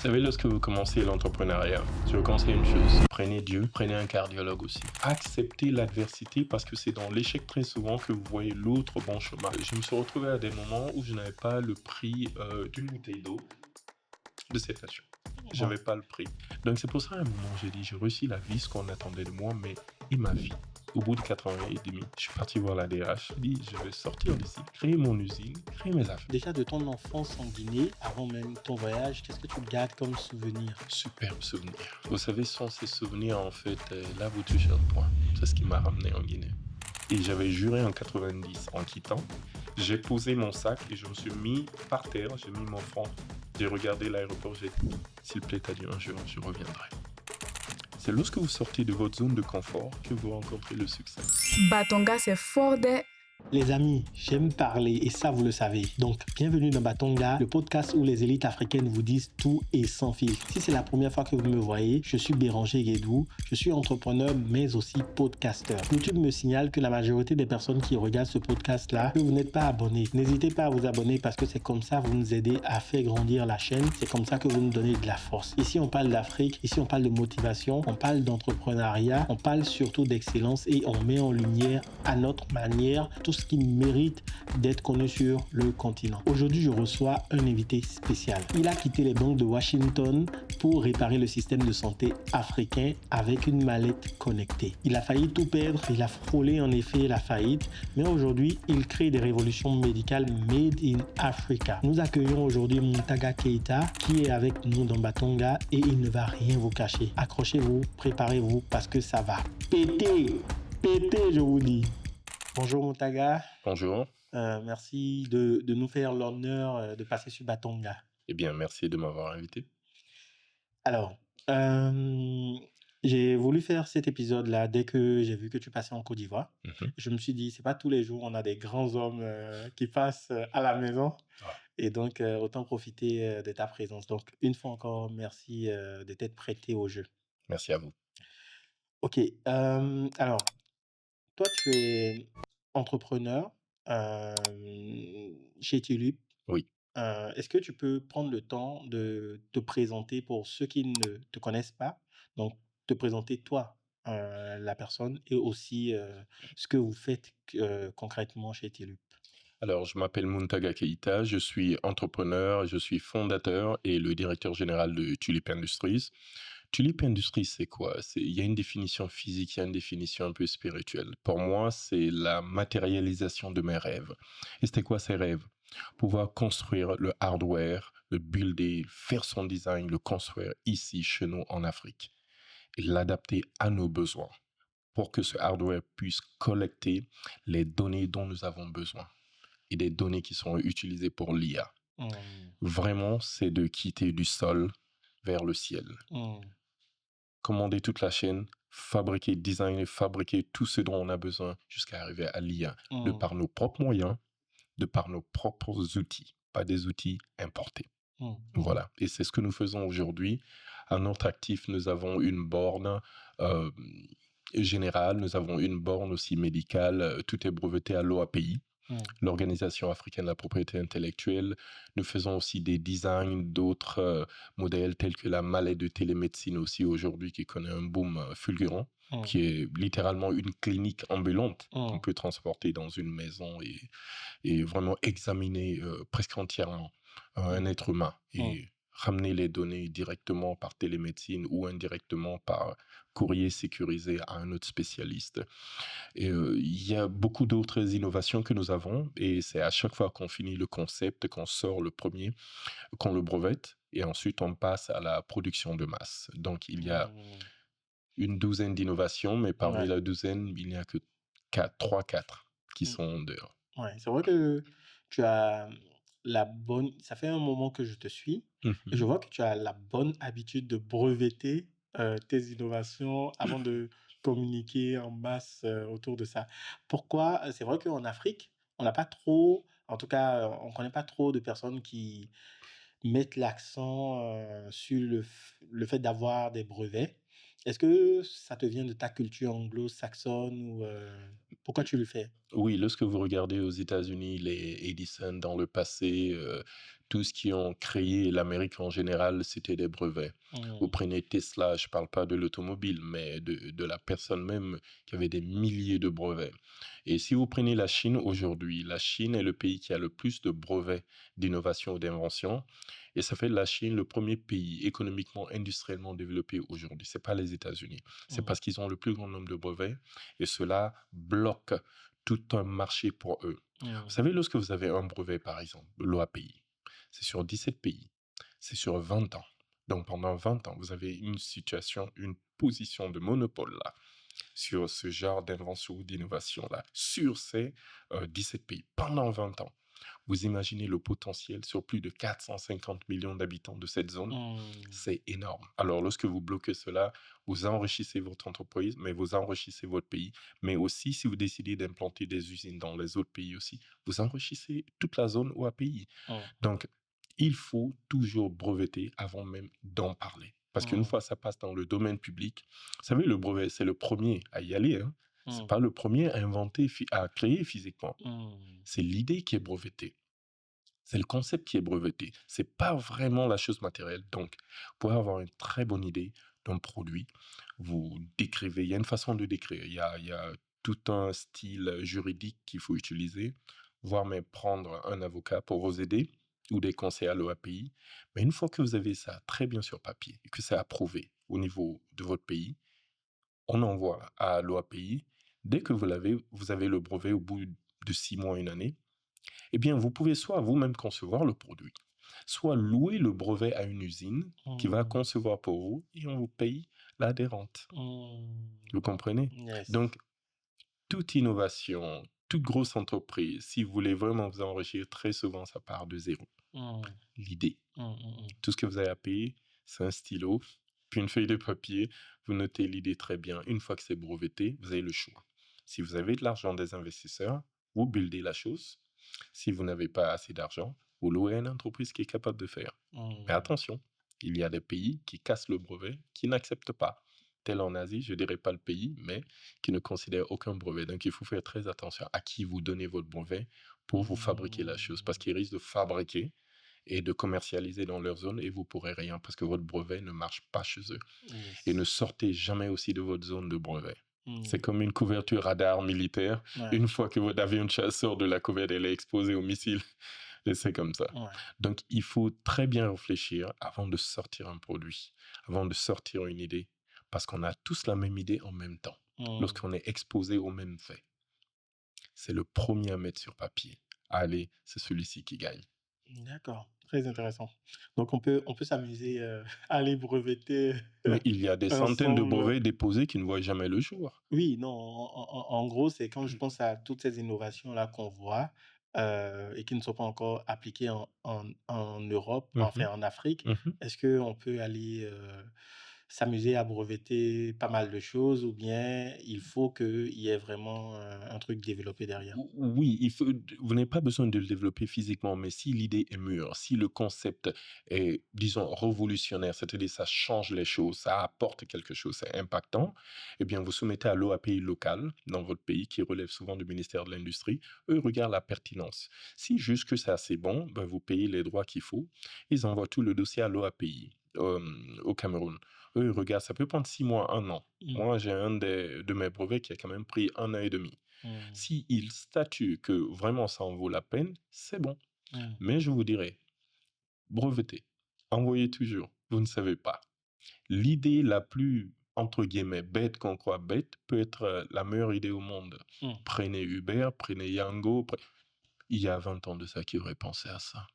savez, lorsque vous commencez l'entrepreneuriat, je vous conseille une chose. Prenez Dieu, prenez un cardiologue aussi. Acceptez l'adversité parce que c'est dans l'échec très souvent que vous voyez l'autre bon chemin. Je me suis retrouvé à des moments où je n'avais pas le prix d'une bouteille d'eau de cette nature. Je n'avais pas le prix. Donc c'est pour ça à un moment j'ai dit, j'ai réussi la vie, ce qu'on attendait de moi, mais et ma vie. Au bout de 4 ans et demi, je suis parti voir la DRH. Je dis, je vais sortir d'ici, créer mon usine, créer mes affaires. Déjà de ton enfance en Guinée, avant même ton voyage, qu'est-ce que tu gardes comme souvenir? Superbe souvenir. Vous savez, sans ces souvenirs, en fait, là, vous touchez un point. C'est ce qui m'a ramené en Guinée. Et j'avais juré en 90, en quittant, j'ai posé mon sac et je me suis mis par terre, j'ai mis mon front, j'ai regardé l'aéroport, j'ai dit, s'il plaît à Dieu, un jour, je reviendrai. C'est lorsque vous sortez de votre zone de confort que vous rencontrez le succès. Batonga, c'est fort des... Les amis, j'aime parler et ça vous le savez. Donc, bienvenue dans Batonga, le podcast où les élites africaines vous disent tout et sans fil. Si c'est la première fois que vous me voyez, je suis Béranger Guédou, je suis entrepreneur mais aussi podcasteur. YouTube me signale que la majorité des personnes qui regardent ce podcast-là, que vous n'êtes pas abonnés. N'hésitez pas à vous abonner parce que c'est comme ça que vous nous aidez à faire grandir la chaîne. C'est comme ça que vous nous donnez de la force. Ici, on parle d'Afrique, ici, on parle de motivation, on parle d'entrepreneuriat, on parle surtout d'excellence et on met en lumière à notre manière tout ce qui mérite d'être connu sur le continent. Aujourd'hui, je reçois un invité spécial. Il a quitté les banques de Washington pour réparer le système de santé africain avec une mallette connectée. Il a failli tout perdre, il a frôlé en effet la faillite, mais aujourd'hui, il crée des révolutions médicales made in Africa. Nous accueillons aujourd'hui Muntaga Keita qui est avec nous dans Batonga et il ne va rien vous cacher. Accrochez-vous, préparez-vous parce que ça va péter, je vous dis. Bonjour Muntaga. Bonjour. Merci de nous faire l'honneur de passer sur Batonga. Eh bien, merci de m'avoir invité. Alors, j'ai voulu faire cet épisode-là dès que j'ai vu que tu passais en Côte d'Ivoire. Je me suis dit, c'est pas tous les jours on a des grands hommes qui passent à la maison. Et donc, autant profiter de ta présence. Donc, une fois encore, merci de t'être prêté au jeu. Merci à vous. Ok, alors, toi, tu es entrepreneur chez Tulip. Oui. Est-ce que tu peux prendre le temps de te présenter pour ceux qui ne te connaissent pas? Donc, te présenter toi, la personne, et aussi ce que vous faites concrètement chez Tulip. Alors, je m'appelle Muntaga Keita, je suis entrepreneur, je suis fondateur et le directeur général de Tulip Industries. Tulip Industries, c'est quoi? Il y a une définition physique, il y a une définition un peu spirituelle. Pour moi, c'est la matérialisation de mes rêves. Et c'était quoi ces rêves? Pouvoir construire le hardware, le builder, faire son design, le construire ici, chez nous, en Afrique, et l'adapter à nos besoins pour que ce hardware puisse collecter les données dont nous avons besoin et des données qui sont utilisées pour l'IA. Vraiment, c'est de quitter du sol vers le ciel. Commander toute la chaîne, fabriquer, designer, fabriquer tout ce dont on a besoin jusqu'à arriver à l'IA, de par nos propres moyens, de par nos propres outils, pas des outils importés. Voilà, et c'est ce que nous faisons aujourd'hui. À notre actif, nous avons une borne générale, nous avons une borne aussi médicale, tout est breveté à l'OAPI. L'Organisation africaine de la propriété intellectuelle. Nous faisons aussi des designs d'autres modèles tels que la mallette de télémédecine aussi aujourd'hui qui connaît un boom fulgurant, qui est littéralement une clinique ambulante qu'on peut transporter dans une maison et vraiment examiner presque entièrement un être humain et ramener les données directement par télémédecine ou indirectement par courrier sécurisé à un autre spécialiste. Et il y a beaucoup d'autres innovations que nous avons et c'est à chaque fois qu'on finit le concept, qu'on sort le premier, qu'on le brevette et ensuite on passe à la production de masse. Donc il y a une douzaine d'innovations, mais parmi la douzaine, il n'y a que 3-4 qui sont dehors. Ouais, c'est vrai que tu as la bonne... Ça fait un moment que je te suis et je vois que tu as la bonne habitude de breveter tes innovations avant de communiquer en masse autour de ça. Pourquoi? C'est vrai qu'en Afrique, on n'a pas trop, en tout cas, on ne connaît pas trop de personnes qui mettent l'accent sur le fait d'avoir des brevets. Est-ce que ça te vient de ta culture anglo-saxonne ou Pourquoi tu le fais? Oui, lorsque vous regardez aux États-Unis, les Edison dans le passé, tout ce qui ont créé l'Amérique en général, c'était des brevets. Vous Mmh. prenez Tesla, je ne parle pas de l'automobile, mais de la personne même qui avait des milliers de brevets. Et si vous prenez la Chine aujourd'hui, la Chine est le pays qui a le plus de brevets d'innovation ou d'invention. Et ça fait de la Chine le premier pays économiquement, industriellement développé aujourd'hui. Ce n'est pas les États-Unis. C'est Mmh. parce qu'ils ont le plus grand nombre de brevets et cela bloque tout un marché pour eux. Vous Mmh. savez, lorsque vous avez un brevet, par exemple, de l'OAPI, c'est sur 17 pays, c'est sur 20 ans. Donc pendant 20 ans, vous avez une situation, une position de monopole là, sur ce genre d'invention ou d'innovation là, sur ces 17 pays, pendant 20 ans. Vous imaginez le potentiel sur plus de 450 millions d'habitants de cette zone? Mmh. C'est énorme. Alors, lorsque vous bloquez cela, vous enrichissez votre entreprise, mais vous enrichissez votre pays. Mais aussi, si vous décidez d'implanter des usines dans les autres pays aussi, vous enrichissez toute la zone ou un pays. Mmh. Donc, il faut toujours breveter avant même d'en parler. Parce qu'une Mmh. fois ça passe dans le domaine public, vous savez, le brevet, c'est le premier à y aller. Hein. C'est Mmh. pas le premier à inventer, à créer physiquement. Mmh. C'est l'idée qui est brevetée. C'est le concept qui est breveté. C'est pas vraiment la chose matérielle. Donc, pour avoir une très bonne idée d'un produit, vous décrivez. Il y a une façon de décrire. Il y a tout un style juridique qu'il faut utiliser, voire même prendre un avocat pour vous aider ou des conseils à l'OAPI. Mais une fois que vous avez ça très bien sur papier et que c'est approuvé au niveau de votre pays, on envoie à l'OAPI. Dès que vous l'avez, vous avez le brevet au bout de 6 mois, une année. Eh bien, vous pouvez soit vous-même concevoir le produit, soit louer le brevet à une usine qui va Mmh. concevoir pour vous et on vous paye l'adhérente. Mmh. Vous comprenez? Yes. Donc, toute innovation, toute grosse entreprise, si vous voulez vraiment vous enrichir, très souvent, ça part de zéro. Mmh. L'idée. Mmh. Mmh. Tout ce que vous avez à payer, c'est un stylo, puis une feuille de papier. Vous notez l'idée très bien. Une fois que c'est breveté, vous avez le choix. Si vous avez de l'argent des investisseurs, vous buildez la chose. Si vous n'avez pas assez d'argent, vous louez une entreprise qui est capable de faire. Mais Mmh. attention, il y a des pays qui cassent le brevet, qui n'acceptent pas. Tel en Asie, je ne dirais pas le pays, mais qui ne considèrent aucun brevet. Donc il faut faire très attention à qui vous donnez votre brevet pour vous fabriquer la chose, parce Mmh. qu'ils risquent de fabriquer et de commercialiser dans leur zone et vous pourrez rien parce que votre brevet ne marche pas chez eux. Et ne Yes. sortez jamais aussi de votre zone de brevet. C'est Mmh. comme une couverture radar militaire. Ouais. Une fois que votre avion de chasse sort de la couverture, elle est exposée au missile. Et c'est comme ça. Ouais. Donc, il faut très bien réfléchir avant de sortir un produit, avant de sortir une idée, parce qu'on a tous la même idée en même temps, Mmh. lorsqu'on est exposé aux mêmes faits. C'est le premier à mettre sur papier. Allez, c'est celui-ci qui gagne. D'accord, très intéressant. Donc on peut s'amuser, à aller breveter Mais il y a des centaines de ensemble. brevets déposés qui ne voient jamais le jour. Oui, non, en gros, c'est quand je pense à toutes ces innovations-là qu'on voit, et qui ne sont pas encore appliquées en Europe, enfin Mhm, en Afrique. mhm. Est-ce qu'on peut aller, s'amuser à breveter pas mal de choses ou bien il faut qu'il y ait vraiment, un truc développé derrière? Oui, vous n'avez pas besoin de le développer physiquement, mais si l'idée est mûre, si le concept est, disons, révolutionnaire, c'est-à-dire ça change les choses, ça apporte quelque chose, c'est impactant, eh bien, vous soumettez à l'OAPI local dans votre pays, qui relève souvent du ministère de l'Industrie. Eux regardent la pertinence. Si juste que c'est assez bon, ben, vous payez les droits qu'il faut. Ils envoient tout le dossier à l'OAPI au Cameroun. Eux, ils regardent, ça peut prendre 6 mois, un an. Mmh. Moi, j'ai de mes brevets qui a quand même pris 1 an et demi. Mmh. S'il statue que vraiment ça en vaut la peine, c'est bon. Mmh. Mais je vous dirais, brevetez, envoyez toujours, vous ne savez pas. L'idée la plus, entre guillemets, bête qu'on croit bête, peut être la meilleure idée au monde. Mmh. Prenez Uber, prenez Yango. Il y a 20 ans de ça qui aurait pensé à ça.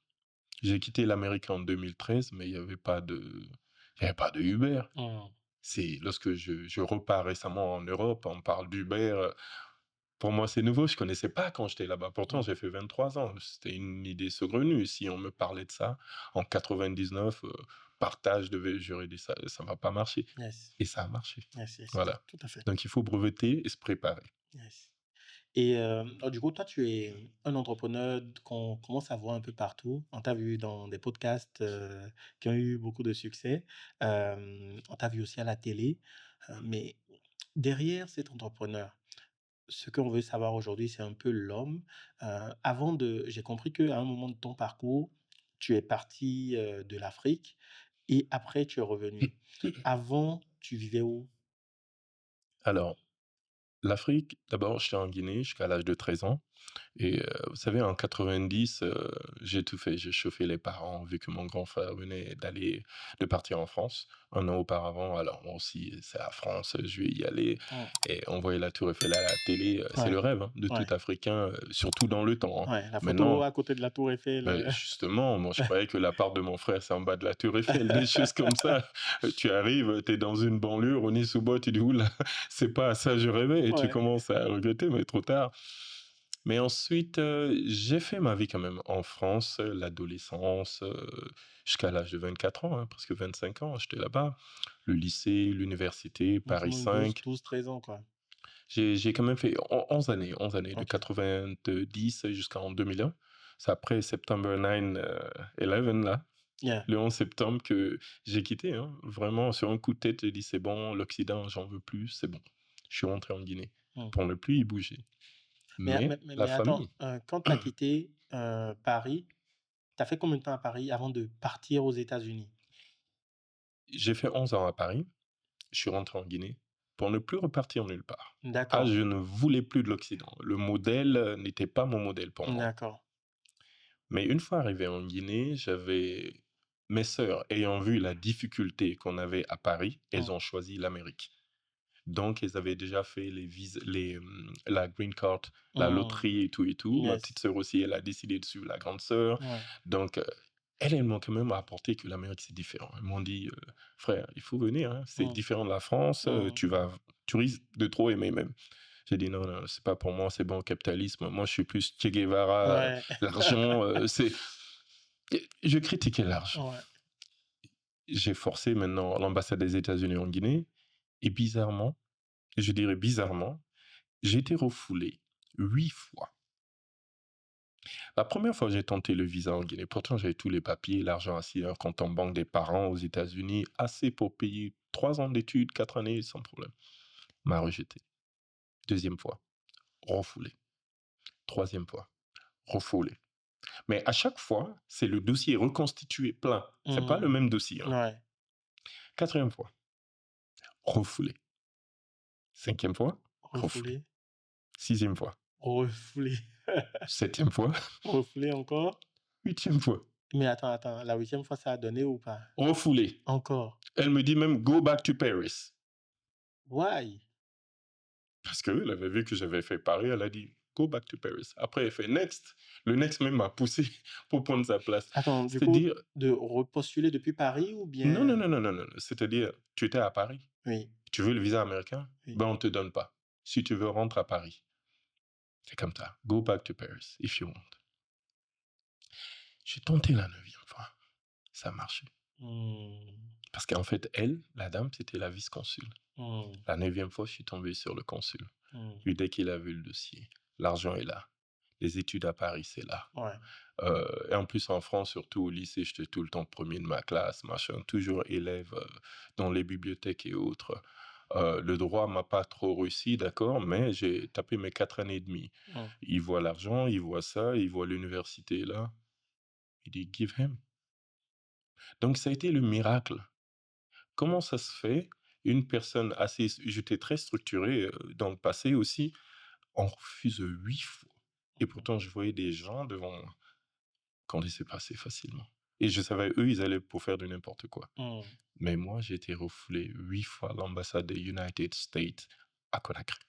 J'ai quitté l'Amérique en 2013, mais il y avait pas de Uber. Mmh. C'est lorsque je repars récemment en Europe, on parle d'Uber. Pour moi, c'est nouveau, je connaissais pas quand j'étais là-bas. Pourtant, Mmh. j'ai fait 23 ans. C'était une idée saugrenue. Si on me parlait de ça en 99, partage j'aurais dit ça va pas marcher. Yes. Et ça a marché. Yes, yes, yes. Voilà. Tout à fait. Donc, il faut breveter et se préparer. Yes. Et du coup, toi, tu es un entrepreneur qu'on commence à voir un peu partout. On t'a vu dans des podcasts, qui ont eu beaucoup de succès. On t'a vu aussi à la télé. Mais derrière cet entrepreneur, ce qu'on veut savoir aujourd'hui, c'est un peu l'homme. J'ai compris qu'à un moment de ton parcours, tu es parti de l'Afrique et après tu es revenu. Avant, tu vivais où? Alors, l'Afrique, d'abord, j'étais en Guinée jusqu'à l'âge de 13 ans. Et vous savez, en 90, j'ai tout fait. J'ai chauffé les parents vu que mon grand frère venait de partir en France 1 an auparavant. Alors moi aussi, c'est la France, je vais y aller. Mm. Et on voyait la Tour Eiffel à la télé. C'est Ouais, le rêve hein, de tout ouais, Africain, surtout dans le temps. Hein. ouais. La photo Maintenant, à côté de la Tour Eiffel. ben, justement, moi je croyais que l'appart de mon frère, c'est en bas de la Tour Eiffel, des choses comme ça. Tu arrives, tu es dans une banlieue, Rony-sous-Bois, tu dis, oula, c'est pas à ça que je rêvais. Et tu Ouais. commences à regretter, mais trop tard. Mais ensuite, j'ai fait ma vie quand même en France, l'adolescence, jusqu'à l'âge de 24 ans, hein, presque 25 ans, j'étais là-bas. Le lycée, l'université, Donc, Paris 12, 5. 12, 13 ans, quoi. J'ai quand même fait 11 années, de Ok. 90 jusqu'en 2001. C'est après September 9, 11, là, Yeah. le 11 septembre, que j'ai quitté. Hein. Vraiment, sur un coup de tête, j'ai dit, c'est bon, l'Occident, j'en veux plus, c'est bon. Je suis rentré en Guinée Mm. pour ne plus y bouger. Mais la Mais attends, famille. quand tu as quitté Paris, tu as fait combien de temps à Paris avant de partir aux États-Unis? J'ai fait 11 ans à Paris, je suis rentré en Guinée pour ne plus repartir nulle part. Ah, D'accord, je ne voulais plus de l'Occident. Le modèle n'était pas mon modèle pour moi. d'accord. Mais une fois arrivé en Guinée, j'avais mes sœurs ayant vu la difficulté qu'on avait à Paris, Mm. elles ont choisi l'Amérique. Donc, elles avaient déjà fait la green card, la Mm. loterie et tout et tout. Ma petite Yes. sœur aussi, elle a décidé de suivre la grande sœur. Ouais. Donc, elles m'ont quand même apporté que l'Amérique, c'est différent. Elles m'ont dit, frère, il faut venir, hein, c'est Mm. différent de la France, Mm. tu risques de trop aimer même. J'ai dit, non, non, c'est pas pour moi, c'est bon, capitalisme. Moi, je suis plus Che Guevara, Ouais. l'argent, c'est... Je critiquais l'argent. Ouais. J'ai forcé maintenant l'ambassade des États-Unis en Guinée, et bizarrement, je dirais bizarrement, j'ai été refoulé 8 fois. La première fois, j'ai tenté le visa en Guinée. Pourtant, j'avais tous les papiers, l'argent assis, un compte en banque des parents aux États-Unis, assez pour payer 3 ans d'études, 4 années sans problème. M'a rejeté. Deuxième fois, refoulé. Troisième fois, refoulé. Mais à chaque fois, c'est le dossier reconstitué plein. C'est pas le Mm. même dossier. Hein. Ouais. Quatrième fois, refoulé. Cinquième fois, refoulé. Refoulé. Sixième fois, Refoulé. septième fois, Refoulé encore. huitième fois, Mais attends. La huitième fois, ça a donné ou pas? refoulé. Encore. Elle me dit même go back to Paris. Why? Parce qu'elle avait vu que j'avais fait Paris, elle a dit go back to Paris. Après, elle fait next. Le next même m'a poussé pour prendre sa place. Attends, du coup, C'est-à-dire, de repostuler depuis Paris ou non, non, bien... non, non, non, non. C'est-à-dire, tu étais à Paris, Oui, tu veux le visa américain, oui. ben on te donne pas. Si tu veux, rentre à Paris. C'est comme ça. Go back to Paris if you want. J'ai tenté la 9e fois. Ça a marché. Mm. Parce qu'en fait, elle, la dame, c'était la vice-consul. Mm. La 9e fois, je suis tombé sur le consul. Mm. Lui, dès qu'il a vu le dossier, l'argent est là. Les études à Paris, c'est là. Ouais. Et en plus, en France, surtout au lycée, j'étais tout le temps premier de ma classe, machin, toujours élève dans les bibliothèques et autres. Le droit m'a pas trop réussi, d'accord, mais j'ai tapé mes 4 années et demie. Mm. Il voit l'argent, il voit ça, il voit l'université là. Il dit, give him. Donc, ça a été le miracle. Comment ça se fait une personne assez... J'étais très structuré dans le passé aussi. On refuse 8 fois. Et pourtant, je voyais des gens devant moi quand il s'est passé facilement. Et je savais, eux, ils allaient pour faire du n'importe quoi. Mm. Mais moi, j'ai été refoulé 8 fois à l'ambassade des United States à Conakry.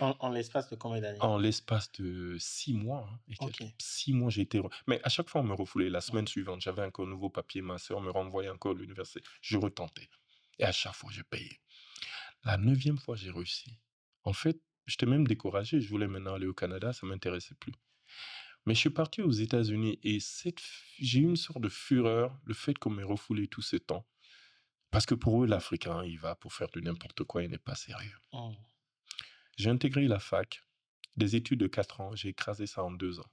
En l'espace de combien d'années? En l'espace de 6 mois. Hein, et Ok. quelques. 6 mois, j'ai été... Mais à chaque fois, on me refoulait. La Mm. semaine suivante, j'avais encore un nouveau papier. Ma soeur me renvoyait encore à l'université. Je retentais. Et à chaque fois, je payais. La 9e fois, j'ai réussi. En fait, j'étais même découragé. Je voulais maintenant aller au Canada. Ça ne m'intéressait plus. Mais je suis parti aux États-Unis et j'ai eu une sorte de fureur, le fait qu'on m'ait refoulé tout ce temps. Parce que pour eux, l'Africain, il va pour faire du n'importe quoi, il n'est pas sérieux. Mm. J'ai intégré la fac, des études de 4 ans, j'ai écrasé ça en 2 ans.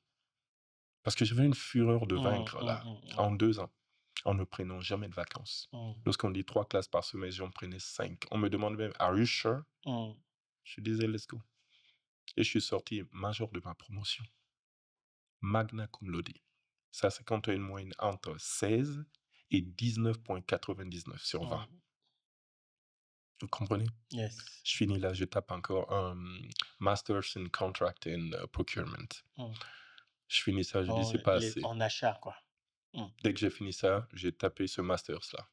Parce que j'avais une fureur de vaincre là, en 2 ans, en ne prenant jamais de vacances. Mm. Lorsqu'on dit 3 classes par semaine, j'en prenais 5. On me demande même, are you sure? Mm. Je disais, let's go. et je suis sorti major de ma promotion. Magna cum laude. Ça, c'est quand tu as une moyenne entre 16 et 19,99 sur 20. Mm. Vous comprenez? Yes. Je finis là, je tape encore un Masters in Contract and Procurement. Mm. Je finis ça, je dis c'est pas assez. En achat, quoi. Dès que j'ai fini ça, j'ai tapé ce Masters-là.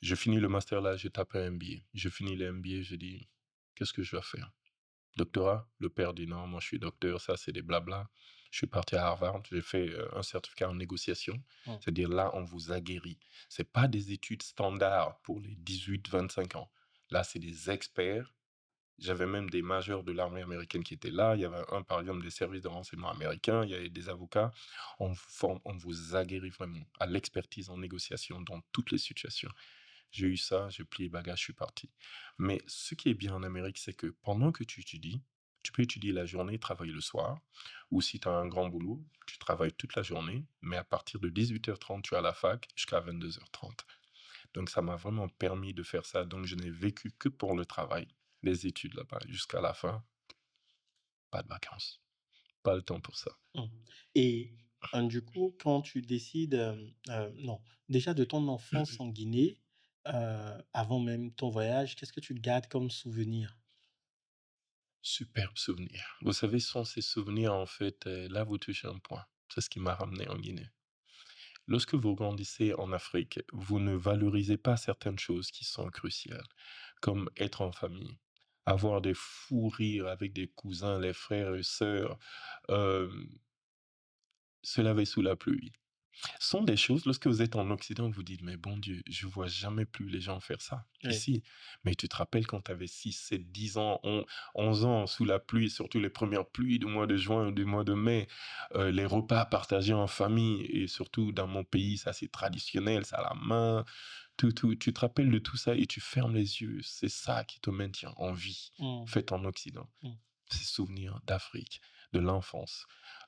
Je finis le Master là, j'ai tapé un MBA. Je finis le MBA, je dis qu'est-ce que je dois faire? Doctorat? Le père dit non, moi je suis docteur, ça c'est des blabla. Je suis parti à Harvard, j'ai fait un certificat en négociation. C'est-à-dire là, on vous aguerrit. C'est pas des études standards pour les 18-25 ans. Là, c'est des experts. J'avais même des majors de l'armée américaine qui étaient là. Il y avait un, par exemple, des services de renseignement américains. Il y avait des avocats. On vous aguerrit vraiment à l'expertise en négociation dans toutes les situations. J'ai eu ça, j'ai plié bagage, je suis parti. Mais ce qui est bien en Amérique, c'est que pendant que tu étudies, tu peux étudier la journée, travailler le soir, ou si tu as un grand boulot, tu travailles toute la journée, mais à partir de 18h30, tu es à la fac jusqu'à 22h30. Donc ça m'a vraiment permis de faire ça. Donc je n'ai vécu que pour le travail, les études là-bas, jusqu'à la fin. Pas de vacances, pas le temps pour ça. Et du coup, quand tu décides, non, déjà de ton enfance en Guinée, avant même ton voyage, qu'est-ce que tu gardes comme souvenir? Superbe souvenir. Vous savez, sans ces souvenirs, en fait, là, vous touchez un point. C'est ce qui m'a ramené en Guinée. Lorsque vous grandissez en Afrique, vous ne valorisez pas certaines choses qui sont cruciales, comme être en famille, avoir des fous rires avec des cousins, les frères et sœurs, euh, se laver sous la pluie. Ce sont des choses, lorsque vous êtes en Occident, vous dites, mais bon Dieu, je vois jamais plus les gens faire ça. Oui. Ici, mais tu te rappelles quand tu avais 6, 7, 10 ans, 11 ans, sous la pluie, surtout les premières pluies du mois de juin ou du mois de mai, les repas partagés en famille, et surtout dans mon pays, ça c'est traditionnel, ça à la main, tout, tu te rappelles de tout ça et tu fermes les yeux. C'est ça qui te maintient en vie, fait en Occident. Ces souvenirs d'Afrique, de l'enfance.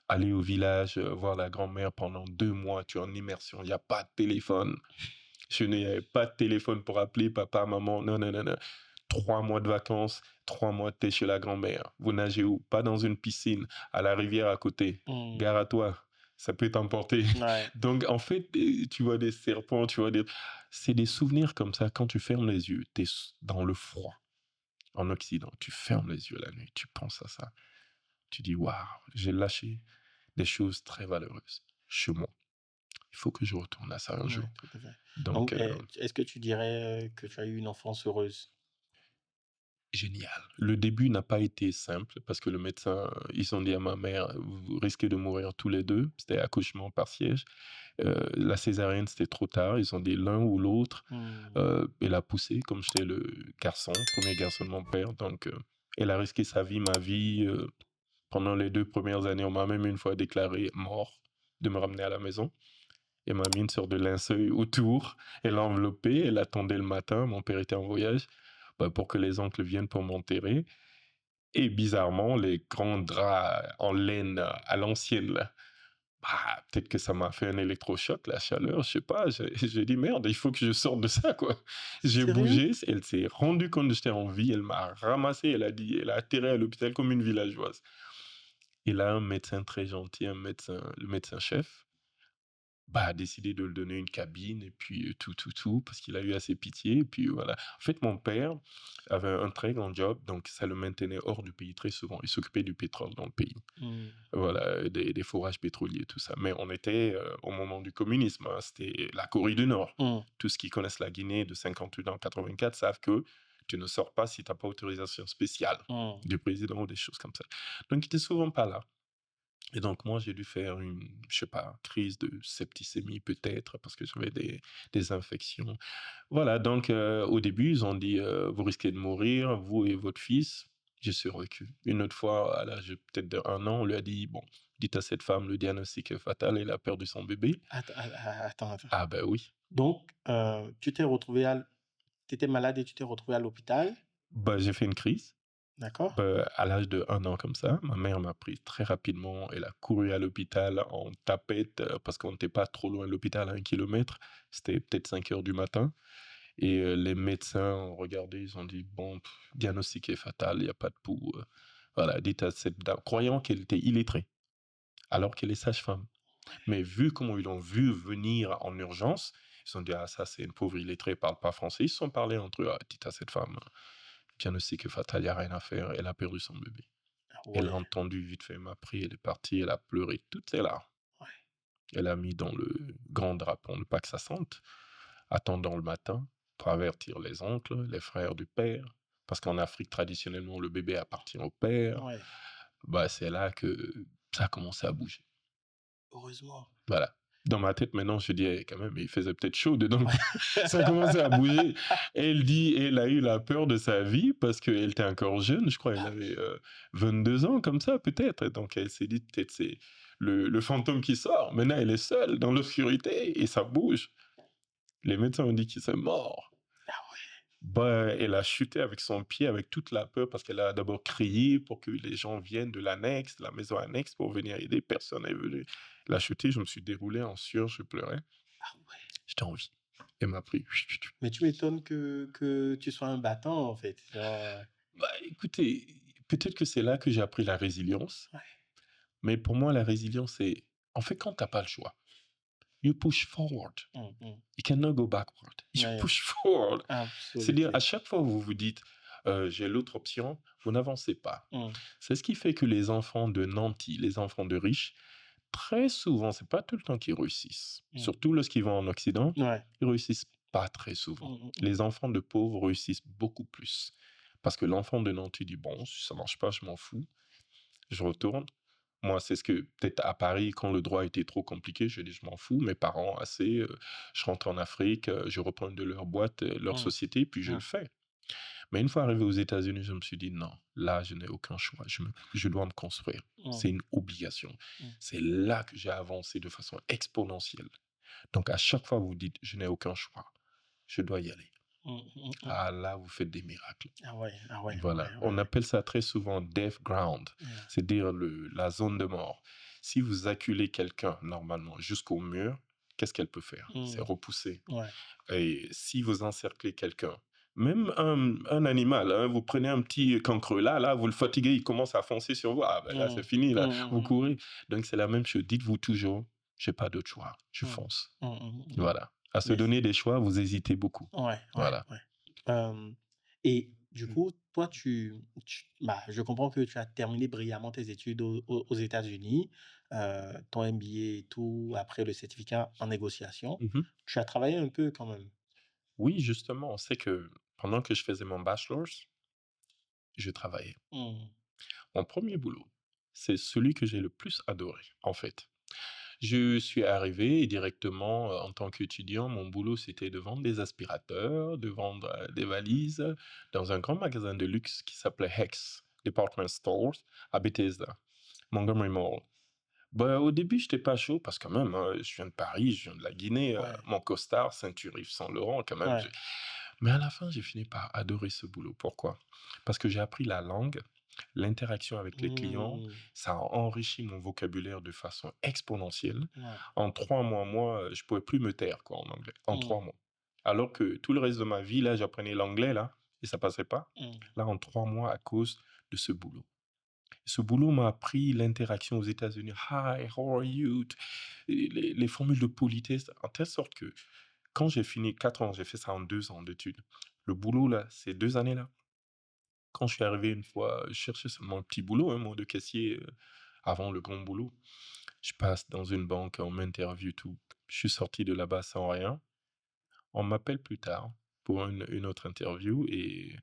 Aller au village, voir la grand-mère pendant 2 mois, tu es en immersion, il n'y a pas de téléphone. Je n'avais pas de téléphone pour appeler papa, maman, non, non, non, non. 3 mois de vacances, 3 mois, t'es chez la grand-mère. Vous nagez où? Pas dans une piscine, à la rivière à côté. Gare à toi, ça peut t'emporter. Ouais. Donc, en fait, tu vois des serpents, tu vois des... C'est des souvenirs comme ça, quand tu fermes les yeux, t'es dans le froid. En Occident, tu fermes les yeux la nuit, tu penses à ça. Tu dis, waouh, j'ai lâché des choses très valeureuses chez moi. Il faut que je retourne à ça un jour. Tout à fait. Donc, est-ce que tu dirais que tu as eu une enfance heureuse? génial. Le début n'a pas été simple parce que le médecin, ils ont dit à ma mère, vous risquez de mourir tous les deux. C'était accouchement par siège. La césarienne, c'était trop tard. Ils ont dit l'un ou l'autre. Elle a poussé, comme j'étais le garçon, premier garçon de mon père. Donc, elle a risqué sa vie, ma vie. Pendant les 2 premières années, on m'a même une fois déclaré mort de me ramener à la maison. Elle m'a mis une sorte de linceul autour. Elle l'a enveloppé. Elle attendait le matin. Mon père était en voyage pour que les oncles viennent pour m'enterrer. Et bizarrement, les grands draps en laine à l'ancienne, là, peut-être que ça m'a fait un électrochoc, la chaleur, je sais pas. J'ai dit merde, il faut que je sorte de ça, quoi. J'ai Sérieux? bougé. Elle s'est rendue compte que j'étais en vie. Elle m'a ramassé. Elle a atterri à l'hôpital comme une villageoise. Et là, un médecin très gentil, le médecin-chef, a décidé de lui donner une cabine et puis tout, parce qu'il a eu assez pitié. Et puis voilà. En fait, mon père avait un très grand job, donc ça le maintenait hors du pays très souvent. Il s'occupait du pétrole dans le pays. Voilà, des forages pétroliers, tout ça. Mais on était au moment du communisme, hein, c'était la Corée du Nord. Tous ceux qui connaissent la Guinée de 58 ans 84 savent que tu ne sors pas si tu n'as pas autorisation spéciale du président ou des choses comme ça. Donc, il n'était souvent pas là. Et donc, moi, j'ai dû faire une, je sais pas, crise de septicémie peut-être, parce que j'avais des infections. Voilà, donc au début, ils ont dit, vous risquez de mourir, vous et votre fils. J'ai survécu. Une autre fois, à l'âge peut-être d'1 an, on lui a dit, bon, dites à cette femme, le diagnostic est fatal, elle a perdu son bébé. Attends. Ah ben oui. Donc, tu t'es retrouvé t'étais malade et tu t'es retrouvé à l'hôpital, J'ai fait une crise. d'accord? À l'âge de 1 an comme ça, ma mère m'a pris très rapidement. Elle a couru à l'hôpital en tapette parce qu'on n'était pas trop loin de l'hôpital, à 1 kilomètre. C'était peut-être 5 heures du matin. Et les médecins ont regardé, ils ont dit, bon, diagnostic est fatal, il n'y a pas de pouls. Voilà, dites à cette dame, croyant qu'elle était illettrée, alors qu'elle est sage-femme. Mais vu comment ils l'ont vu venir en urgence, ils se sont dit, ah, ça, c'est une pauvre illettrée, elle parle pas français. Ils se sont parlé entre eux, ah, dites à cette femme, diagnostic fatal, il n'y a rien à faire, elle a perdu son bébé. Ah Elle a ouais, entendu vite fait, elle m'a pris, elle est partie, elle a pleuré toutes ses larmes. ouais. Elle a mis dans le grand drap pour ne pas que ça sente, attendant le matin pour avertir les oncles, les frères du père, parce qu'en Afrique, traditionnellement, le bébé appartient au père. Ouais, Bah, c'est là que ça a commencé à bouger. heureusement. Voilà. Dans ma tête, maintenant, je dis, eh, quand même, il faisait peut-être chaud dedans. Ouais. Ça a commencé à bouger. Et elle dit, elle a eu la peur de sa vie parce qu'elle était encore jeune. Je crois qu'elle avait 22 ans, comme ça, peut-être. Donc, elle s'est dit, peut-être c'est le fantôme qui sort. Maintenant, elle est seule dans l'obscurité et ça bouge. Les médecins ont dit qu'il est mort. Ah ouais. Bah, elle a chuté avec son pied, avec toute la peur, parce qu'elle a d'abord crié pour que les gens viennent de l'annexe, la maison annexe, pour venir aider. Personne n'est venu. Elle a chuté, je me suis déroulé en sueur, je pleurais. Ah ouais. J'étais en vie. Elle m'a pris. Mais tu m'étonnes que tu sois un battant, en fait. Bah, écoutez, peut-être que c'est là que j'ai appris la résilience. Ouais. Mais pour moi, la résilience, c'est... En fait, quand tu n'as pas le choix, you push forward. Mm. You cannot go backward. You Ouais, push forward. C'est-à-dire, absolument. à chaque fois où vous vous dites, j'ai l'autre option, vous n'avancez pas. Mm. C'est ce qui fait que les enfants de nantis, les enfants de riches, très souvent, c'est pas tout le temps qu'ils réussissent. Mm. Surtout lorsqu'ils vont en Occident, Ouais. ils réussissent pas très souvent. Mm. Les enfants de pauvres réussissent beaucoup plus. Parce que l'enfant de nantis dit, bon, si ça marche pas, je m'en fous, je retourne. Moi, c'est ce que, peut-être à Paris, quand le droit était trop compliqué, je dis, je m'en fous, mes parents, assez, je rentre en Afrique, je reprends de leur boîte, leur Mm. société, puis je le fais. Mais une fois arrivé aux États-Unis, je me suis dit, non, là, je n'ai aucun choix, je dois me construire. Mm. C'est une obligation. Mm. C'est là que j'ai avancé de façon exponentielle. Donc, à chaque fois, vous dites, je n'ai aucun choix, je dois y aller. Ah là, vous faites des miracles. Ah ouais, ah ouais. Voilà, Ouais, on ouais. appelle ça très souvent death ground, Yeah. c'est-à-dire la zone de mort. Si vous acculez quelqu'un normalement jusqu'au mur, qu'est-ce qu'elle peut faire? C'est Mm. repousser. Ouais. Et si vous encerclez quelqu'un, même un animal, hein, vous prenez un petit cancreux là, vous le fatiguez, il commence à foncer sur vous. Ah ben là, c'est fini, là, vous courez. Donc c'est la même chose. Dites-vous toujours, j'ai pas d'autre choix, je fonce. Voilà. À se Mais donner des choix, vous hésitez beaucoup. ouais, Voilà. ouais. Et du coup, toi, bah, je comprends que tu as terminé brillamment tes études aux États-Unis, ton MBA et tout, après le certificat en négociation. Mhm. Tu as travaillé un peu quand même. Oui, justement, on sait que pendant que je faisais mon bachelor's, je travaillais. Mm. Mon premier boulot, c'est celui que j'ai le plus adoré, en fait. Je suis arrivé et directement, en tant qu'étudiant, mon boulot, c'était de vendre des aspirateurs, de vendre des valises dans un grand magasin de luxe qui s'appelait Hex Department Stores à Bethesda, Montgomery Mall. Bah, au début, j'étais pas chaud parce que quand même, hein, je viens de Paris, je viens de la Guinée, Ouais. mon costard, ceinture Yves Saint Laurent, quand même. Ouais. Mais à la fin, j'ai fini par adorer ce boulot. Pourquoi? Parce que j'ai appris la langue, l'interaction avec les clients, Mm. ça a enrichi mon vocabulaire de façon exponentielle. Ouais. En 3 mois, moi, je pouvais plus me taire, quoi, en anglais. En Mm. 3 mois. Alors que tout le reste de ma vie, là, j'apprenais l'anglais, là, et ça passait pas. Mm. Là, en 3 mois, à cause de ce boulot. Ce boulot m'a appris l'interaction aux États-Unis. Hi, how are you? Et les formules de politesse, en telle sorte que quand j'ai fini 4 ans, j'ai fait ça en 2 ans d'études. Le boulot, là, ces 2 années-là, quand je suis arrivé une fois, je cherchais seulement un petit boulot, hein, moi, de caissier, avant le grand boulot. Je passe dans une banque, on m'interviewe, tout. Je suis sorti de là-bas sans rien. On m'appelle plus tard pour une autre interview et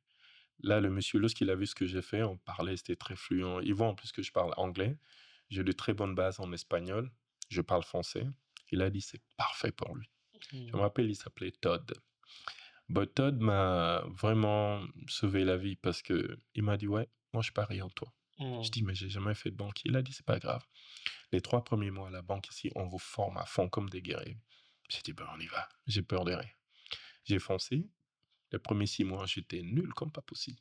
là, le monsieur, lorsqu'il a vu ce que j'ai fait, on parlait, c'était très fluent. Il voit en plus que je parle anglais. J'ai de très bonnes bases en espagnol. Je parle français. Il a dit, c'est parfait pour lui. Je me rappelle, il s'appelait Todd. But Todd m'a vraiment sauvé la vie parce que il m'a dit, ouais, moi, je parie en toi. Mm. Je dis, mais j'ai jamais fait de banque. Il a dit, c'est pas grave. Les 3 premiers mois à la banque ici, on vous forme à fond comme des guerriers. J'ai dit, ben, on y va. J'ai peur de rien. J'ai foncé. Les premiers 6 mois, j'étais nul comme pas possible.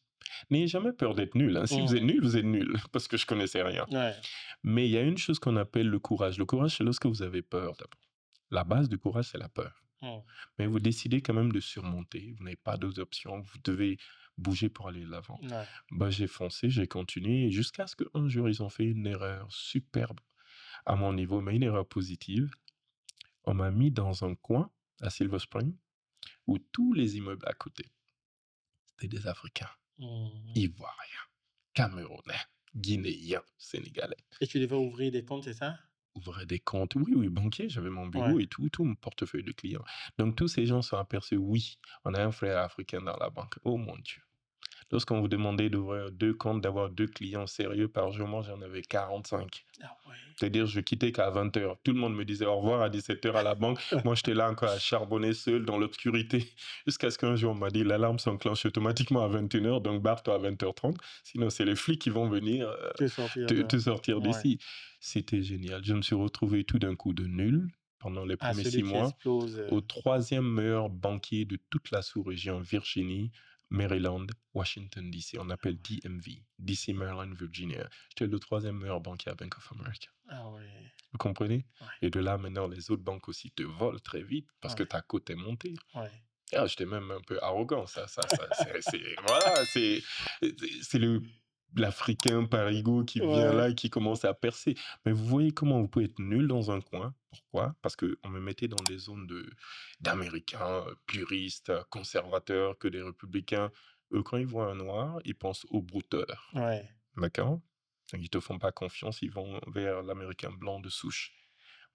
N'ayez jamais peur d'être nul, hein. Si vous êtes nul, vous êtes nul, parce que je connaissais rien. Ouais. Mais il y a une chose qu'on appelle le courage. Le courage, c'est lorsque vous avez peur d'abord. La base du courage, c'est la peur. Hmm. Mais vous décidez quand même de surmonter. Vous n'avez pas d'autres options. Vous devez bouger pour aller de l'avant. Ouais. Bah, j'ai foncé, j'ai continué jusqu'à ce qu'un jour, ils ont fait une erreur superbe à mon niveau, mais une erreur positive. On m'a mis dans un coin à Silver Spring où tous les immeubles à côté, c'était des Africains, Hmm. Ivoiriens, Camerounais, Guinéens, Sénégalais. Et tu devais ouvrir des comptes, c'est ça? Ouvraient des comptes, oui, banquier, j'avais mon bureau Ouais. et tout mon portefeuille de clients. Donc tous ces gens sont aperçus, oui, on a un frère africain dans la banque. Oh mon Dieu. Lorsqu'on vous demandait d'ouvrir 2 comptes, d'avoir 2 clients sérieux par jour, moi j'en avais 45. Ah ouais. C'est-à-dire, je quittais qu'à 20h. Tout le monde me disait au revoir à 17h à la banque. Moi, j'étais là encore à charbonner seul dans l'obscurité. Jusqu'à ce qu'un jour, on m'a dit, l'alarme s'enclenche automatiquement à 21h, donc barre-toi à 20h30. Sinon, c'est les flics qui vont venir Tu sortir de... te sortir Ouais. d'ici. C'était génial. Je me suis retrouvé tout d'un coup de nul pendant les Ah, premiers celui 6 qui mois explose. au troisième meilleur banquier de toute la sous-région Virginie, Maryland, Washington, D.C. On appelle DMV, D.C., Maryland, Virginia. J'étais le troisième meilleur banquier à Bank of America. Ah ouais. Vous comprenez? Ouais. Et de là, maintenant, les autres banques aussi te volent très vite parce que Ouais. ta cote est montée. Ouais. Ah, j'étais même un peu arrogant, voilà, c'est l'Africain parigo qui vient Ouais. là et qui commence à percer. Mais vous voyez comment vous pouvez être nul dans un coin. Pourquoi? Parce qu'on me mettait dans des zones d'Américains puristes, conservateurs, que des républicains. Eux, quand ils voient un noir, ils pensent au brouteur. Ouais. D'accord? Donc, ils te font pas confiance, ils vont vers l'Américain blanc de souche.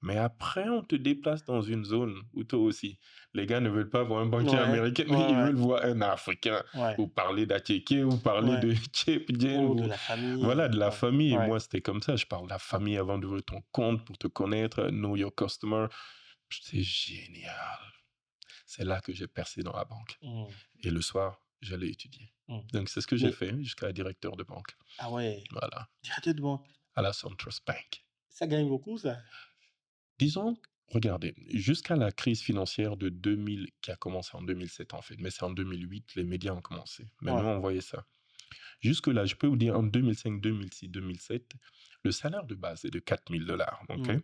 Mais après, on te déplace dans une zone où toi aussi, les gars ne veulent pas voir un banquier Ouais. américain, mais ils Ouais. veulent voir un Africain. Ouais. Vous parlez d'Attiéké, vous parlez Ouais. de Tchèpdjen, Ou de la famille. voilà, de la Ouais. famille. Et Ouais. moi, c'était comme ça. Je parle de la famille avant d'ouvrir ton compte pour te connaître, know your customer. C'est génial. C'est là que j'ai percé dans la banque. Hmm. Et le soir, j'allais étudier. Hmm. Donc, c'est ce que j'ai Mais, fait jusqu'à directeur de banque. ah ouais. Voilà, Directeur de banque. à la SunTrust Bank. Ça gagne beaucoup, ça? Disons, regardez, jusqu'à la crise financière de 2000, qui a commencé en 2007 en fait, mais c'est en 2008, les médias ont commencé. Mais nous, Ouais. on voyait ça. Jusque-là, je peux vous dire, en 2005, 2006, 2007, le salaire de base est de $4000, ok? Hmm.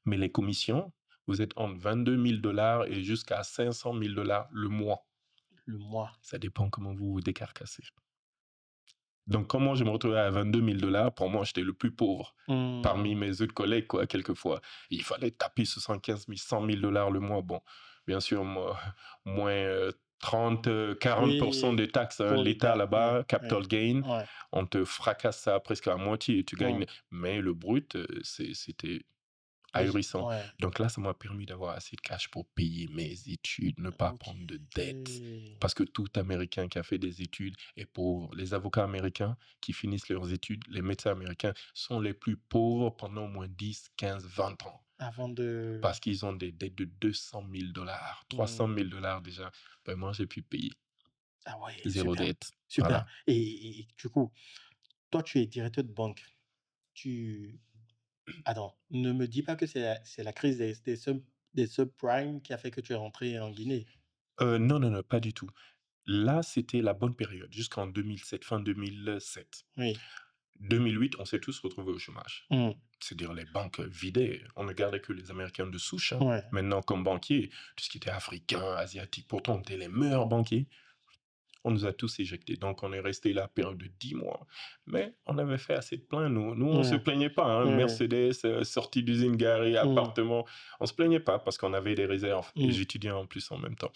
Mais les commissions, vous êtes entre $22 000 et jusqu'à $500 000 le mois. Le mois. Ça dépend comment vous vous décarcassez. Donc, comment je me retrouvais à $22 000, pour moi, j'étais le plus pauvre parmi Hmm. mes autres collègues, quoi, quelquefois. Il fallait taper 75 000, $100 000 le mois. Bon, bien sûr, moins 30, 40% Oui. de taxes, hein, Pour l'État l'État. Ouais. là-bas, Ouais. capital gain, Ouais. on te fracasse ça presque à moitié et tu Hmm. gagnes. Mais le brut, c'était Les- ahurissant. Ouais. Donc là, ça m'a permis d'avoir assez de cash pour payer mes études, ne pas Ok. prendre de dettes. Parce que tout Américain qui a fait des études est pauvre. Les avocats américains qui finissent leurs études, les médecins américains sont les plus pauvres pendant au moins 10, 15, 20 ans. Avant de... Parce qu'ils ont des dettes de $200 000, $300 000 déjà. Ben moi, j'ai pu payer. Ah ouais, Zéro super. dette. Super. Voilà. Et du coup, toi, tu es directeur de banque. Tu... Attends, ne me dis pas que c'est la crise des subprimes qui a fait que tu es rentré en Guinée. Non, pas du tout. Là, c'était la bonne période, jusqu'en 2007, fin 2007. Oui. 2008, on s'est tous retrouvés au chômage. Hmm. C'est-à-dire les banques vidaient. On ne gardait que les Américains de souche. Ouais. Maintenant, comme banquier, tout ce qui était africain, asiatique, pourtant on était les meilleurs banquiers. On nous a tous éjectés. Donc, on est resté là période de 10 mois. Mais on avait fait assez de plaintes, nous. Nous, on ne se Ouais. plaignait pas. Hein. Ouais. Mercedes, sortie d'usine garée, appartement. On ne se plaignait pas parce qu'on avait des réserves. Et j'étudiais en plus en même temps.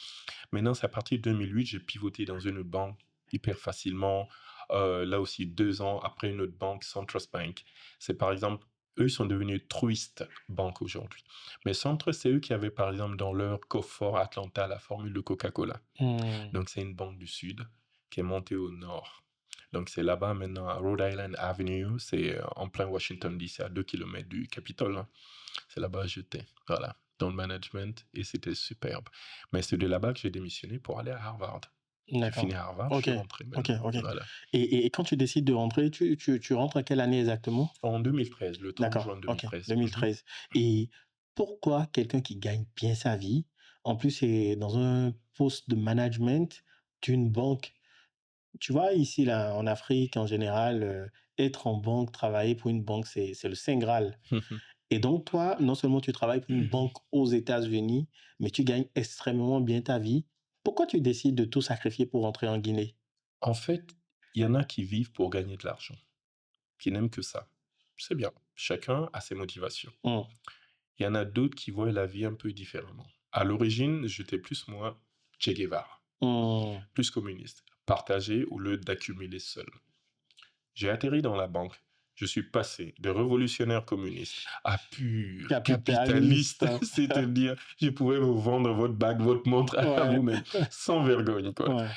Maintenant, c'est à partir de 2008, j'ai pivoté dans une autre banque hyper facilement. Là aussi, 2 ans après une autre banque, SunTrust Bank. C'est par exemple, eux sont devenus Truist Bank aujourd'hui. Mais SunTrust, c'est eux qui avaient par exemple dans leur coffre Atlanta la formule de Coca-Cola. Hmm. Donc, c'est une banque du Sud qui est montée au nord. Donc, c'est là-bas maintenant à Rhode Island Avenue. C'est en plein Washington, D.C., à 2 km du Capitole. Hein. C'est là-bas que j'étais. Voilà. Dans le management. Et c'était superbe. Mais c'est de là-bas que j'ai démissionné pour aller à Harvard. J'ai D'accord. fini à Harvard, je Ok. suis rentré Ok. maintenant. Ok. Voilà. Et quand tu décides de rentrer, tu rentres à quelle année exactement? En 2013, le 30 D'accord. juin Ok. 2013. 2013. Et pourquoi quelqu'un qui gagne bien sa vie, en plus c'est dans un poste de management d'une banque, tu vois, ici, là, en Afrique, en général, être en banque, travailler pour une banque, c'est le Saint Graal. Et donc, toi, non seulement tu travailles pour une banque aux États-Unis, mais tu gagnes extrêmement bien ta vie. Pourquoi tu décides de tout sacrifier pour rentrer en Guinée? En fait, il y en a qui vivent pour gagner de l'argent, qui n'aiment que ça. C'est bien, chacun a ses motivations. Hum, Il y en a d'autres qui voient la vie un peu différemment. À l'origine, j'étais plus moi, Che Guevara, hum. plus communiste, partager au lieu d'accumuler seul. J'ai atterri dans la banque. Je suis passé de révolutionnaire communiste à pur Capitaliste. capitaliste, c'est-à-dire je pouvais vous vendre votre bague, votre montre à Ouais, vous-même, sans vergogne, quoi. ouais.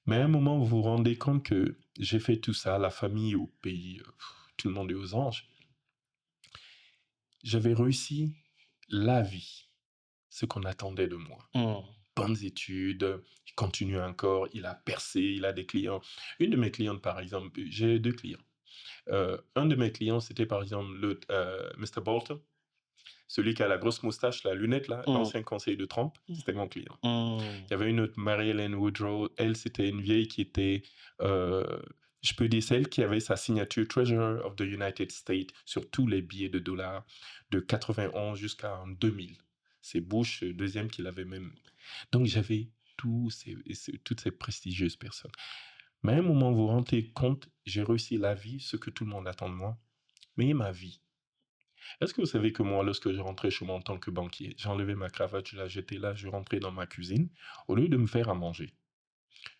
Mais à un moment, vous vous rendez compte que j'ai fait tout ça, la famille au pays, tout le monde est aux anges. J'avais réussi la vie, ce qu'on attendait de moi. Hum, Bonnes études, il continue encore, il a percé, il a des clients. Une de mes clientes, par exemple, j'ai deux clients. Un de mes clients, c'était par exemple le Mr. Bolton, celui qui a la grosse moustache, la lunette, là, hum, l'ancien conseiller de Trump, c'était mon client. hum. Il y avait une autre, Mary-Hélène Woodrow, elle, c'était une vieille qui était, euh, je peux dire, celle qui avait sa signature Treasurer of the United States sur tous les billets de dollars de 91 jusqu'en 2000. C'est Bush, deuxième, qui l'avait même. Donc j'avais toutes ces prestigieuses personnes. Mais à un moment, vous vous rendez compte, j'ai réussi la vie, ce que tout le monde attend de moi, mais ma vie. Est-ce que vous savez que moi, lorsque je rentrais chez moi en tant que banquier, j'enlevais ma cravate, je la jetais là, je rentrais dans ma cuisine, au lieu de me faire à manger,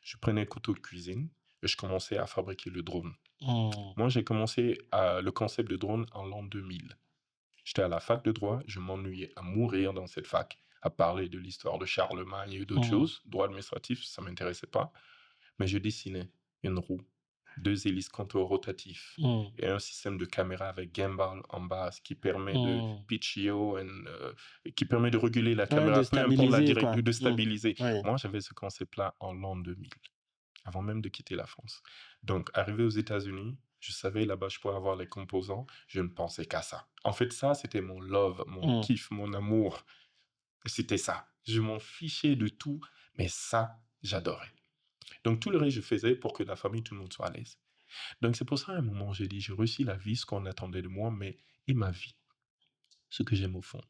je prenais un couteau de cuisine et je commençais à fabriquer le drone. Hum, Moi, j'ai commencé le concept de drone en l'an 2000. J'étais à la fac de droit, je m'ennuyais à mourir dans cette fac, à parler de l'histoire de Charlemagne et d'autres hum, choses. Droit administratif, ça ne m'intéressait pas. Mais je dessinais une roue, deux hélices contrôle-rotatifs hum, et un système de caméra avec gimbal en base qui permet de hum. pitch-io, qui permet de réguler la Ouais, de caméra, peu importe la stabiliser, direction, quoi. de stabiliser. Ouais. Moi, j'avais ce concept-là en l'an 2000, avant même de quitter la France. Donc, arrivé aux États-Unis, je savais là-bas, je pourrais avoir les composants, je ne pensais qu'à ça. En fait, ça, c'était mon love, mon Hum, kiff, mon amour. C'était ça. Je m'en fichais de tout, mais ça, j'adorais. Donc, tout le reste, je faisais pour que la famille, tout le monde soit à l'aise. Donc, c'est pour ça, à un moment, j'ai dit, j'ai réussi la vie, ce qu'on attendait de moi, mais et ma vie, ce que j'aime au fond.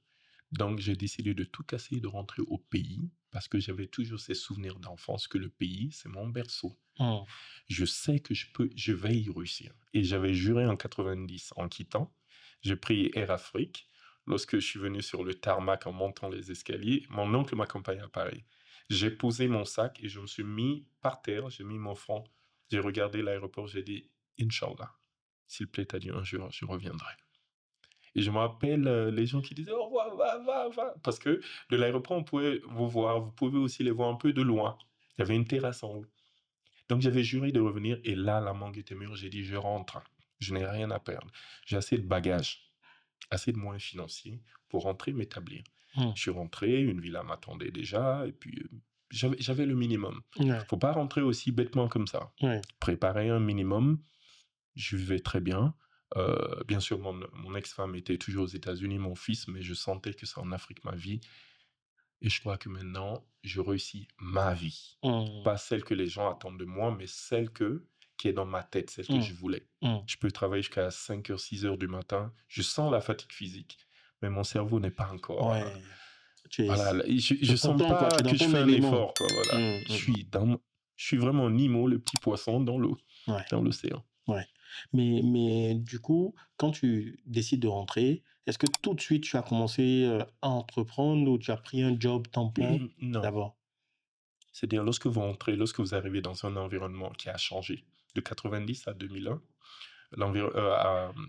Donc, j'ai décidé de tout casser et de rentrer au pays, parce que j'avais toujours ces souvenirs d'enfance que le pays, c'est mon berceau. hum, Je sais que je vais y réussir. Et j'avais juré en 90, en quittant, j'ai pris Air Afrique. Lorsque je suis venu sur le tarmac en montant les escaliers, mon oncle m'accompagnait à Paris. J'ai posé mon sac et je me suis mis par terre, j'ai mis mon front, j'ai regardé l'aéroport, j'ai dit, Inch'Allah, s'il plaît à Dieu, un jour, je reviendrai. Et je me rappelle les gens qui disaient, au revoir, va, va, va. Parce que de l'aéroport, on pouvait vous voir, vous pouvez aussi les voir un peu de loin. Il y avait une terrasse en haut. Donc j'avais juré de revenir et là, la mangue était mûre. J'ai dit, je rentre. Je n'ai rien à perdre. J'ai assez de bagages, assez de moyens financiers pour rentrer, m'établir. hum. Je suis rentré, une villa m'attendait déjà et puis j'avais le minimum. Ouais, Faut pas rentrer aussi bêtement comme ça. ouais. Préparer un minimum, je vivais très bien. Bien sûr, mon ex-femme était toujours aux États-Unis, mon fils, mais je sentais que c'est en Afrique ma vie. Et je crois que maintenant, je réussis ma vie. Hum, Pas celle que les gens attendent de moi, mais qui est dans ma tête, celle que hum, je voulais. hum. Je peux travailler jusqu'à 5 heures, 6 heures du matin. Je sens la fatigue physique, mais mon cerveau n'est pas encore. Ouais. Tu es, Voilà, tu je es sens content, quoi. Tu pas es dans que je ton fais un élément. effort, quoi, voilà. Hum, hum. Je suis vraiment Nemo, le petit poisson dans l'eau, Ouais. dans l'océan. Ouais. Mais du coup, quand tu décides de rentrer, est-ce que tout de suite tu as commencé à entreprendre ou tu as pris un job temps plein Non. d'abord? C'est-à-dire, lorsque vous arrivez dans un environnement qui a changé, de 90 à 2001,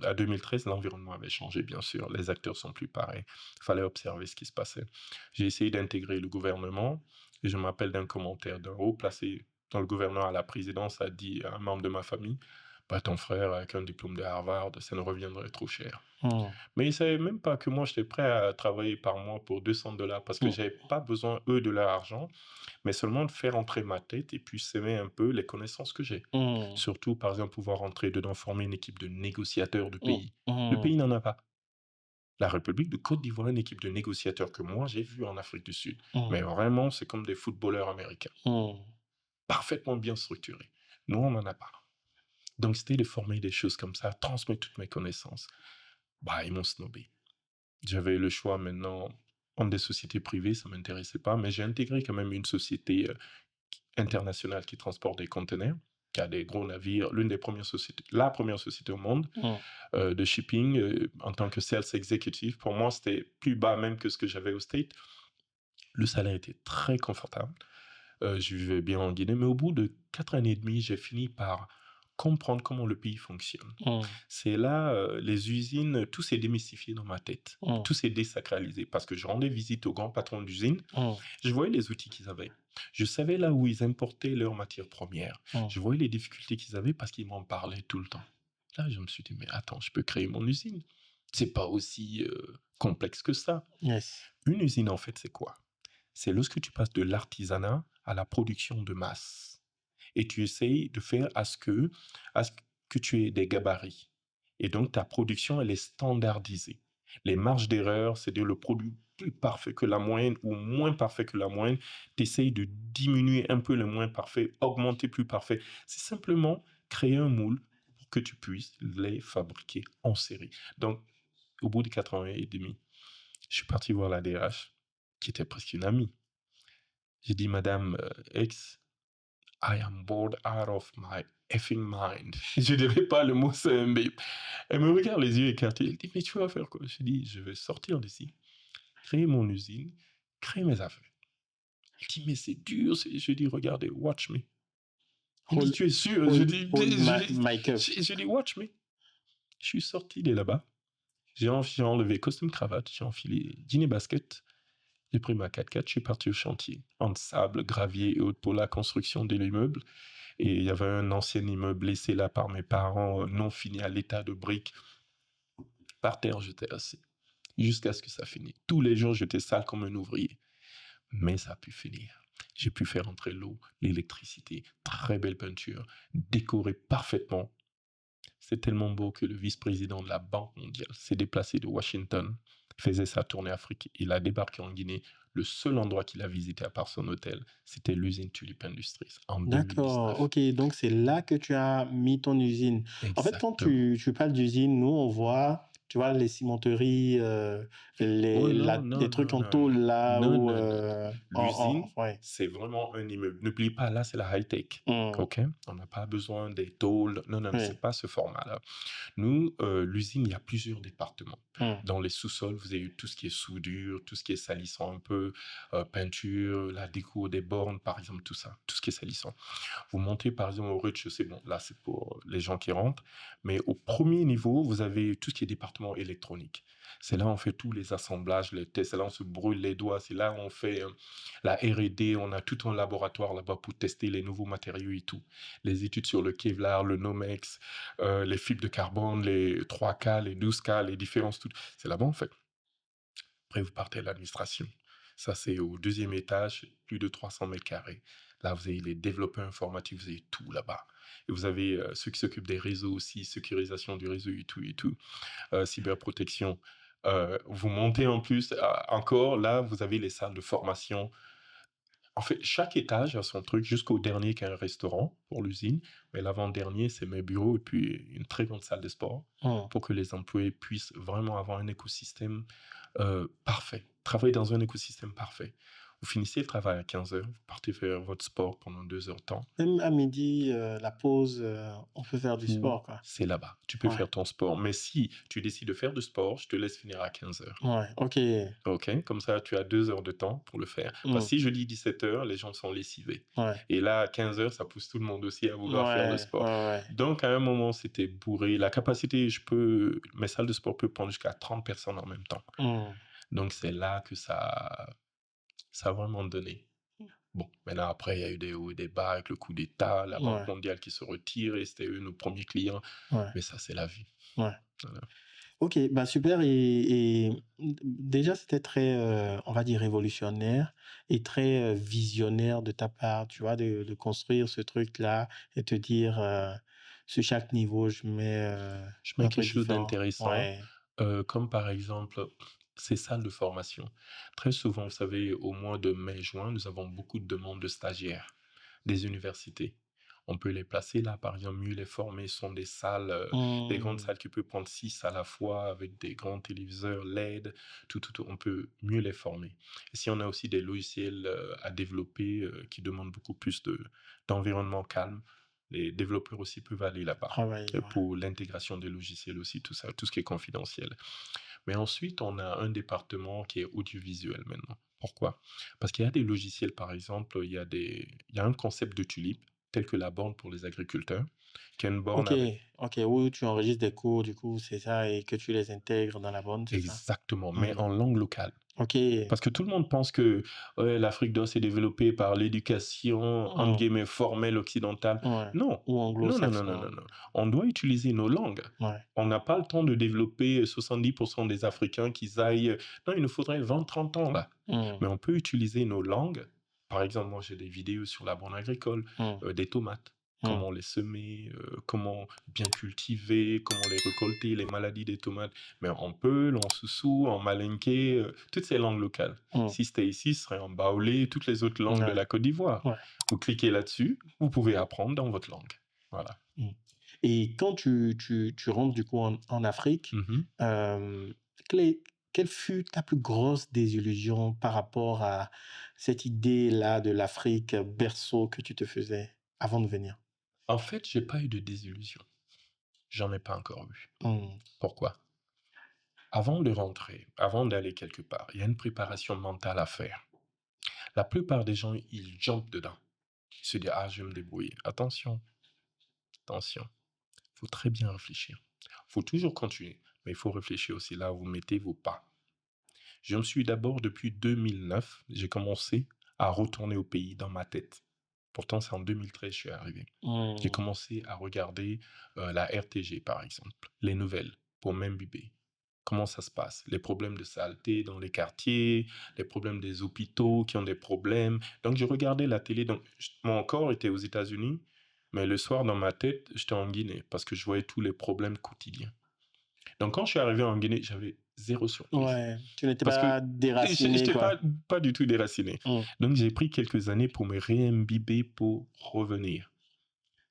à 2013, l'environnement avait changé, bien sûr. Les acteurs sont plus pareils. Il fallait observer ce qui se passait. J'ai essayé d'intégrer le gouvernement et je m'appelle d'un commentaire d'un haut placé dans le gouvernement à la présidence a dit à un membre de ma famille, bah, ton frère avec un diplôme de Harvard, ça nous reviendrait trop cher. Hum, Mais ils ne savaient même pas que moi, j'étais prêt à travailler par mois pour $200 parce que hum, je n'avais pas besoin, eux, de leur argent, mais seulement de faire entrer ma tête et puis s'aimer un peu les connaissances que j'ai. hum, Surtout, par exemple, pouvoir rentrer dedans, former une équipe de négociateurs de hum, pays. Le hum, pays n'en a pas. La République de Côte d'Ivoire a une équipe de négociateurs que moi, j'ai vu en Afrique du Sud. hum, Mais vraiment, c'est comme des footballeurs américains. hum. Parfaitement bien structurés. Nous, on n'en a pas. Donc, c'était de former des choses comme ça, transmettre toutes mes connaissances. Bah, ils m'ont snobé. J'avais le choix maintenant entre des sociétés privées, ça m'intéressait pas, mais j'ai intégré quand même une société internationale qui transporte des conteneurs, qui a des gros navires, l'une des premières sociétés, la première société au monde de shipping en tant que sales executive. Pour moi, c'était plus bas même que ce que j'avais au State. Le salaire était très confortable. Je vivais bien en Guinée, mais au bout de 4 années et demie, j'ai fini par comprendre comment le pays fonctionne. C'est là, les usines, tout s'est démystifié dans ma tête. Tout s'est désacralisé parce que je rendais visite aux grands patrons d'usines. Je voyais les outils qu'ils avaient. Je savais là où ils importaient leurs matières premières. Je voyais les difficultés qu'ils avaient parce qu'ils m'en parlaient tout le temps. Là, je me suis dit, mais attends, je peux créer mon usine. C'est pas aussi complexe que ça. Yes. Une usine, en fait, c'est quoi? C'est lorsque tu passes de l'artisanat à la production de masse. Et tu essayes de faire à ce que tu aies des gabarits. Et donc, ta production, elle est standardisée. Les marges d'erreur, c'est-à-dire le produit plus parfait que la moyenne ou moins parfait que la moyenne, tu essayes de diminuer un peu le moins parfait, augmenter plus parfait. C'est simplement créer un moule pour que tu puisses les fabriquer en série. Donc, au bout de 4 ans et demi, je suis parti voir la DRH, qui était presque une amie. J'ai dit, Madame X, I am bored out of my effing mind. Je dirais pas le mot, mais elle me regarde les yeux écartés. Elle dit, mais tu vas faire quoi? Je dis, je vais sortir d'ici, créer mon usine, créer mes affaires. Elle dit, mais c'est dur. Je dis, regardez, watch me. Elle dit, tu es sûr? Je dis, je dis, watch me. Je suis sorti de là-bas. J'ai enlevé costume cravate, j'ai enfilé jean et basket. J'ai pris ma 4x4, je suis parti au chantier, entre sable, gravier et autres pour la construction de l'immeuble. Et il y avait un ancien immeuble laissé là par mes parents, non fini à l'état de briques. Par terre, j'étais assis, jusqu'à ce que ça finisse. Tous les jours, j'étais sale comme un ouvrier. Mais ça a pu finir. J'ai pu faire entrer l'eau, l'électricité, très belle peinture, décorée parfaitement. C'est tellement beau que le vice-président de la Banque mondiale s'est déplacé de Washington, faisait sa tournée Afrique. Il a débarqué en Guinée. Le seul endroit qu'il a visité à part son hôtel, c'était l'usine Tulip Industries en D'accord, 2019. ok, donc c'est là que tu as mis ton usine. En fait, quand Exactement. tu parles d'usine, nous, on voit, tu vois, les cimenteries, Oh les trucs en tôle non. là, Non, ou non, non. L'usine, ouais. c'est vraiment un immeuble. N'oublie pas, là, c'est la high-tech. Mm, OK? On n'a pas besoin des tôles. Non, non, ouais, c'est pas ce format-là. Nous, l'usine, il y a plusieurs départements. mm, Dans les sous-sols, vous avez tout ce qui est soudure, tout ce qui est salissant un peu, peinture, la déco des bornes, par exemple, tout ça, tout ce qui est salissant. Vous montez, par exemple, au rez-de-chaussée, bon, là, c'est pour les gens qui rentrent, mais au premier niveau, vous avez tout ce qui est département électronique. C'est là où on fait tous les assemblages, les tests, c'est là où on se brûle les doigts, c'est là où on fait la R&D, on a tout un laboratoire là-bas pour tester les nouveaux matériaux et tout. Les études sur le Kevlar, le Nomex, les fibres de carbone, les 3K, les 12K, les différences, tout. C'est là-bas, en fait. Après, vous partez à l'administration. Ça, c'est au deuxième étage, plus de 300 mètres carrés. Là, vous avez les développeurs informatiques, vous avez tout là-bas. Et vous avez ceux qui s'occupent des réseaux aussi, sécurisation du réseau et tout, cyberprotection. Vous montez en plus, encore, là, vous avez les salles de formation. En fait, chaque étage a son truc, jusqu'au dernier qui est un restaurant pour l'usine. Mais l'avant-dernier, c'est mes bureaux et puis une très grande salle de sport mm. pour que les employés puissent vraiment avoir un écosystème parfait. Travailler dans un écosystème parfait. Vous finissez le travail à 15 heures, vous partez faire votre sport pendant 2 heures de temps. Même à midi, la pause, on peut faire du Tout, sport, quoi. c'est là-bas. Tu peux Ouais, faire ton sport. Mais si tu décides de faire du sport, je te laisse finir à 15 heures. ouais, ok. OK? Comme ça, tu as 2 heures de temps pour le faire. Parce Mm, que si je dis 17 heures, les gens sont lessivés. ouais, Et là, à 15 heures, ça pousse tout le monde aussi à vouloir faire le ouais, sport. ouais, Donc, à un moment, c'était bourré. La capacité, mes salles de sport peuvent prendre jusqu'à 30 personnes en même temps. ouais. Mm. Donc, c'est là que ça a vraiment donné. Bon, maintenant, après, il y a eu des hauts et des bas avec le coup d'État, la Banque Ouais, mondiale qui se retire, et c'était eux nos premiers clients. ouais, Mais ça, c'est la vie. ouais. Voilà. Ok, bah super. Et déjà, c'était très, on va dire, révolutionnaire et très visionnaire de ta part, tu vois, de construire ce truc-là et te dire, sur chaque niveau, je mets Je mets un quelque truc chose différent. d'intéressant, Ouais. comme par exemple ces salles de formation. Très souvent, vous savez, au mois de mai-juin, nous avons beaucoup de demandes de stagiaires des universités. On peut les placer là, par exemple, mieux les former. Ce sont des grandes Hmm. salles qui peuvent prendre 6 à la fois avec des grands téléviseurs LED, tout. On peut mieux les former. Et si on a aussi des logiciels à développer qui demandent beaucoup plus d'environnement calme, les développeurs aussi peuvent aller là-bas Travailler, ouais. pour l'intégration des logiciels aussi, tout ça, tout ce qui est confidentiel. Mais ensuite, on a un département qui est audiovisuel maintenant. Pourquoi? Parce qu'il y a des logiciels, par exemple, il y a un concept de tulipe, tel que la borne pour les agriculteurs, qui est une borne Ok, avec... ok, oui, tu enregistres des cours, du coup, c'est ça, et que tu les intègres dans la bande, c'est ça? Exactement, mais Hmm. en langue locale. Ok. Parce que tout le monde pense que ouais, l'Afrique doit se développer par l'éducation, entre Hmm. guillemets, formelle occidentale. Ouais. Non, Ou non. anglo-saxon. On doit utiliser nos langues. Ouais. On n'a pas le temps de développer 70% des Africains qui aillent... Non, il nous faudrait 20-30 ans là. Hmm. Mais on peut utiliser nos langues. Par exemple, moi j'ai des vidéos sur la borne agricole, Hmm. des tomates, Hmm. comment les semer, comment bien cultiver, comment les récolter, les maladies des tomates. Mais en Peul, en Soussou, en Malinké, toutes ces langues locales. Hmm. Si c'était ici, ce serait en baoulé, toutes les autres langues de Ouais. la Côte d'Ivoire. Ouais. Vous cliquez là-dessus, vous pouvez apprendre dans votre langue. Voilà. Hmm. Et quand tu rentres du coup en Afrique, Mhm. euh, quelle, est- quelle fut ta plus grosse désillusion par rapport à cette idée-là de l'Afrique berceau que tu te faisais avant de venir? En fait, j'ai pas eu de désillusion. J'en ai pas encore eu. Hmm. Pourquoi? Avant de rentrer, avant d'aller quelque part, il y a une préparation mentale à faire. La plupart des gens, ils jumpent dedans. Ils se disent, ah, je vais me débrouiller. Attention, attention. Il faut très bien réfléchir. Il faut toujours continuer, mais il faut réfléchir aussi là où vous mettez vos pas. Je me suis d'abord, depuis 2009, j'ai commencé à retourner au pays dans ma tête. Pourtant, c'est en 2013 que je suis arrivé. J'ai Hmm. commencé à regarder la RTG, par exemple, les nouvelles, pour m'imbiber. Comment ça se passe? Les problèmes de saleté dans les quartiers, les problèmes des hôpitaux qui ont des problèmes. Donc, je regardais la télé. Donc, mon corps était aux États-Unis, mais le soir, dans ma tête, j'étais en Guinée parce que je voyais tous les problèmes quotidiens. Donc, quand je suis arrivé en Guinée, j'avais zéro surprise. Ouais, tu n'étais Parce que pas je déraciné, n'étais quoi. pas du tout déraciné. Hmm. Donc, j'ai pris quelques années pour me réimbiber pour revenir.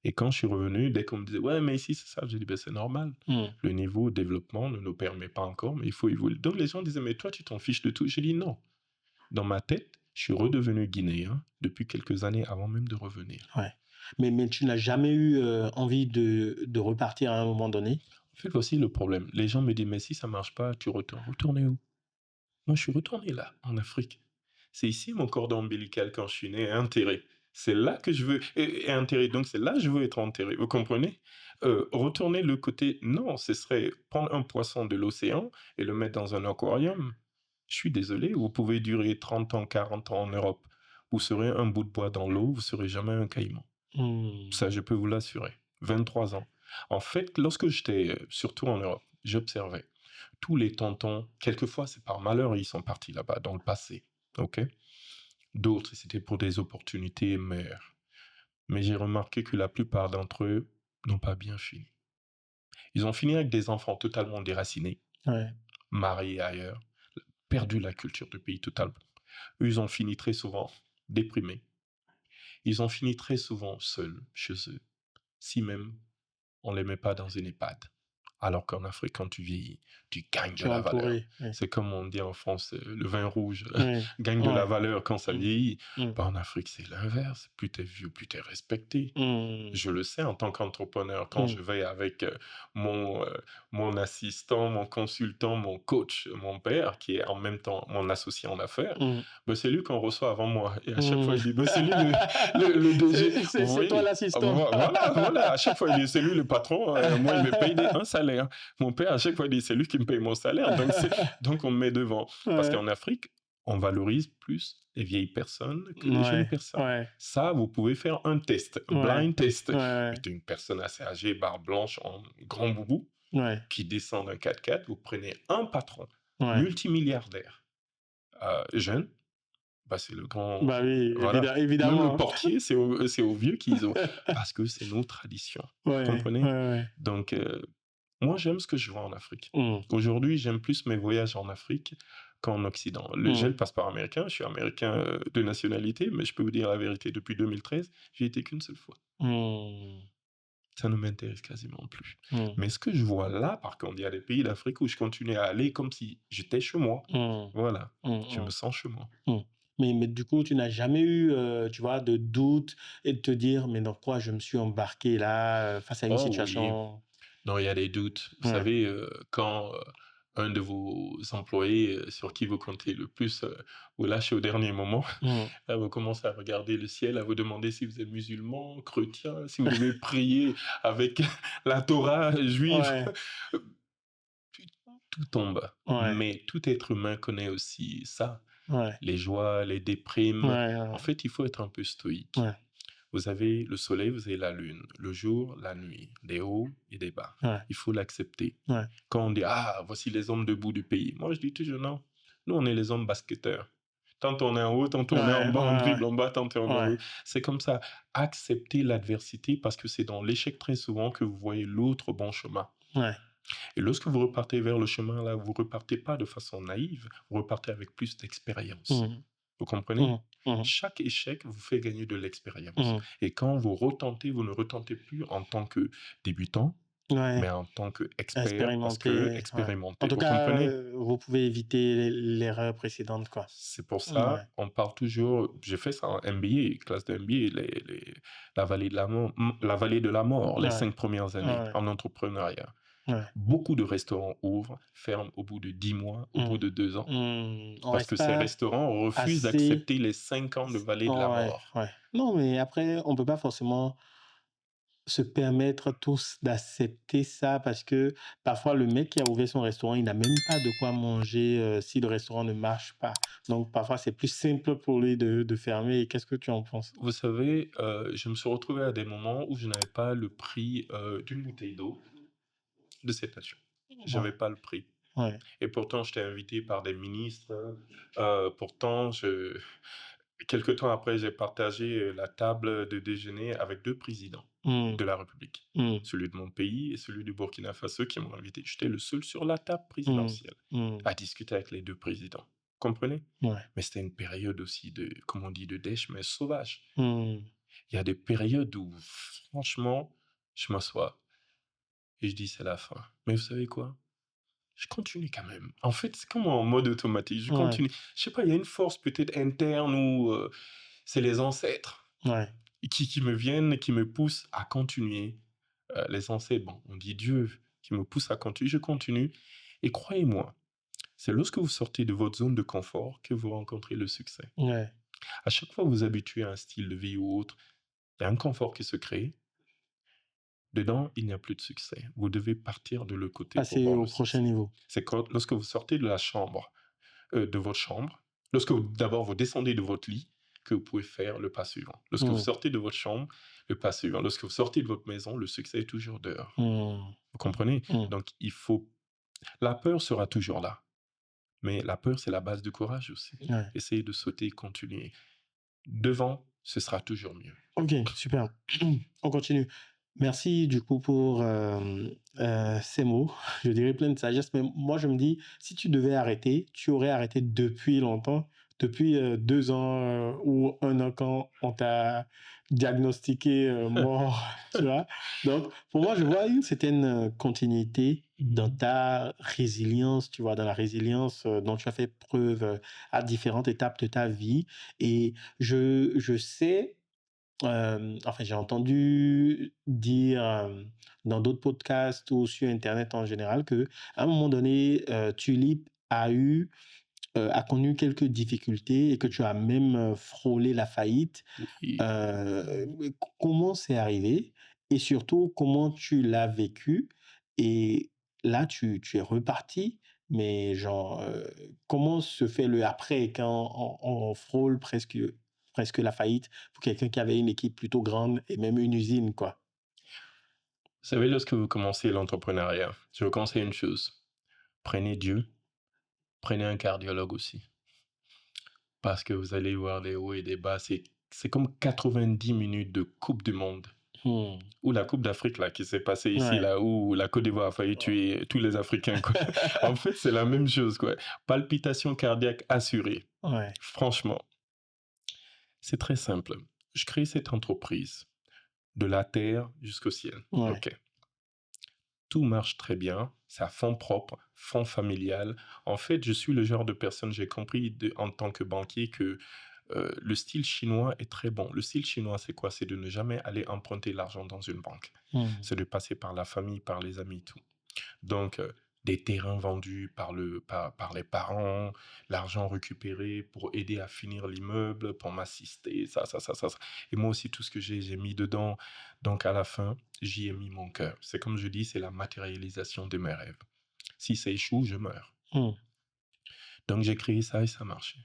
Et quand je suis revenu, dès qu'on me disait, ouais, mais ici, c'est ça, j'ai dit, ben, c'est normal. Hmm. Le niveau de développement ne nous permet pas encore, mais il faut évoluer. Donc, les gens disaient, mais toi, tu t'en fiches de tout. J'ai dit, non. Dans ma tête, je suis redevenu guinéen depuis quelques années avant même de revenir. Ouais. Mais tu n'as jamais eu envie de repartir à un moment donné? En fait, voici le problème. Les gens me disent, mais si ça marche pas, tu retournes. Retourner où? Moi, je suis retourné là, en Afrique. C'est ici mon cordon ombilical quand je suis né est enterré. C'est là que je veux est enterré. Donc c'est là que je veux être enterré. Vous comprenez? Retourner le côté non, ce serait prendre un poisson de l'océan et le mettre dans un aquarium. Je suis désolé, vous pouvez durer 30 ans, 40 ans en Europe. Vous serez un bout de bois dans l'eau, vous serez jamais un caïman. Hmm. Ça, je peux vous l'assurer. 23 ans. En fait, lorsque j'étais surtout en Europe, j'observais tous les tontons. Quelquefois, c'est par malheur, ils sont partis là-bas dans le passé. OK? D'autres, c'était pour des opportunités meilleures. Mais j'ai remarqué que la plupart d'entre eux n'ont pas bien fini. Ils ont fini avec des enfants totalement déracinés, Ouais. mariés ailleurs, perdu la culture du pays totalement. Eux, ils ont fini très souvent déprimés. Ils ont fini très souvent seuls chez eux, si même on ne les met pas dans une EHPAD. Alors qu'en Afrique, quand tu vieillis, tu gagnes de Tu es la valeur. entouré. Ouais. C'est comme on dit en France, le vin rouge Ouais. gagne de la Ouais. valeur quand ça Hmm. vieillit. Hmm. Ben, en Afrique, c'est l'inverse. Plus t'es vieux, plus t'es respecté. Hmm. Je le sais en tant qu'entrepreneur, quand Hmm. je vais avec mon, euh, mon assistant, mon consultant, mon coach, mon père, qui est en même temps mon associé en affaires, Hmm. ben, c'est lui qu'on reçoit avant moi. Et à chaque Hmm. fois, il dit, ben, c'est lui le DG. C'est toi Oui, l'assistant. voilà. À chaque fois, il dit, c'est lui le patron. Moi, il me paye un salaire. Mon père, à chaque fois, il dit, c'est lui qui me paye mon salaire. Donc on me met devant. Parce Ouais. qu'en Afrique, on valorise plus les vieilles personnes que les jeunes Ouais. personnes. Ouais. Ça, vous pouvez faire un test, un Ouais. blind test. Ouais. Mettez une personne assez âgée, barbe blanche, en grand boubou, Ouais. qui descend d'un 4x4. Vous prenez un patron, Ouais. multimilliardaire, jeune, bah, c'est le grand... Bah oui, Voilà. Même le évidemment. portier, c'est aux vieux qu'ils ont. Parce que c'est nos traditions. Vous Ouais. comprenez? Ouais. Donc, moi, j'aime ce que je vois en Afrique. Hmm. Aujourd'hui, j'aime plus mes voyages en Afrique qu'en Occident. Le Hmm. j'ai le passeport américain, je suis américain de nationalité, mais je peux vous dire la vérité, depuis 2013, j'y été qu'une seule fois. Hmm. Ça ne m'intéresse quasiment plus. Hmm. Mais ce que je vois là, par contre, il y a des pays d'Afrique où je continue à aller comme si j'étais chez moi. Hmm. Voilà, Hmm. je me sens chez moi. Hmm. Mais du coup, tu n'as jamais eu, tu vois, de doute et de te dire, mais dans quoi je me suis embarqué là, face à une Oh oui, situation. non, il y a des doutes. Vous Ouais. savez, quand un de vos employés sur qui vous comptez le plus vous lâche au dernier moment, Hmm. là, vous commencez à regarder le ciel, à vous demander si vous êtes musulman, chrétien, si vous devez prier avec la Torah juive. Ouais. Tout, tout tombe. Ouais. Mais tout être humain connaît aussi ça. Ouais. Les joies, les déprimes. Ouais. En Ouais. fait, il faut être un peu stoïque. Ouais. Vous avez le soleil, vous avez la lune, le jour, la nuit, des hauts et des bas. Ouais. Il faut l'accepter. Ouais. Quand on dit ah, voici les hommes debout du pays, moi je dis toujours non. Nous, on est les hommes basketteurs. Tantôt on est en haut, tantôt on est en Ouais. bas, on Ouais. dribble en bas, tantôt on est en Ouais. haut. C'est comme ça. Accepter l'adversité parce que c'est dans l'échec très souvent que vous voyez l'autre bon chemin. Ouais. Et lorsque vous repartez vers le chemin là, vous repartez pas de façon naïve, vous repartez avec plus d'expérience. Hmm. Vous comprenez? Hmm. Hmm. Chaque échec vous fait gagner de l'expérience. Hmm. Et quand vous retentez, vous ne retentez plus en tant que débutant, mais Ouais. en tant qu'expert, parce que Expérimenter. Ouais. En expérimenté. tout Vous cas, comprenez? vous pouvez éviter l'erreur précédente, quoi. C'est pour Ouais. ça, on parle toujours. J'ai fait ça en MBA, classe de MBA, la vallée de la mort, la vallée de la mort, les Ouais. 5 premières années Ouais. en entrepreneuriat. Ouais. Beaucoup de restaurants ouvrent, ferment au bout de 10 mois, au Hmm. bout de 2 ans. On Parce reste que ces pas restaurants refusent assez. d'accepter les 5 ans de vallée de la Ouais. mort. Ouais. Non, mais après, on peut pas forcément se permettre tous d'accepter ça parce que parfois le mec qui a ouvert son restaurant, il n'a même pas de quoi manger si le restaurant ne marche pas. Donc parfois c'est plus simple pour lui de fermer. Qu'est-ce que tu en penses? Vous savez, je me suis retrouvé à des moments où je n'avais pas le prix d'une bouteille d'eau de cette nation. J'avais Ouais, pas le prix. ouais. Et pourtant, j'étais invité par des ministres. Pourtant, quelque temps après, j'ai partagé la table de déjeuner avec 2 présidents Hmm, de la République. hmm, Celui de mon pays et celui du Burkina Faso qui m'ont invité. J'étais le seul sur la table hmm, présidentielle hmm. à discuter avec les 2 présidents. Comprenez? Ouais. Mais c'était une période aussi de, comme on dit, de dèche, mais sauvage. Hmm, Il y a des périodes où, franchement, je m'assois et je dis c'est la fin. Mais vous savez quoi? Je continue quand même. En fait, c'est comme en mode automatique. Je ouais, continue. Je sais pas, il y a une force peut-être interne où c'est les ancêtres ouais. qui me viennent, qui me poussent à continuer. Les ancêtres, bon, on dit Dieu qui me pousse à continuer. Je continue. Et croyez-moi, c'est lorsque vous sortez de votre zone de confort que vous rencontrez le succès. Ouais. À chaque fois que vous vous habituez à un style de vie ou autre, il y a un confort qui se crée. Dedans, il n'y a plus de succès. Vous devez partir de l'autre côté pour Passer voir au le prochain succès. niveau. C'est quand, lorsque vous sortez de la chambre, de votre chambre, lorsque d'abord vous descendez de votre lit, que vous pouvez faire le pas suivant. Lorsque vous Hmm, sortez de votre chambre, le pas suivant. Lorsque vous sortez de votre maison, le succès est toujours dehors. hmm, Vous comprenez? hmm. Donc, il faut... La peur sera toujours là. Mais la peur, c'est la base du courage aussi. Ouais. Essayez de sauter, continuer. Devant, ce sera toujours mieux. Ok, super. On continue. Merci du coup pour ces mots. Je dirais plein de sagesse, mais moi je me dis, si tu devais arrêter, tu aurais arrêté depuis longtemps, depuis 2 ans ou 1 an quand on t'a diagnostiqué mort, tu vois. Donc pour moi, je vois une certaine continuité dans ta résilience, tu vois, dans la résilience dont tu as fait preuve à différentes étapes de ta vie. Et je sais enfin, j'ai entendu dire, dans d'autres podcasts ou sur internet en général qu'à un moment donné, Tulip a connu quelques difficultés et que tu as même, frôlé la faillite. Oui. Mais comment c'est arrivé? Et surtout, comment tu l'as vécu? Et là, tu es reparti, mais genre, comment se fait le après quand on frôle presque la faillite pour quelqu'un qui avait une équipe plutôt grande et même une usine, quoi? Vous savez, lorsque vous commencez l'entrepreneuriat, je vous conseille une chose. Prenez Dieu, prenez un cardiologue aussi. Parce que vous allez voir des hauts et des bas. C'est comme 90 minutes de Coupe du Monde. Hmm. Ou la Coupe d'Afrique là, qui s'est passée ici, Ouais. là, où la Côte d'Ivoire a failli tuer tous les Africains, quoi. En fait, c'est la même chose, quoi. Palpitation cardiaque assurée. Ouais. Franchement, c'est très simple. Je crée cette entreprise de la terre jusqu'au ciel. Ouais. OK. Tout marche très bien, c'est à fonds propres, fonds familial. En fait, je suis le genre de personne, j'ai compris en tant que banquier que le style chinois est très bon. Le style chinois, c'est quoi? C'est de ne jamais aller emprunter l'argent dans une banque. Hmm. C'est de passer par la famille, par les amis, tout. Donc, des terrains vendus par les parents, l'argent récupéré pour aider à finir l'immeuble, pour m'assister, ça. Et moi aussi, tout ce que j'ai mis dedans. Donc, à la fin, j'y ai mis mon cœur. C'est comme je dis, c'est la matérialisation de mes rêves. Si ça échoue, je meurs. Hmm. Donc, j'ai créé ça et ça marchait.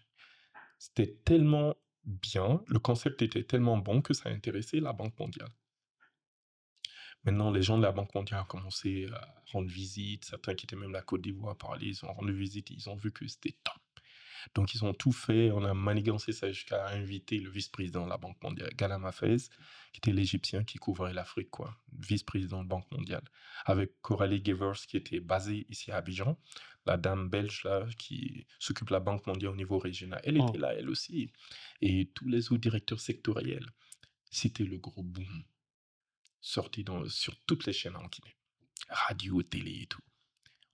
C'était tellement bien, le concept était tellement bon que ça a intéressé la Banque mondiale. Maintenant, les gens de la Banque mondiale ont commencé à rendre visite. Certains qui étaient même la Côte d'Ivoire parlaient, ils ont rendu visite, ils ont vu que c'était top. Donc, ils ont tout fait. On a manigancé ça jusqu'à inviter le vice-président de la Banque mondiale, Gala Mafez, qui était l'Égyptien qui couvrait l'Afrique, quoi. Vice-président de la Banque mondiale. Avec Coralie Gevers, qui était basée ici à Abidjan, la dame belge là, qui s'occupe de la Banque mondiale au niveau régional. Elle était là, elle aussi. Et tous les autres directeurs sectoriels. C'était le gros boom sorti sur toutes les chaînes en Guinée, radio, télé et tout.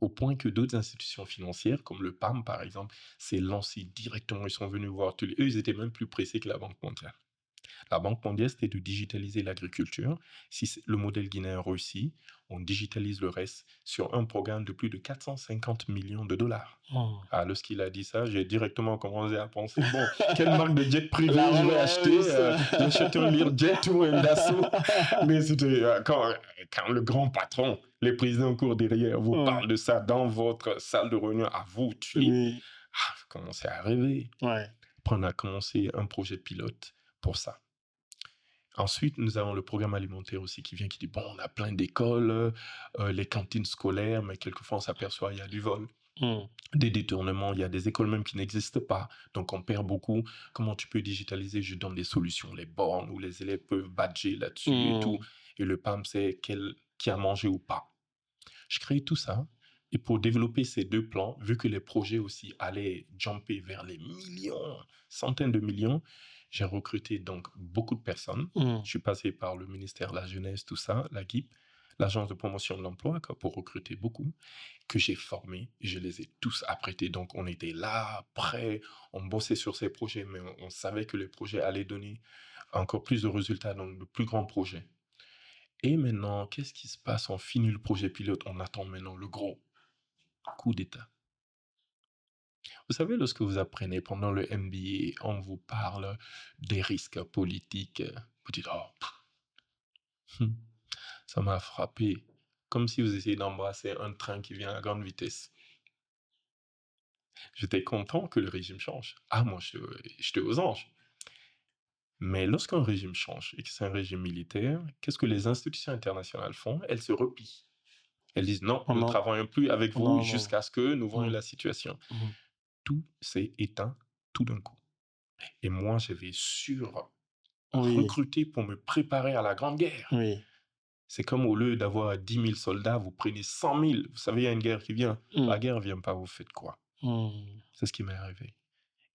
Au point que d'autres institutions financières, comme le PAM par exemple, s'est lancé directement, ils sont venus voir. Eux, ils étaient même plus pressés que la Banque mondiale. La Banque mondiale, c'était de digitaliser l'agriculture. Si le modèle guinéen réussit, on digitalise le reste sur un programme de plus de 450 millions de dollars. Hmm. Ah, lorsqu'il a dit ça, j'ai directement commencé à penser, bon, quelle marque de jet privé La je vais acheter? Rolls. J'achète un Learjet ou un Dassault. Mais c'était quand le grand patron, les présidents courent derrière, vous Ouais. parlent de ça dans votre salle de réunion à vous, Oui. vous commencez à rêver. Ouais. Après, on a commencé un projet pilote pour ça. Ensuite, nous avons le programme alimentaire aussi qui vient, qui dit, bon, on a plein d'écoles, les cantines scolaires, mais quelquefois on s'aperçoit qu'il y a du vol, Hmm. des détournements, il y a des écoles même qui n'existent pas, donc on perd beaucoup. Comment tu peux digitaliser? Je donne des solutions, les bornes où les élèves peuvent badger là-dessus et tout, et le PAM sait qui a mangé ou pas. Je crée tout ça, et pour développer ces deux plans, vu que les projets aussi allaient jumper vers les millions, centaines de millions, j'ai recruté donc beaucoup de personnes. Je suis passé par le ministère de la Jeunesse, tout ça, la GIP, l'Agence de promotion de l'emploi, pour recruter beaucoup, que j'ai formés. Je les ai tous apprêtés. Donc, on était là, prêts, on bossait sur ces projets, mais on savait que les projets allaient donner encore plus de résultats, donc de plus grands projets. Et maintenant, qu'est-ce qui se passe? On finit le projet pilote, on attend maintenant le gros coup d'État. Vous savez, lorsque vous apprenez pendant le MBA, on vous parle des risques politiques, vous dites, oh, ça m'a frappé, comme si vous essayez d'embrasser un train qui vient à grande vitesse. J'étais content que le régime change. Ah, moi, j'étais aux anges. Mais lorsqu'un régime change et que c'est un régime militaire, qu'est-ce que les institutions internationales font? Elles se replient. Elles disent non, nous ne Non. travaillons plus avec vous Non. jusqu'à ce que nous voyons Hmm. la situation. Hmm. Tout s'est éteint tout d'un coup. Et moi, j'avais Oui. recruté pour me préparer à la Grande Guerre. Oui. C'est comme au lieu d'avoir 10 000 soldats, vous prenez 100 000. Vous savez, il y a une guerre qui vient. La guerre ne vient pas, vous faites quoi? C'est ce qui m'est arrivé.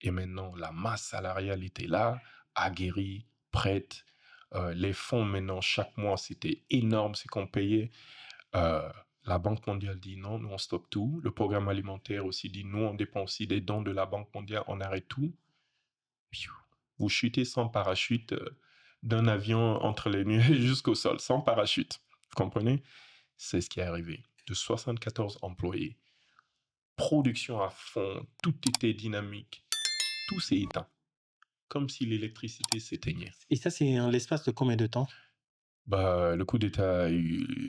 Et maintenant, la masse salariale était là, aguerrie, prête. Les fonds, maintenant, chaque mois, c'était énorme ce qu'on payait. La Banque mondiale dit non, nous on stoppe tout. Le programme alimentaire aussi dit nous on dépend aussi des dons de la Banque mondiale, on arrête tout. Vous chutez sans parachute d'un avion entre les nuages jusqu'au sol, sans parachute. Vous comprenez? C'est ce qui est arrivé. De 74 employés, production à fond, tout était dynamique, tout s'est éteint. Comme si l'électricité s'éteignait. Et ça, c'est en l'espace de combien de temps? Le coup d'État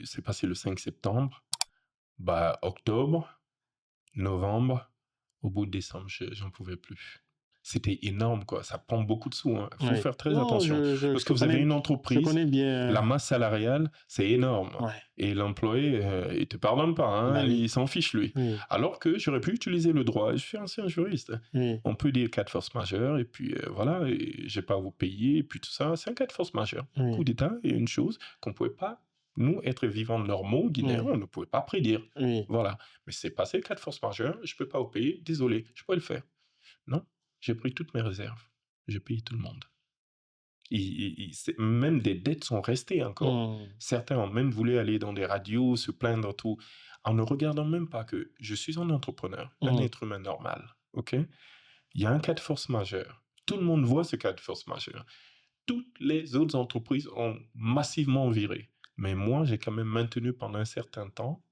s'est passé le 5 septembre. Octobre, novembre, au bout de décembre, j'en pouvais plus. C'était énorme, quoi. Ça prend beaucoup de sous, hein. Il faut Oui. faire très Non, attention. Lorsque vous avez une je entreprise, connais la bien. masse salariale, c'est énorme. Ouais. Et l'employé, il te pardonne pas, Bah hein, oui. il s'en fiche, lui. Oui. Alors que j'aurais pu utiliser le droit. Je suis ancien juriste. Oui. On peut dire cas de force majeure, et puis voilà, et j'ai pas à vous payer, et puis tout ça. C'est un cas de force majeure. Coup Oui. d'État est une chose qu'on pouvait pas, nous, être vivants normaux, guinéens, Oui. on ne pouvait pas prédire. Oui. Voilà. Mais c'est passé le cas de force majeure, je peux pas vous payer, désolé, je peux le faire. Non, j'ai pris toutes mes réserves. J'ai payé tout le monde. Même des dettes sont restées encore. Hmm. Certains ont même voulu aller dans des radios, se plaindre, tout, en ne regardant même pas que je suis un entrepreneur, un Hmm. être humain normal. Ok? Il y a un cas de force majeure. Tout le monde voit ce cas de force majeure. Toutes les autres entreprises ont massivement viré. Mais moi, j'ai quand même maintenu pendant un certain temps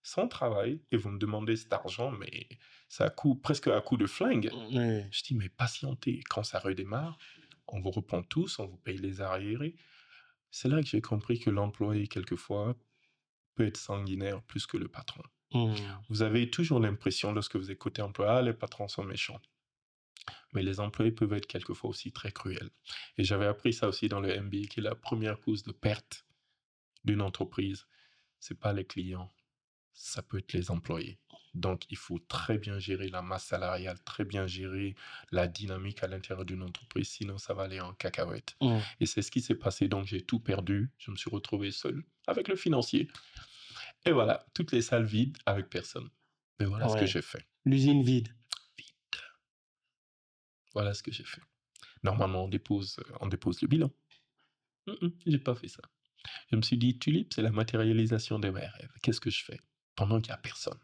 sans travail, et vous me demandez cet argent, mais ça coûte presque à coup de flingue. Oui. Je dis, mais patientez, quand ça redémarre, on vous reprend tous, on vous paye les arriérés. C'est là que j'ai compris que l'employé, quelquefois, peut être sanguinaire plus que le patron. Hmm. Vous avez toujours l'impression, lorsque vous écoutez un employé, ah, les patrons sont méchants. Mais les employés peuvent être quelquefois aussi très cruels. Et j'avais appris ça aussi dans le MBA, qui est la première cause de perte d'une entreprise. C'est pas les clients, ça peut être les employés. Donc, il faut très bien gérer la masse salariale, très bien gérer la dynamique à l'intérieur d'une entreprise, sinon ça va aller en cacahuète. Hmm. Et c'est ce qui s'est passé, donc j'ai tout perdu, je me suis retrouvé seul avec le financier. Et voilà, toutes les salles vides avec personne. Et voilà ce que Ouais. j'ai fait. L'usine vide. Voilà ce que j'ai fait. Normalement, on dépose le bilan. J'ai pas fait ça. Je me suis dit, Tulipe, c'est la matérialisation de mes rêves. Qu'est-ce que je fais pendant qu'il n'y a personne?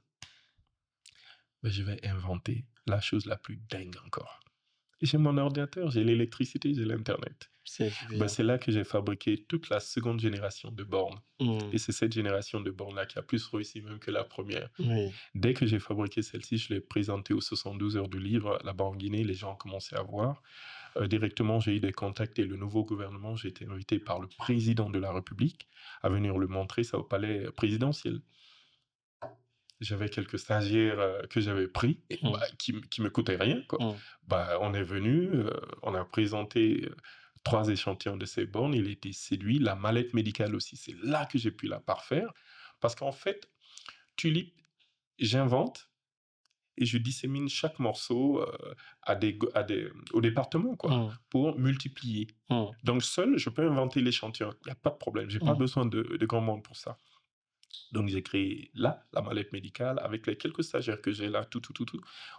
Ben, je vais inventer la chose la plus dingue encore. J'ai mon ordinateur, j'ai l'électricité, j'ai l'Internet. C'est Ben, bien. c'est là que j'ai fabriqué toute la seconde génération de bornes. Hmm. Et c'est cette génération de bornes-là qui a plus réussi même que la première. Oui. Dès que j'ai fabriqué celle-ci, je l'ai présentée aux 72 heures du livre, là-bas en Guinée, les gens ont commencé à voir. Directement, j'ai eu des contacts et le nouveau gouvernement, j'ai été invité par le président de la République à venir le montrer ça au palais présidentiel. J'avais quelques stagiaires que j'avais pris, et, Hmm. qui me coûtaient rien, quoi. Hmm. On est venu, on a présenté 3 échantillons de ces bornes, il a été séduit, la mallette médicale aussi, c'est là que j'ai pu la parfaire, parce qu'en fait, Tulip, j'invente et je dissémine chaque morceau au département, quoi, Hmm. pour multiplier. Hmm. Donc seul, je peux inventer l'échantillon, il n'y a pas de problème, j'ai pas Hmm. besoin de grand monde pour ça. Donc j'ai créé là la mallette médicale avec les quelques stagiaires que j'ai là, tout.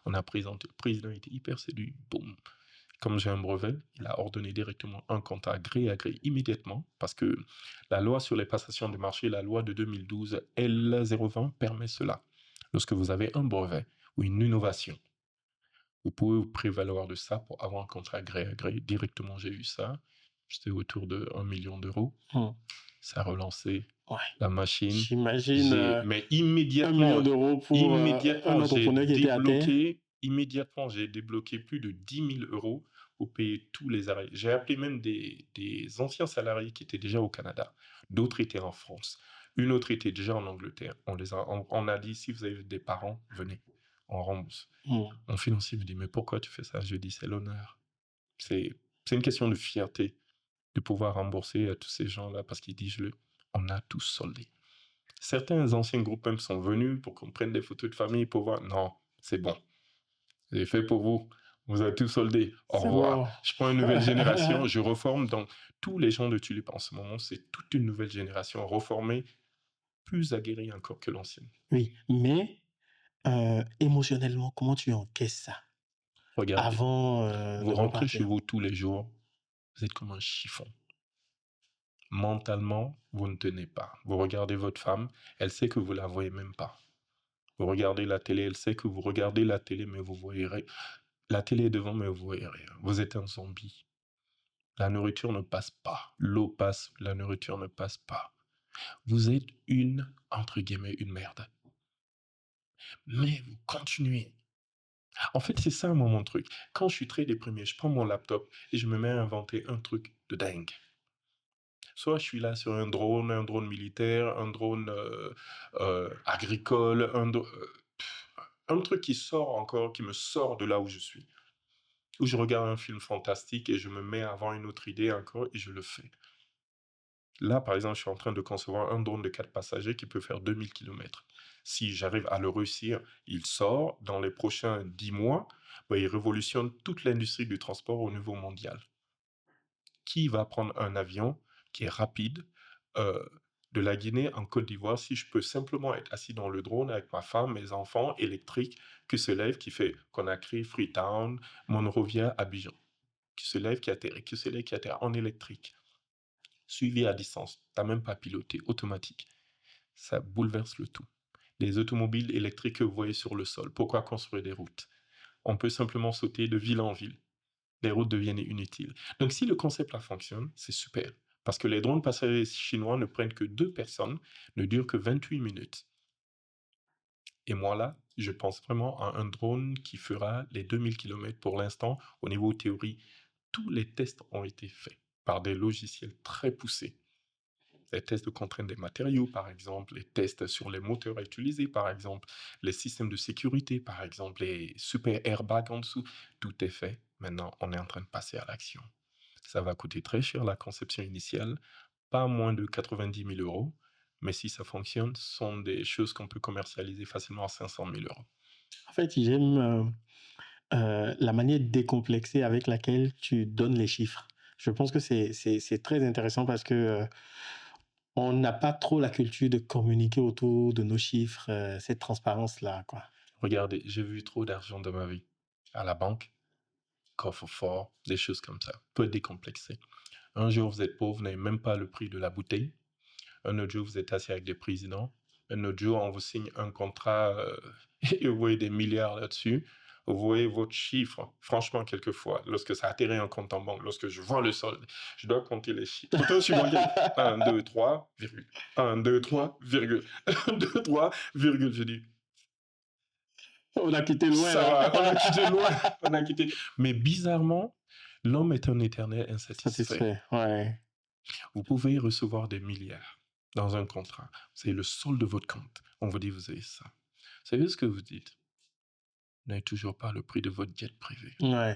On a présenté, le président était hyper séduit, boum. Comme j'ai un brevet, il a ordonné directement un contrat gré à gré immédiatement, parce que la loi sur les passations de marché, la loi de 2012 L020 permet cela. Lorsque vous avez un brevet ou une innovation, vous pouvez vous prévaloir de ça pour avoir un contrat gré à gré. Directement, j'ai eu ça. C'était autour de 1 million d'euros. Hmm. Ça a relancé Ouais. la machine. J'imagine Mais 1 million d'euros pour un entrepreneur qui était à terre. immédiatement, j'ai débloqué plus de 10 000 euros pour payer tous les arrêts. J'ai appelé même des anciens salariés qui étaient déjà au Canada. D'autres étaient en France. Une autre était déjà en Angleterre. On a dit, si vous avez des parents, venez, on rembourse. Hmm. Mon financier me dit, mais pourquoi tu fais ça? Je dis, c'est l'honneur. C'est une question de fierté de pouvoir rembourser à tous ces gens-là, parce qu'ils disent, on a tous soldé. Certains anciens groupes même sont venus pour qu'on prenne des photos de famille pour voir. Non, c'est bon. J'ai fait pour vous. Vous avez tout soldé. Au C'est revoir. bon. Je prends une nouvelle génération, je reforme. Donc, tous les gens de Tulip en ce moment, c'est toute une nouvelle génération reformée, plus aguerrie encore que l'ancienne. Oui, mais émotionnellement, comment tu encaisses ça Regardez, avant de vous rentrez chez repartir? vous tous les jours, vous êtes comme un chiffon. Mentalement, vous ne tenez pas. Vous regardez votre femme, elle sait que vous la voyez même pas. Vous regardez la télé, elle sait que vous regardez la télé, mais vous voyez rien. La télé est devant, mais vous voyez rien. Vous êtes un zombie. La nourriture ne passe pas. L'eau passe, la nourriture ne passe pas. Vous êtes entre guillemets, une merde. Mais vous continuez. En fait, c'est ça, moi, mon truc. Quand je suis très déprimé, je prends mon laptop et je me mets à inventer un truc de dingue. Soit je suis là sur un drone militaire, un drone agricole, un truc qui me sort de là où je suis. Ou je regarde un film fantastique et je me mets à avoir une autre idée encore et je le fais. Là, par exemple, je suis en train de concevoir un drone de 4 passagers qui peut faire 2000 kilomètres. Si j'arrive à le réussir, il sort dans les prochains 10 mois, bah, il révolutionne toute l'industrie du transport au niveau mondial. Qui va prendre un avion qui est rapide euh, de la Guinée en Côte d'Ivoire si je peux simplement être assis dans le drone avec ma femme, mes enfants, électrique, qui se lève, qui fait Conakry, Freetown, Monrovia, Abidjan, qui se lève, qui atterrit, qui se lève, qui atterrit en électrique, suivi à distance. Tu n'as même pas piloté, automatique. Ça bouleverse le tout. Les automobiles électriques que vous voyez sur le sol, pourquoi construire des routes? On peut simplement sauter de ville en ville. Les routes deviennent inutiles. Donc si le concept là fonctionne, c'est super. Parce que les drones passagers chinois ne prennent que 2 personnes, ne durent que 28 minutes. Et moi là, je pense vraiment à un drone qui fera les 2000 kilomètres pour l'instant. Au niveau théorie, tous les tests ont été faits par des logiciels très poussés. Les tests de contrainte des matériaux, par exemple, les tests sur les moteurs à utiliser, par exemple, les systèmes de sécurité, par exemple, les super airbags en dessous, tout est fait. Maintenant, on est en train de passer à l'action. Ça va coûter très cher la conception initiale, pas moins de 90 000 euros, mais si ça fonctionne, ce sont des choses qu'on peut commercialiser facilement à 500 000 euros. En fait, j'aime la manière décomplexée avec laquelle tu donnes les chiffres. Je pense que c'est très intéressant parce que on n'a pas trop la culture de communiquer autour de nos chiffres, cette transparence-là, quoi. Regardez, j'ai vu trop d'argent dans ma vie. À la banque, coffre-fort, des choses comme ça. Peu décomplexé. Un jour, vous êtes pauvre, vous n'avez même pas le prix de la bouteille. Un autre jour, vous êtes assis avec des présidents. Un autre jour, on vous signe un contrat et vous voyez des milliards là-dessus. Vous voyez votre chiffre. Franchement, quelquefois, lorsque ça atterrit en compte en banque, lorsque je vois le solde, je dois compter les chiffres. Pourtant, je suis banquier. 1, 2, 3, virgule. 1, 2, 3, virgule. 1, 2, 3, virgule. Je dis, On a quitté loin, ça là. va, on a quitté loin. On a quitté. Mais bizarrement, l'homme est un éternel insatisfait. Satisfait, ouais. Vous pouvez recevoir des milliards dans un contrat. Vous avez le solde de votre compte. On vous dit, vous avez ça. Vous savez ce que vous dites? Vous n'avez toujours pas le prix de votre jet privé. Ouais.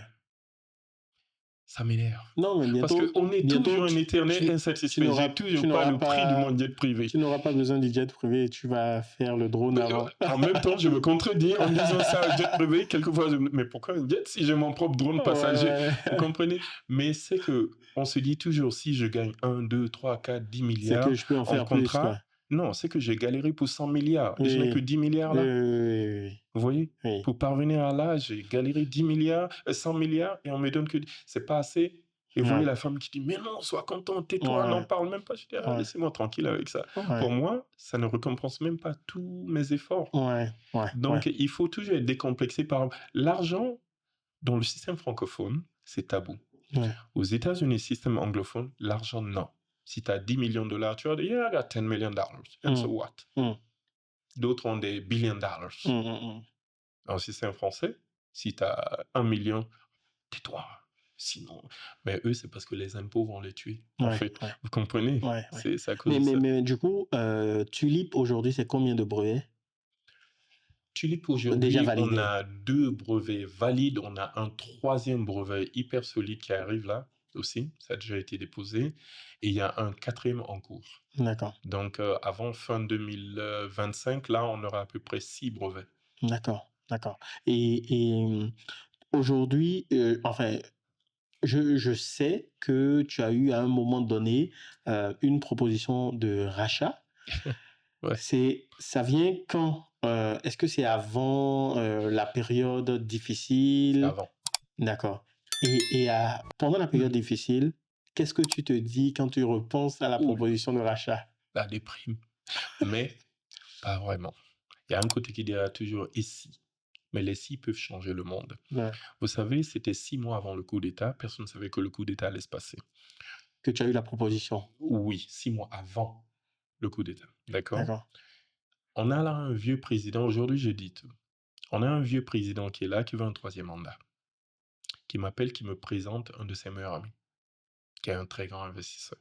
Ça m'énerve. Non, mais Parce bientôt, qu'on est bientôt, toujours un éternel tu insatisfait. n'auras J'ai toujours pas n'auras le prix de pas, mon jet privé. tu n'auras pas besoin du jet privé, tu vas faire le drone avant. En même temps, je me contredis en me disant ça, un jet privé. Quelquefois, mais pourquoi un jet si j'ai mon propre drone passager? Ouais. Vous comprenez? Mais c'est que on se dit toujours, si je gagne 1, 2, 3, 4, 10 C'est milliards que je peux en en faire plus, quoi. contrat, non, c'est que j'ai galéré pour 100 milliards et je n'ai que Oui, 10 milliards oui, là. oui, Vous voyez? oui. Pour parvenir à là, j'ai galéré 10 milliards, 100 milliards et on me donne que... C'est pas assez. Et vous voyez Ouais, la femme qui dit, mais non, sois content, tais-toi, n'en ouais, parle même pas. Je dis, ah, ouais, laissez-moi tranquille avec ça. ouais, Pour moi, ça ne récompense même pas tous mes efforts. ouais, ouais, Donc, il faut toujours être décomplexé par l'argent dans le système francophone, c'est tabou. ouais. Aux États-Unis, système anglophone, l'argent, non. Si tu as 10 millions de dollars, tu vas dire, yeah, I got $10 million. And so what? D'autres ont des billion dollars. Dans le système français, si tu as 1 million, tais-toi. Sinon, mais eux, c'est parce que les impôts vont les tuer. En Ouais, fait, ouais, vous comprenez? ouais, ouais. C'est à cause de ça. Mais du coup, Tulip, aujourd'hui, c'est combien de brevets Tulip, déjà aujourd'hui, on validés? a 2 brevets valides. On a un 3e brevet hyper solide qui arrive là aussi. Ça a déjà été déposé. Et il y a un 4e en cours. D'accord, Donc, avant fin 2025, là, on aura à peu près 6 brevets. d'accord, d'accord. Et aujourd'hui, enfin, je sais que tu as eu à un moment donné une proposition de rachat. Ouais, Ça vient quand? Est-ce que c'est avant la période c'est difficile? avant. D'accord. Pendant la période difficile, qu'est-ce que tu te dis quand tu repenses à la Ouh, proposition de rachat? la déprime. Mais pas vraiment. Il y a un côté qui dira toujours «et si?». Mais les si peuvent changer le monde. Ouais, Vous savez, c'était 6 mois avant le coup d'État. Personne ne savait que le coup d'État allait se passer. que tu as eu la proposition. Oui, 6 mois avant le coup d'État. D'accord? D'accord. On a là un vieux président. Aujourd'hui, je dis tout. On a un vieux président qui est là, qui veut un 3e mandat, qui m'appelle, qui me présente un de ses meilleurs amis, qui est un très grand investisseur.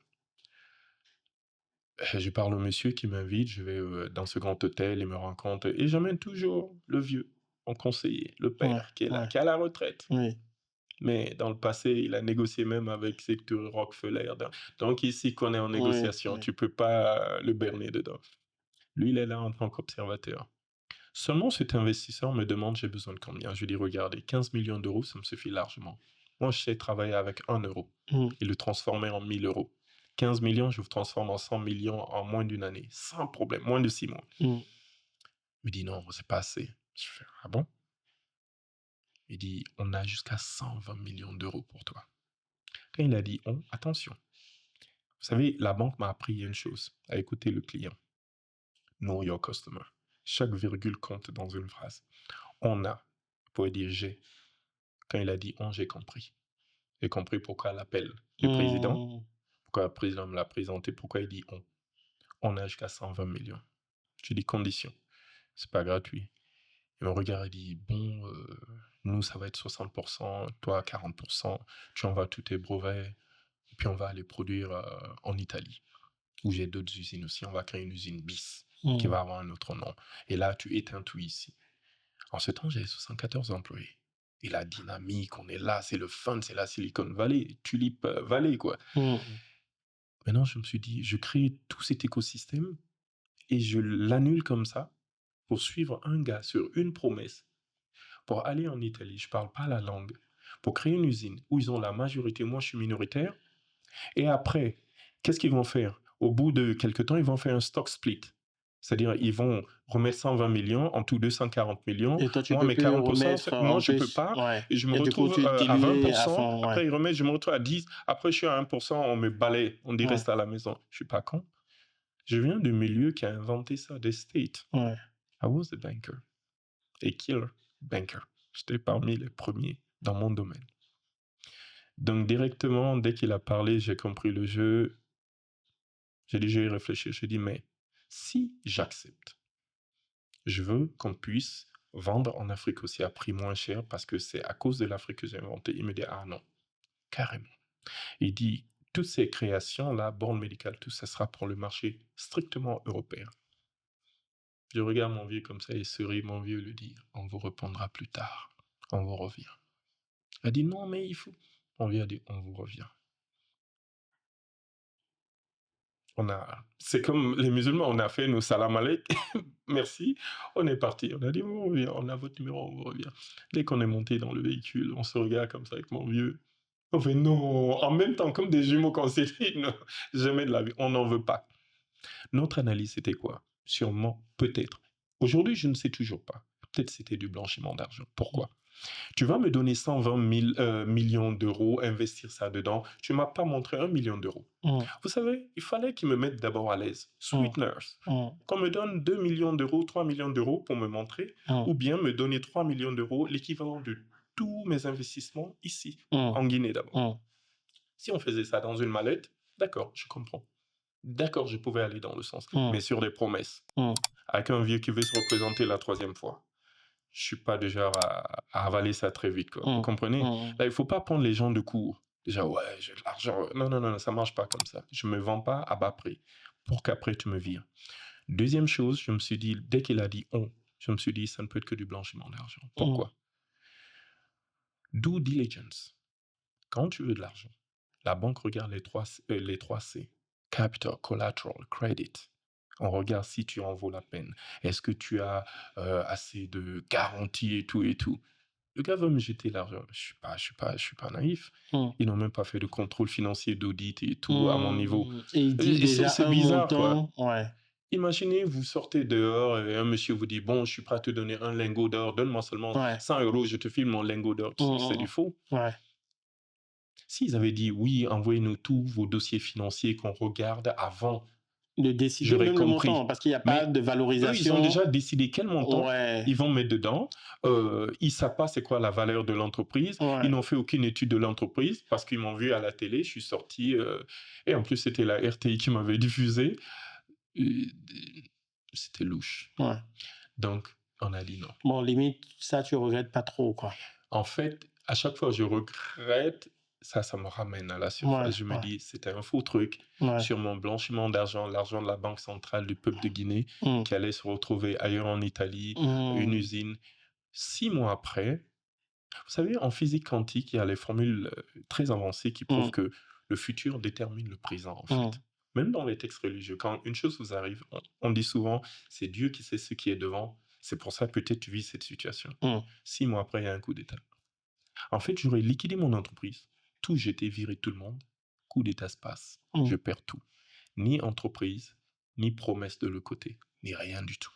Je parle au monsieur qui m'invite, je vais dans ce grand hôtel, il me rencontre, et j'emmène toujours le vieux, mon conseiller, le Ouais, père, qui est là, ouais, qui est à la retraite. oui. Mais dans le passé, il a négocié même avec secteur Rockefeller. Donc, il s'y connaît en Oui, négociation. oui. Tu peux pas le berner dedans. Lui, il est là en tant qu'observateur. Seulement, cet investisseur me demande, j'ai besoin de combien? Je lui dis, regardez, 15 millions d'euros, ça me suffit largement. Moi, je sais travailler avec 1 euro Mm, et le transformer en 1000 euros. 15 millions, je vous transforme en 100 millions en moins d'une année, sans problème, moins de 6 mois. mm. Il me dit, non, c'est pas assez. Je fais, ah bon? Il dit, on a jusqu'à 120 millions d'euros pour toi. Quand il a dit on, attention. Vous savez, la banque m'a appris une chose, à écouter le client. Know your customer. Chaque virgule compte dans une phrase. On a, vous pouvez dire j'ai. Quand il a dit on, j'ai compris. J'ai compris pourquoi l'appel du président, Mm. pourquoi le président me l'a présenté, pourquoi il dit on. On a jusqu'à 120 millions. Je dis condition. C'est pas gratuit. Il me regarde et dit bon, nous ça va être 60%, toi 40%, tu envoies tous tes brevets, et puis on va les produire en Italie, où j'ai d'autres usines aussi. On va créer une usine bis qui Mm. va avoir un autre nom. Et là, tu éteins tout ici. En ce temps, j'avais 74 employés. Et la dynamique, on est là, c'est le fun, c'est la Silicon Valley, Tulip Valley, quoi. Mm. Maintenant, je me suis dit, je crée tout cet écosystème et je l'annule comme ça pour suivre un gars sur une promesse, pour aller en Italie, je parle pas la langue, pour créer une usine où ils ont la majorité, moi je suis minoritaire. Et après, qu'est-ce qu'ils vont faire? Au bout de quelques temps, ils vont faire un stock split. C'est-à-dire, ils vont remettre 120 millions, en tout 240 millions. Et toi, tu Moi, peux mes plus 40%, remettre moi, un je peu. ne peux pas. Ouais. Et je me Et du coup, retrouve tu à dilues à 20%. fond. Ouais. Après, ils remettent, je me retrouve à 10. Après, je suis à 1%, on me balaye. On dit Ouais. reste à la maison. Je ne suis pas con. Je viens du milieu qui a inventé ça, des States. Ouais. I was a banker. A killer banker. J'étais parmi les premiers dans mon domaine. Donc, directement, dès qu'il a parlé, j'ai compris le jeu. J'ai dit, je vais y réfléchir. J'ai dit, mais si j'accepte, je veux qu'on puisse vendre en Afrique aussi à prix moins cher parce que c'est à cause de l'Afrique que j'ai inventé. Il me dit, ah non, carrément. Il dit, toutes ces créations-là, bornes médicales, tout ça sera pour le marché strictement européen. Je regarde mon vieux comme ça et souris, mon vieux lui dit, on vous répondra plus tard, on vous revient. Il a dit, non, mais il faut. Mon vieux a dit, on vous revient. C'est comme les musulmans, on a fait nos salam alek, merci, on est parti. On a dit, on revient, on a votre numéro, on vous revient. Dès qu'on est monté dans le véhicule, on se regarde comme ça avec mon vieux. On fait non, en même temps, comme des jumeaux qu'on s'est dit, non, jamais de la vie, on n'en veut pas. Notre analyse, c'était quoi? Sûrement, peut-être. Aujourd'hui, je ne sais toujours pas. Peut-être c'était du blanchiment d'argent. Pourquoi? Tu vas me donner 120 millions d'euros, investir ça dedans. Tu ne m'as pas montré 1 million d'euros. Mm. Vous savez, il fallait qu'ils me mettent d'abord à l'aise. Sweeteners. Mm. Qu'on me donne 2 millions d'euros, 3 millions d'euros pour me montrer, Mm. ou bien me donner 3 millions d'euros, l'équivalent de tous mes investissements ici, Mm. en Guinée d'abord. Mm. Si on faisait ça dans une mallette, d'accord, je comprends. D'accord, je pouvais aller dans le sens, Mm. mais sur des promesses. Mm. Avec un vieux qui veut se représenter la troisième fois. Je suis pas du genre à avaler ça très vite, quoi. Vous Mm. comprenez? Mm. Là, il faut pas prendre les gens de court. Déjà, ouais, j'ai de l'argent. Non, non, non, ça marche pas comme ça. Je me vends pas à bas prix pour qu'après tu me vires. Deuxième chose, je me suis dit, dès qu'il a dit on, je me suis dit, ça ne peut être que du blanchiment d'argent. Pourquoi? Due diligence. Quand tu veux de l'argent, la banque regarde les trois C. Capital, collateral, credit. On regarde si tu en vaut la peine. Est-ce que tu as assez de garanties et tout et tout. Le gars veut me jeter l'argent. Je suis pas naïf. Mm. Ils n'ont même pas fait de contrôle financier, d'audit et tout à mon niveau. Et il dit Et déjà c'est un bizarre, quoi. montant. Ouais. Imaginez, vous sortez dehors et un monsieur vous dit, bon, je suis prêt à te donner un lingot d'or, donne-moi seulement Ouais. 100 euros, je te file mon lingot d'or. C'est du faux. Ouais. S'ils avaient dit, oui, envoyez-nous tous vos dossiers financiers qu'on regarde avant, De décider j'aurais même le compris. montant, parce qu'il n'y a pas Mais de eux, valorisation. ils ont déjà décidé quel montant Ouais. ils vont mettre dedans. Ils ne savent pas c'est quoi la valeur de l'entreprise. Ouais. Ils n'ont fait aucune étude de l'entreprise parce qu'ils m'ont vu à la télé. Je suis sorti. Et en plus, c'était la RTI qui m'avait diffusé. C'était louche. Ouais. Donc, on a dit non. Bon, limite, ça, tu regrettes pas trop, quoi. En fait, à chaque fois, je regrette. Ça me ramène à la surface. Ouais, Je me ouais. dis, c'était un faux truc Ouais. sur mon blanchiment d'argent, l'argent de la Banque centrale du peuple de Guinée Mm. qui allait se retrouver ailleurs en Italie, une usine. 6 mois après, Vous savez, en physique quantique, il y a les formules très avancées qui prouvent Mm, que le futur détermine le présent, en mm, fait. Même dans les textes religieux, quand une chose vous arrive, on dit souvent, c'est Dieu qui sait ce qui est devant. C'est pour ça peut-être tu vis cette situation. mm, 6 mois après, il y a un coup d'État. En fait, j'aurais liquidé mon entreprise, tout jeté, viré tout le monde. Coup d'État se passe, mm. je perds tout. Ni entreprise, ni promesse de le côté, ni rien du tout.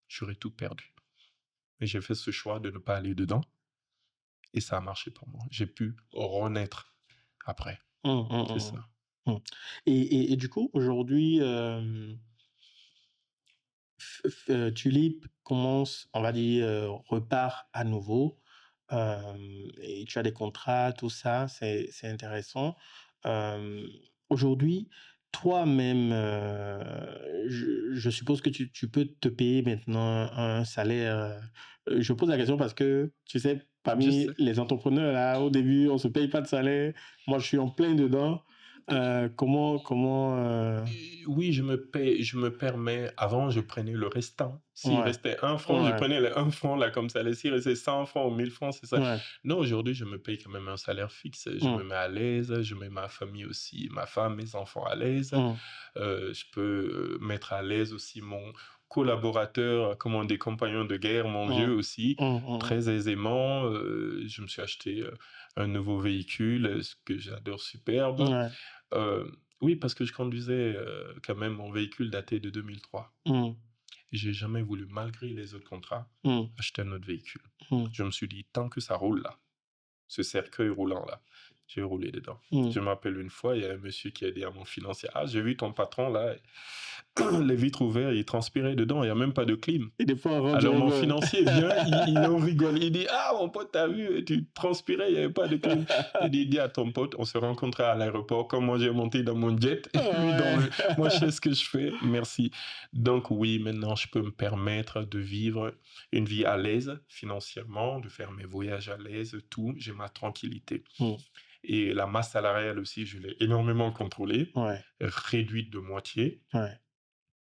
J'aurais tout perdu. Mais j'ai fait ce choix de ne pas aller dedans et ça a marché pour moi. J'ai pu renaître après. Mm, mm, C'est mm, ça. mm. Et du coup, aujourd'hui, Tulip commence, on va dire, repart à nouveau. Et tu as des contrats, tout ça, c'est intéressant. Euh, Aujourd'hui, toi-même, je suppose que tu peux te payer maintenant un salaire. Je pose la question parce que, tu sais, Je parmi sais. les entrepreneurs, là, au début, on ne se paye pas de salaire. Moi, je suis en plein dedans. Comment. Oui, je me permets. Avant, je prenais le restant. S'il Ouais, restait 1 franc, je ouais, prenais les 1 franc là comme ça. S'il restait 100 francs ou 1000 francs, c'est ça. ouais. Non, aujourd'hui, je me paye quand même un salaire fixe. Je me Mm, mets à l'aise. Je mets ma famille aussi, ma femme, mes enfants à l'aise. mm, Je peux mettre à l'aise aussi mon collaborateur, comment on dit, compagnon de guerre, mon mm, vieux aussi, mm, mm, très aisément. Je me suis acheté un nouveau véhicule, ce que j'adore, mm. superbe. Ouais. Euh, oui, parce que je conduisais quand même mon véhicule daté de 2003. Mm, Et j'ai jamais voulu, malgré les autres contrats, mm, acheter un autre véhicule. mm, Je me suis dit, tant que ça roule là, ce cercueil roulant là, j'ai roulé dedans. mm. Je m'appelle une fois, il y a un monsieur qui a dit à mon financier, ah, j'ai vu ton patron là, les vitres ouvertes, il transpirait dedans, il n'y a même pas de clim. Et des fois, on Range Alors mon Rover. financier vient, il en rigole, il dit, ah mon pote, t'as vu, tu transpirais, il n'y avait pas de clim. Il dit, dis à ton pote, on se rencontrait à l'aéroport, comme moi j'ai monté dans mon jet, et lui dans Ouais. le... Moi je sais ce que je fais, merci. Donc oui, maintenant je peux me permettre de vivre une vie à l'aise financièrement, de faire mes voyages à l'aise, tout, j'ai ma tranquillité. Mm, Et la masse salariale aussi, je l'ai énormément contrôlée, ouais, réduite de moitié. ouais,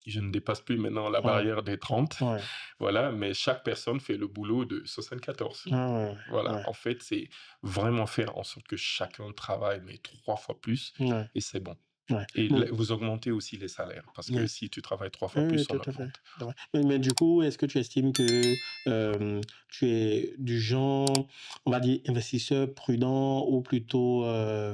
Je ne dépasse plus maintenant la ouais, barrière des 30. ouais. Voilà, mais chaque personne fait le boulot de 74. Ah, ouais, Voilà, ouais, en fait, c'est vraiment faire en sorte que chacun travaille, mais 3 fois plus, ouais, et c'est bon. ouais. Et Mais, vous augmentez aussi les salaires, parce que yeah. si tu travailles 3 fois Oui, oui, plus, on tout à fait. augmente. C'est vrai. Mais du coup, est-ce que tu estimes que tu es du genre, on va dire, investisseur prudent ou plutôt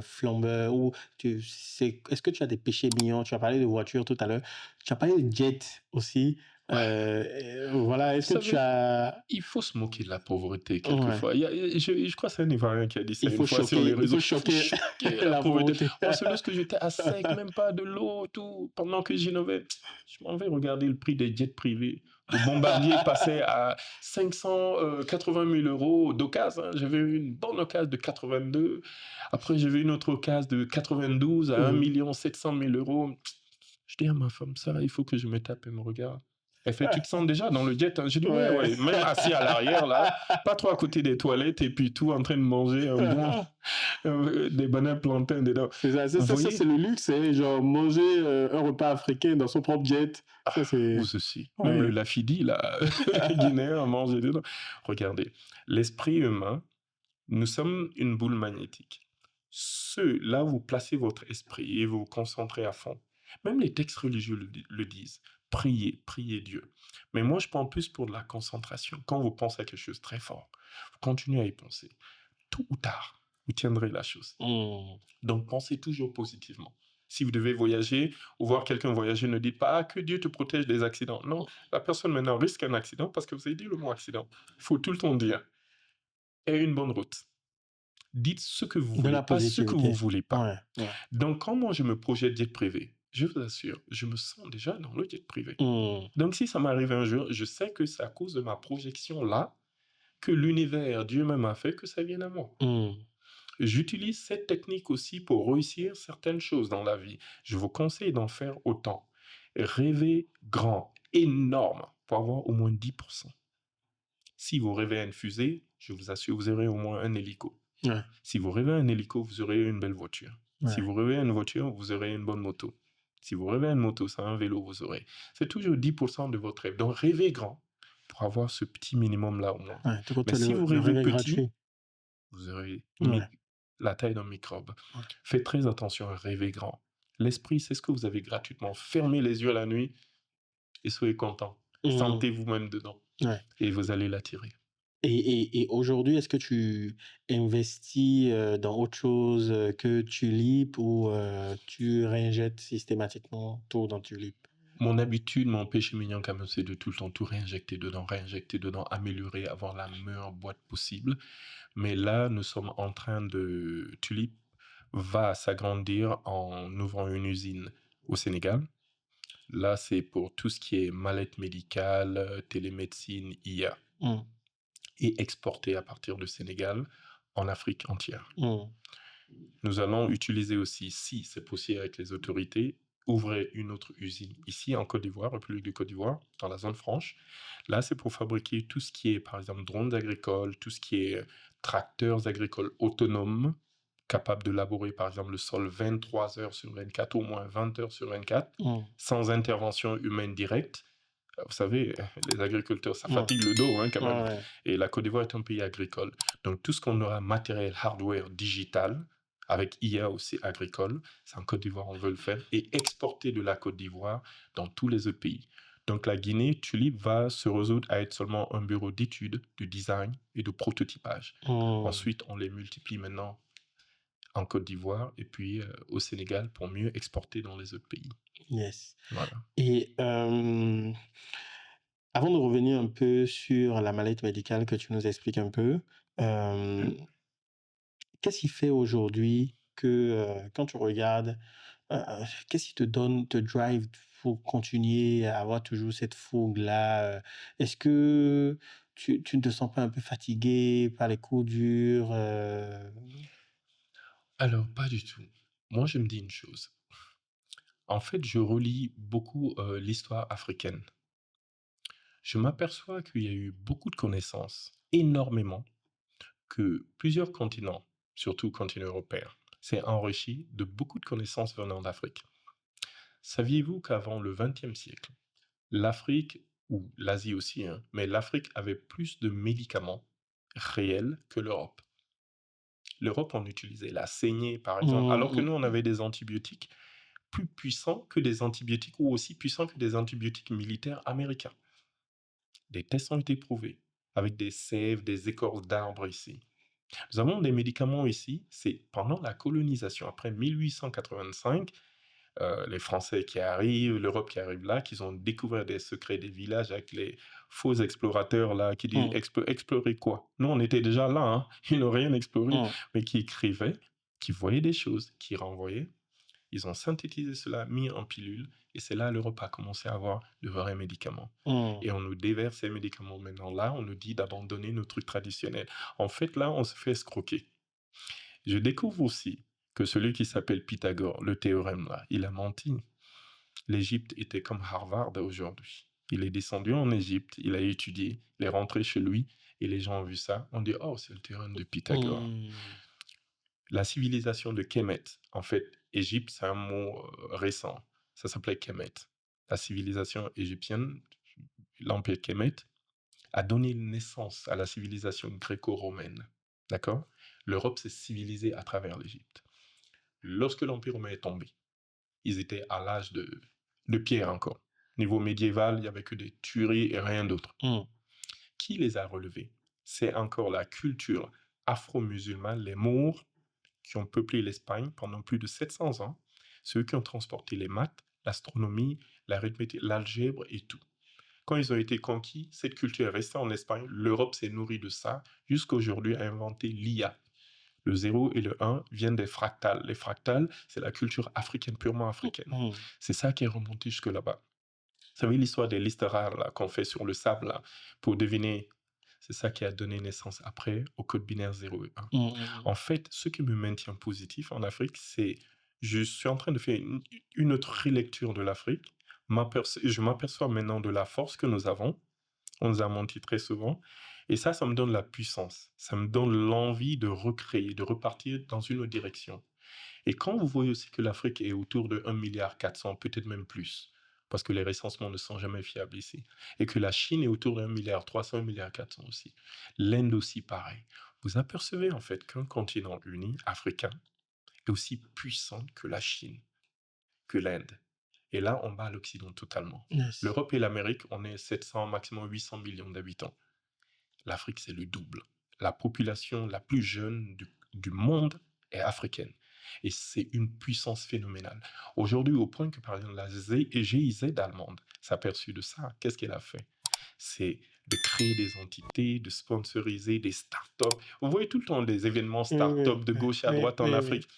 flambeur ou est-ce que tu as des péchés mignons? Tu as parlé de voiture tout à l'heure. Tu as parlé de jet aussi. Voilà, Vous est-ce que tu savez, as... il faut se moquer de la pauvreté Ouais. quelquefois. Je crois que c'est un Ivoirien qui a dit ça Il une faut fois sur les choquer, il réseaux. faut Il faut choquer choquer la la pauvreté. pauvreté. Oh, c'est lorsque j'étais à sec, même pas de l'eau, tout. Pendant que j'innovais, je m'en vais regarder le prix des jets privés. Le bombardier passait à 580 000 euros d'occasion. J'avais eu une bonne occasion de 82. Après, j'ai vu une autre occasion de 92 à 1 700 000 euros. Je dis à ma femme, ça, il faut que je me tape. Elle me regarde. Elle fait, tu te sens déjà dans le jet, hein? J'ai dit, ouais, Ouais. ouais, même assis à l'arrière, là, pas trop à côté des toilettes, et puis tout en train de manger un bon, des bananes plantains dedans. C'est ça, Vous c'est voyez? le luxe, hein, genre manger un repas africain dans son propre jet. Ça, c'est... Vous aussi. Même le Ouais. lafidi, là, guinéen, à manger dedans. Regardez, l'esprit humain, nous sommes une boule magnétique. Là où vous placez votre esprit et vous vous concentrez à fond, même les textes religieux le disent. Priez, priez Dieu. Mais moi, je prends plus pour de la concentration. Quand vous pensez à quelque chose de très fort, vous continuez à y penser. Tôt ou tard, vous tiendrez la chose. Mm. Donc, pensez toujours positivement. Si vous devez voyager ou voir quelqu'un voyager, ne dites pas que Dieu te protège des accidents. Non, la personne maintenant risque un accident parce que vous avez dit le mot accident. Il faut tout le temps dire. Et une bonne route. Dites ce que vous De voulez, la pas ce que vous positivité. voulez pas. Ouais, ouais. Donc, quand moi je me projette jet privé, je vous assure, je me sens déjà dans le jet privé. Mm. Donc, si ça m'arrive un jour, je sais que c'est à cause de ma projection là que l'univers, Dieu même a fait que ça vienne à moi. Mm. J'utilise cette technique aussi pour réussir certaines choses dans la vie. Je vous conseille d'en faire autant. Rêvez grand, énorme, pour avoir au moins 10%. Si vous rêvez à une fusée, je vous assure, vous aurez au moins un hélico. Ouais, Si vous rêvez à un hélico, vous aurez une belle voiture. Si ouais. vous rêvez à une voiture, vous aurez une bonne moto. Si vous rêvez à une moto, c'est un vélo, vous aurez. C'est toujours 10% de votre rêve. Donc rêvez grand pour avoir ce petit minimum-là au moins. Ouais. Du coup, Mais si vous le rêvez rêve est petit, gratuit. vous aurez Ouais. la taille d'un microbe. Ouais. Faites très attention à rêver grand. L'esprit, c'est ce que vous avez gratuitement. Fermez les yeux la nuit et soyez content. Mhm. Sentez vous-même dedans Ouais. et vous allez l'attirer. Et aujourd'hui, est-ce que tu investis dans autre chose que Tulip ou tu réinjectes systématiquement tout dans Tulip? Mon habitude, mon péché mignon quand même, c'est de tout le temps tout réinjecter dedans, améliorer, avoir la meilleure boîte possible. Mais là, nous sommes en train de... Tulip va s'agrandir en ouvrant une usine au Sénégal. Là, c'est pour tout ce qui est mallette médicale, télémédecine, IA, Mm, et exporter à partir du Sénégal en Afrique entière. mm, Nous allons utiliser aussi, si c'est possible avec les autorités, ouvrir une autre usine ici en Côte d'Ivoire, République de Côte d'Ivoire, dans la zone franche. Là, c'est pour fabriquer tout ce qui est, par exemple, drones agricoles, tout ce qui est tracteurs agricoles autonomes, capables de labourer, par exemple, le sol 23 heures sur 24, au moins 20 heures sur 24, mm. sans intervention humaine directe. Vous savez, les agriculteurs, ça Ouais. fatigue le dos hein, quand même. Ouais. Et la Côte d'Ivoire est un pays agricole. Donc tout ce qu'on aura matériel, hardware, digital, avec IA aussi agricole, c'est en Côte d'Ivoire, on veut le faire, et exporter de la Côte d'Ivoire dans tous les autres pays. Donc la Guinée, Tulip va se résoudre à être seulement un bureau d'études, de design et de prototypage. Mm. Ensuite, on les multiplie maintenant en Côte d'Ivoire et puis au Sénégal pour mieux exporter dans les autres pays. Yes. Voilà. Et avant de revenir un peu sur la mallette médicale que tu nous expliques un peu, euh, qu'est-ce qui fait aujourd'hui que quand tu regardes, qu'est-ce qui te donne, te drive pour continuer à avoir toujours cette fougue-là? Est-ce que tu ne te sens pas un peu fatigué par les coups durs? Alors, pas du tout. Moi, je me dis une chose. En fait, je relis beaucoup l'histoire africaine. Je m'aperçois qu'il y a eu beaucoup de connaissances, énormément, que plusieurs continents, surtout le continent européen, s'est enrichi de beaucoup de connaissances venant d'Afrique. Saviez-vous qu'avant le XXe siècle, l'Afrique, ou l'Asie aussi, hein, mais l'Afrique avait plus de médicaments réels que l'Europe. L'Europe en utilisait la saignée, par exemple, alors que Mm, nous, on avait des antibiotiques plus puissants que des antibiotiques ou aussi puissants que des antibiotiques militaires américains. Des tests ont été prouvés avec des sèves, des écorces d'arbres ici. Nous avons des médicaments ici, c'est pendant la colonisation, après 1885, les Français qui arrivent, l'Europe qui arrive là, qu'ils ont découvert des secrets des villages avec les faux explorateurs là, qui disent mm, explorer quoi? Nous, on était déjà là, hein, ils n'ont rien exploré, mm, mais qui écrivaient, qui voyaient des choses, qui renvoyaient. Ils ont synthétisé cela, mis en pilule, et c'est là l'Europe a commencé à avoir de vrais médicaments. mm, Et on nous déverse ces médicaments maintenant. Là, on nous dit d'abandonner nos trucs traditionnels. En fait, là, on se fait escroquer. Je découvre aussi que celui qui s'appelle Pythagore, le théorème là, il a menti. L'Égypte était comme Harvard aujourd'hui. Il est descendu en Égypte, il a étudié, il est rentré chez lui, et les gens ont vu ça, on dit oh c'est le théorème de Pythagore. mm, La civilisation de Kemet, en fait, Égypte c'est un mot récent, ça s'appelait Kemet. La civilisation égyptienne, l'empire Kemet, a donné naissance à la civilisation gréco-romaine. D'accord? L'Europe s'est civilisée à travers l'Égypte. Lorsque l'empire romain est tombé, ils étaient à l'âge de pierre encore. Niveau médiéval, il n'y avait que des tueries et rien d'autre. mm. Qui les a relevés? C'est encore la culture afro-musulmane, les Moors, qui ont peuplé l'Espagne pendant plus de 700 ans. Ceux qui ont transporté les maths, l'astronomie, l'arithmétique, l'algèbre et tout. Quand ils ont été conquis, cette culture est restée en Espagne. L'Europe s'est nourrie de ça jusqu'à aujourd'hui a inventé l'IA. Le 0 et le 1 viennent des fractales. Les fractales, c'est la culture africaine, purement africaine. Mm. C'est ça qui est remonté jusque là-bas. Vous savez l'histoire des listes rares là, qu'on fait sur le sable là, pour deviner. C'est ça qui a donné naissance après au code binaire 0 et 1. En fait, ce qui me maintient positif en Afrique, c'est je suis en train de faire une autre relecture de l'Afrique. Je m'aperçois maintenant de la force que nous avons. On nous a menti très souvent. Et ça me donne la puissance. Ça me donne l'envie de recréer, de repartir dans une autre direction. Et quand vous voyez aussi que l'Afrique est autour de 1,4 milliard, peut-être même plus, parce que les recensements ne sont jamais fiables ici, et que la Chine est autour de 1,3 milliard, 1,4 milliard aussi, l'Inde aussi pareil. Vous apercevez en fait qu'un continent uni, africain, est aussi puissant que la Chine, que l'Inde. Et là, on bat l'Occident totalement. Yes. L'Europe et l'Amérique, on est 700, maximum 800 millions d'habitants. L'Afrique, c'est le double. La population la plus jeune du monde est africaine. Et c'est une puissance phénoménale. Aujourd'hui, au point que, par exemple, la GIZ allemande s'est aperçue de ça. Qu'est-ce qu'elle a fait? C'est de créer des entités, de sponsoriser des startups. Vous voyez tout le temps des événements Oui, oui, startups de oui, gauche à oui, droite en oui, Afrique. oui.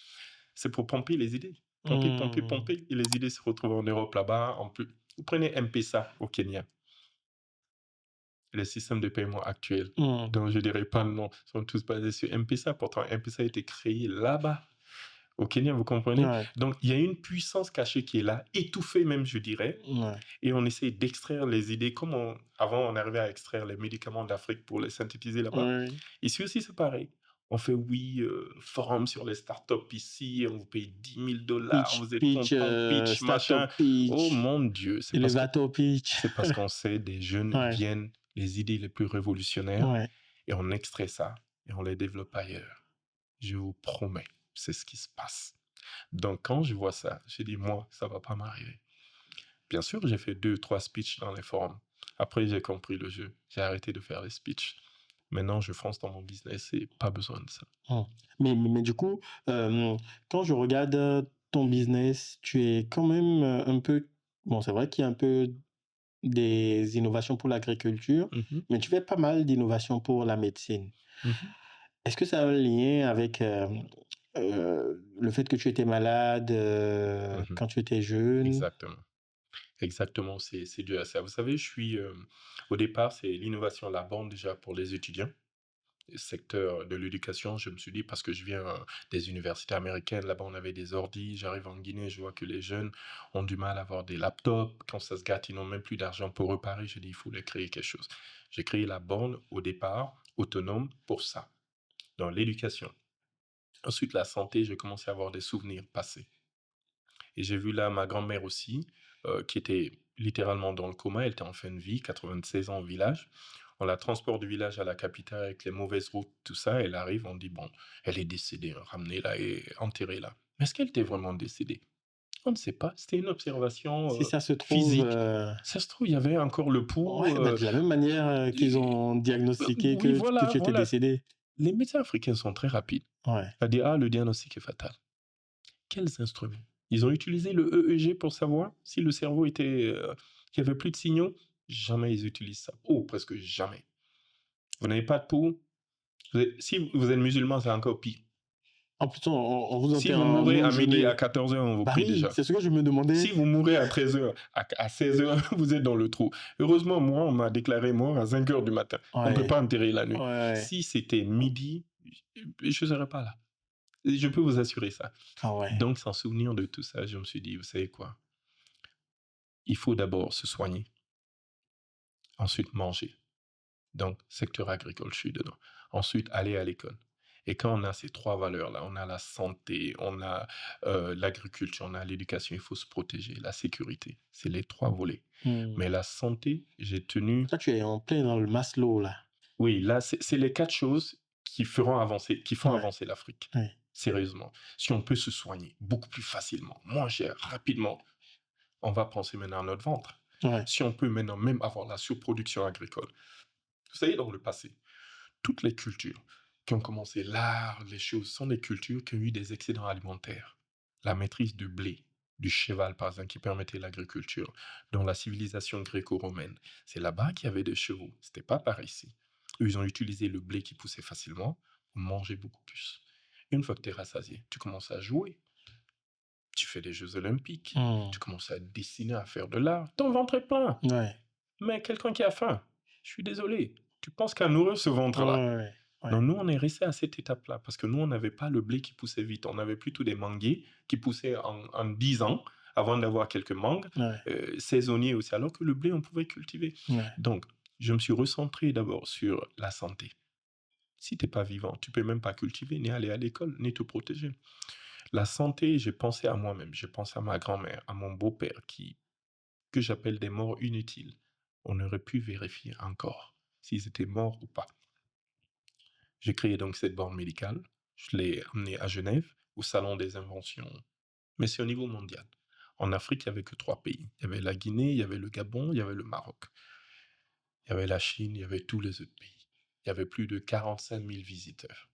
C'est pour pomper les idées. Pomper, pomper, Hmm. pomper. Et les idées se retrouvent en Europe là-bas. En plus, vous prenez M-Pesa au Kenya. Les systèmes de paiement actuels, Hmm. dont je ne dirais pas le nom, sont tous basés sur M-Pesa. Pourtant, M-Pesa a été créé là-bas, au Kenya, vous comprenez? Ouais, Donc, il y a une puissance cachée qui est là, étouffée même, je dirais, ouais. et on essaie d'extraire les idées, comme avant on arrivait à extraire les médicaments d'Afrique pour les synthétiser là-bas. Oui. Ici aussi, c'est pareil. On fait, oui, forum sur les startups ici, on vous paye 10 000 dollars, Pitch, vous êtes pitch, content, pitch, machin. startup Oh pitch, mon Dieu, elevator pitch. c'est parce qu'on sait des jeunes Ouais, viennent les idées les plus révolutionnaires ouais. et on extrait ça et on les développe ailleurs. Je vous promets, c'est ce qui se passe. Donc quand je vois ça, j'ai dit, moi, ça va pas m'arriver. Bien sûr, j'ai fait 2, 3 speeches dans les forums. Après, j'ai compris le jeu. J'ai arrêté de faire les speeches. Maintenant, je fonce dans mon business et pas besoin de ça. Hmm. Mais du coup, quand je regarde ton business, tu es quand même un peu... Bon, c'est vrai qu'il y a un peu des innovations pour l'agriculture, Mhm, mais tu fais pas mal d'innovations pour la médecine. mhm, Est-ce que ça a un lien avec le fait que tu étais malade mhm. quand tu étais jeune? Exactement. Exactement, c'est dû à ça. Vous savez, au départ, c'est l'innovation, la bande déjà pour les étudiants. Secteur de l'éducation, je me suis dit, parce que je viens des universités américaines, là-bas on avait des ordis, j'arrive en Guinée, je vois que les jeunes ont du mal à avoir des laptops, quand ça se gâte, ils n'ont même plus d'argent pour réparer, je dis, il faut les créer quelque chose. J'ai créé la borne au départ, autonome, pour ça, dans l'éducation. Ensuite, la santé, j'ai commencé à avoir des souvenirs passés. Et j'ai vu là ma grand-mère aussi, qui était littéralement dans le coma, elle était en fin de vie, 96 ans au village. On la transporte du village à la capitale avec les mauvaises routes, tout ça. Elle arrive, on dit, bon, elle est décédée, hein, ramenez-la et enterrez-la. Mais est-ce qu'elle était vraiment décédée? On ne sait pas. C'était une observation Si ça se trouve, physique. Ça se trouve, il y avait encore le pouls. ouais, bah, de la même manière qu'ils ont diagnostiqué Oui, que voilà, tu étais voilà. décédé. Les médecins africains sont très rapides. Ouais. À dire, ah, le diagnostic est fatal. Quels instruments? Ils ont utilisé le EEG pour savoir si le cerveau était, qu'il n'y avait plus de signaux? Jamais ils utilisent ça. Oh, presque jamais. Vous n'avez pas de pouls? Si vous êtes musulman, c'est encore pire. En plus, on vous Si enterre vous en mourrez une à midi, à journée. 14 heures, on vous Bah prie oui, déjà. c'est ce que je me demandais. Si vous mourrez à 13 heures, à 16 heures, vous êtes dans le trou. Heureusement, moi, on m'a déclaré mort à 5 heures du matin. On ne peut Ouais, pas enterrer la nuit. ouais. Si c'était midi, je ne serais pas là. Je peux vous assurer ça. Ah ouais. Donc, sans souvenir de tout ça, je me suis dit, vous savez quoi? Il faut d'abord se soigner, ensuite manger. Donc, secteur agricole, je suis dedans. Ensuite, aller à l'école. Et quand on a ces 3 valeurs-là, on a la santé, on a l'agriculture, on a l'éducation, il faut se protéger, la sécurité. C'est les 3 volets. Hmm. Mais la santé, j'ai tenu... Toi, tu es en plein dans le Maslow, là. Oui, là, c'est les 4 choses qui font avancer Ouais, l'Afrique. ouais, Sérieusement. Si on peut se soigner beaucoup plus facilement, moins cher, rapidement, on va penser maintenant à notre ventre. ouais. Si on peut maintenant même avoir la surproduction agricole. Vous savez, dans le passé, toutes les cultures qui ont commencé l'art, les choses, sont des cultures qui ont eu des excédents alimentaires. La maîtrise du blé, du cheval, par exemple, qui permettait l'agriculture, dans la civilisation gréco-romaine. C'est là-bas qu'il y avait des chevaux. C'était pas par ici. Eux, ils ont utilisé le blé qui poussait facilement pour manger beaucoup plus. Une fois que tu es rassasié, tu commences à jouer. Tu fais des Jeux olympiques. Hmm. Tu commences à dessiner, à faire de l'art. Ton ventre est plein. Ouais, Mais quelqu'un qui a faim, je suis désolé. Tu penses qu'à nourrir ce ventre-là? ouais, ouais. Donc nous, on est resté à cette étape-là parce que nous, on n'avait pas le blé qui poussait vite. On avait plutôt des manguiers qui poussaient en 10 ans avant d'avoir quelques mangues, Ouais, saisonniers aussi, alors que le blé, on pouvait cultiver. ouais. Donc, je me suis recentré d'abord sur la santé. Si tu n'es pas vivant, tu peux même pas cultiver, ni aller à l'école, ni te protéger. La santé, j'ai pensé à moi-même, j'ai pensé à ma grand-mère, à mon beau-père, que j'appelle des morts inutiles. On aurait pu vérifier encore s'ils étaient morts ou pas. J'ai créé donc cette borne médicale. Je l'ai amenée à Genève, au Salon des inventions. Mais c'est au niveau mondial. En Afrique, il n'y avait que 3 pays. Il y avait la Guinée, il y avait le Gabon, il y avait le Maroc. Il y avait la Chine, il y avait tous les autres pays. Il y avait plus de 45 000 visiteurs.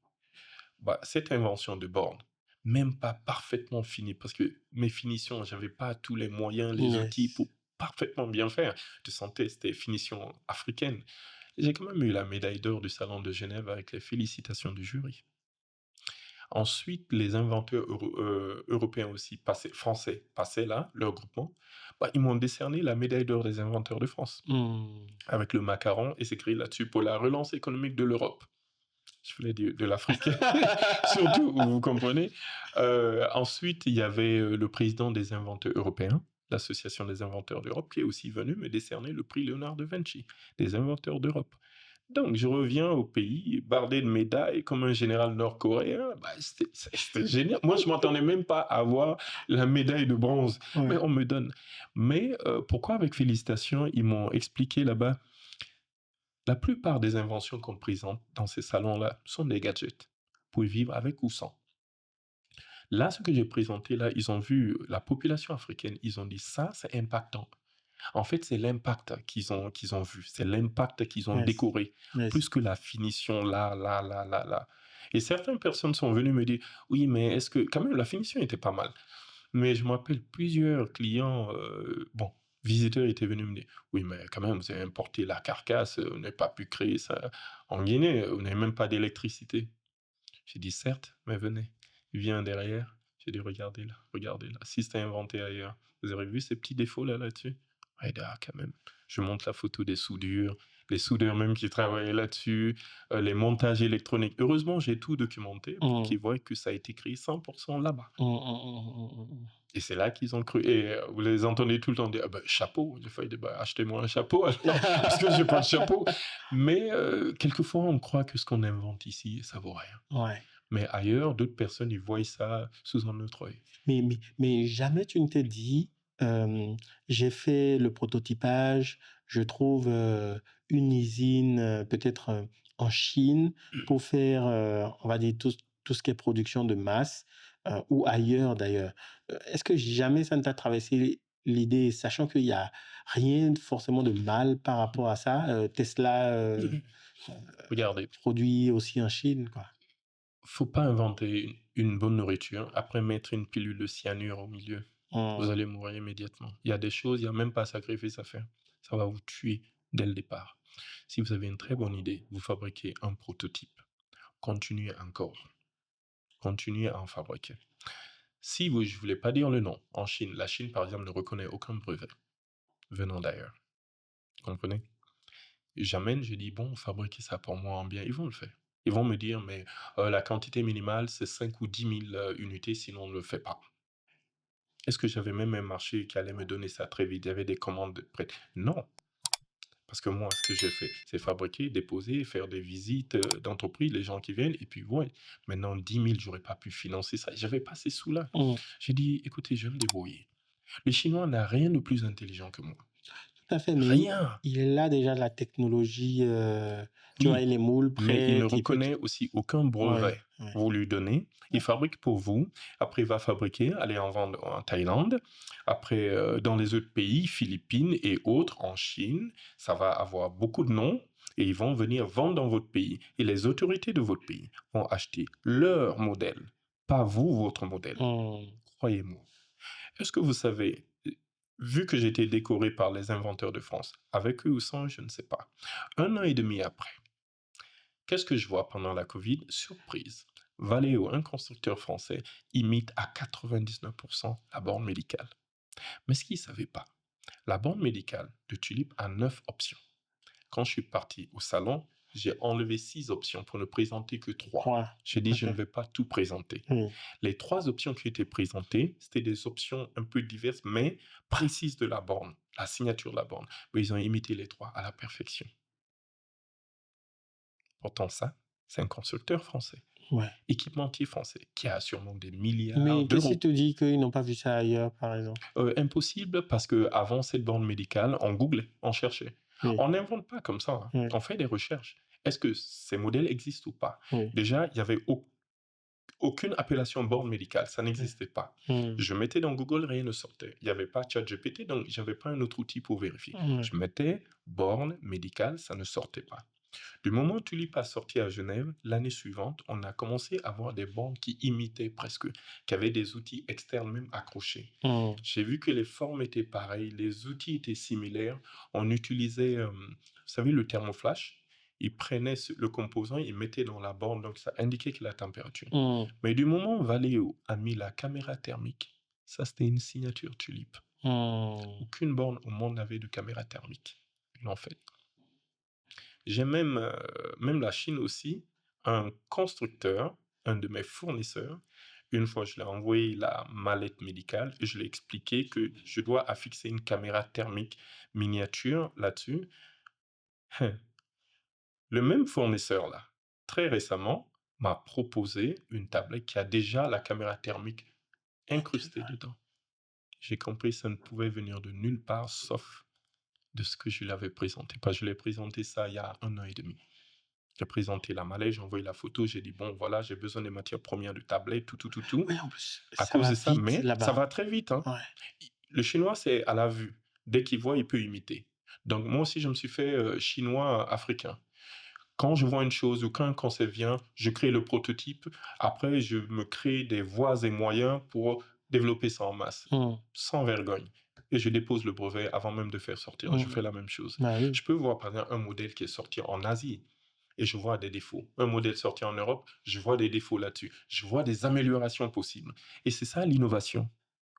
Bah, cette invention de borne, même pas parfaitement finie, parce que mes finitions, j'avais pas tous les moyens, les outils Yes. pour parfaitement bien faire. Tu sentais, c'était finition africaine. J'ai quand même eu la médaille d'or du Salon de Genève avec les félicitations du jury. Ensuite, les inventeurs européens aussi, français, passaient là, leur groupement. Bah, ils m'ont décerné la médaille d'or des inventeurs de France, Hmm. avec le macaron, et c'est écrit là-dessus pour la relance économique de l'Europe. Je voulais dire de l'Afrique, surtout, vous comprenez. Ensuite, il y avait le président des inventeurs européens, l'Association des inventeurs d'Europe, qui est aussi venu me décerner le prix Léonard de Vinci, des inventeurs d'Europe. Donc, je reviens au pays, bardé de médailles, comme un général nord-coréen. Bah, c'était génial. Moi, je ne m'attendais même pas à avoir la médaille de bronze, mais Ouais. on me donne. Mais pourquoi avec félicitations, ils m'ont expliqué là-bas, la plupart des inventions qu'on présente dans ces salons-là sont des gadgets. Vous pouvez vivre avec ou sans. Là, ce que j'ai présenté là, ils ont vu la population africaine, ils ont dit ça, c'est impactant. En fait, c'est l'impact qu'ils ont vu, c'est l'impact qu'ils ont Yes. décoré, Yes. plus que la finition là, là, là, là, là. Et certaines personnes sont venues me dire, oui, mais est-ce que, quand même, la finition était pas mal. Mais je me rappelle plusieurs clients, bon, visiteurs étaient venus me dire, oui, mais quand même, vous avez importé la carcasse, vous n'avez pas pu créer ça en Guinée, vous n'avez même pas d'électricité. J'ai dit, certes, mais venez. Il vient derrière. J'ai dit, regardez là. Si c'était inventé ailleurs, vous avez vu ces petits défauts là-dessus? Ouais, ah, quand même. Je montre la photo des soudures, les soudeurs même qui travaillaient là-dessus, les montages électroniques. Heureusement, j'ai tout documenté pour Hmm. qu'ils voient que ça a été créé 100% là-bas. Hmm, hmm, hmm. Et c'est là qu'ils ont cru. Et vous les entendez tout le temps dire, ah ben, chapeau. Des fois, ils disent, bah, achetez-moi un chapeau, alors, parce que j'ai pas de chapeau. Mais quelquefois, on croit que ce qu'on invente ici, ça vaut rien. Ouais. Mais ailleurs, d'autres personnes, ils voient ça sous un autre œil. Mais jamais tu ne t'es dit, j'ai fait le prototypage, je trouve une usine peut-être en Chine pour faire, on va dire, tout ce qui est production de masse ou ailleurs d'ailleurs. Est-ce que jamais ça ne t'a traversé l'idée, sachant qu'il n'y a rien forcément de mal par rapport à ça, Tesla euh, Regardez, produit aussi en Chine, quoi. faut pas inventer une bonne nourriture, après mettre une pilule de cyanure au milieu. Vous Hum, allez mourir immédiatement. Il y a des choses, il n'y a même pas de sacrifice à faire. Ça va vous tuer dès le départ. Si vous avez une très bonne idée, vous fabriquez un prototype. Continuez encore. Continuez à en fabriquer. Si vous, je ne voulais pas dire le nom, en Chine, la Chine, par exemple, ne reconnaît aucun brevet venant d'ailleurs. Vous comprenez? J'amène, je dis, bon, fabriquez ça pour moi en bien. Ils vont le faire. Ils vont me dire, mais la quantité minimale, c'est 5 ou 10 000 unités, sinon on ne le fait pas. Est-ce que j'avais même un marché qui allait me donner ça très vite? Il y avait des commandes prêtes? Non. Parce que moi, ce que j'ai fait, c'est fabriquer, déposer, faire des visites d'entreprise, les gens qui viennent, et puis ouais, maintenant 10 000, j'aurais pas pu financer ça. J'avais pas ces sous-là. hum. J'ai dit, écoutez, je vais me débrouiller. Les Chinois n'ont rien de plus intelligent que moi. Tout à fait, mais Rien. il est là déjà la technologie, tu vois, Oui, les moules mais il ne prêts, il peut... reconnaît aussi aucun Ouais, brevet. ouais. Vous lui donnez, il fabrique pour vous, après il va fabriquer, aller en vendre en Thaïlande, après dans les autres pays, Philippines et autres, en Chine, ça va avoir beaucoup de noms et ils vont venir vendre dans votre pays. Et les autorités de votre pays vont acheter leur modèle, pas vous, votre modèle. Hum, Croyez-moi. Est-ce que vous savez, vu que j'ai été décoré par les inventeurs de France, avec eux ou sans, je ne sais pas, 1 an et demi après, qu'est-ce que je vois pendant la Covid? Surprise. Valeo, un constructeur français, imite à 99% la borne médicale. Mais ce qu'ils ne savaient pas, la borne médicale de Tulip a 9 options. Quand je suis parti au salon, j'ai enlevé 6 options pour ne présenter que 3. ouais, J'ai tout dit, à je ne fait. vais pas tout présenter. Oui. Les 3 options qui étaient présentées, c'était des options un peu diverses, mais précises de la borne, la signature de la borne. Mais ils ont imité les 3 à la perfection. Pourtant, ça, c'est un constructeur français, Ouais. équipementier français, qui a sûrement des milliards Mais qu'est-ce qui d'euros. te dit qu'ils n'ont pas vu ça ailleurs, par exemple? Impossible parce qu'avant cette borne médicale, on googlait, on cherchait. Oui, On n'invente pas comme ça, hein. oui. On fait des recherches. est-ce que ces modèles existent ou pas? Oui. Déjà, il n'y avait aucune appellation borne médicale, ça Mm. n'existait pas. Mm. Je mettais dans Google, rien ne sortait. Il n'y avait pas ChatGPT, donc je n'avais pas un autre outil pour vérifier. Ouais. Je mettais borne médicale, ça ne sortait pas. Du moment où Tulip a sorti à Genève, l'année suivante, on a commencé à avoir des bornes qui imitaient presque, qui avaient des outils externes même accrochés. Mm. J'ai vu que les formes étaient pareilles, les outils étaient similaires. On utilisait, vous savez, le thermoflash. Il prenait le composant, il mettait dans la borne, donc ça indiquait que la température. Mm. Mais du moment où Valeo a mis la caméra thermique, ça c'était une signature Tulip. Mm. Aucune borne au monde n'avait de caméra thermique. Ils l'ont fait. J'ai même la Chine aussi, un constructeur, un de mes fournisseurs. Une fois, je lui ai envoyé la mallette médicale et je lui ai expliqué que je dois affixer une caméra thermique miniature là-dessus. Le même fournisseur là, très récemment, m'a proposé une tablette qui a déjà la caméra thermique incrustée dedans. J'ai compris que ça ne pouvait venir de nulle part sauf de ce que je lui avais présenté. Parce que je l'ai présenté ça il y a 1 an et demi. J'ai présenté la mallette, j'ai envoyé la photo, j'ai dit bon voilà, j'ai besoin des matières premières de tablette, tout. Oui, en plus, À ça cause va de ça, vite mais ça là-bas. va très vite. Hein. Ouais. Le chinois, c'est à la vue. Dès qu'il voit, il peut imiter. Donc moi aussi, je me suis fait chinois africain. Quand je vois une chose ou quand un concept vient, je crée le prototype. Après, je me crée des voies et moyens pour développer ça en masse, Mm. sans vergogne. Et je dépose le brevet avant même de faire sortir. Je Mm. fais la même chose. Bah oui. Je peux voir par exemple un modèle qui est sorti en Asie et je vois des défauts. Un modèle sorti en Europe, je vois des défauts là-dessus. Je vois des améliorations possibles. Et c'est ça l'innovation.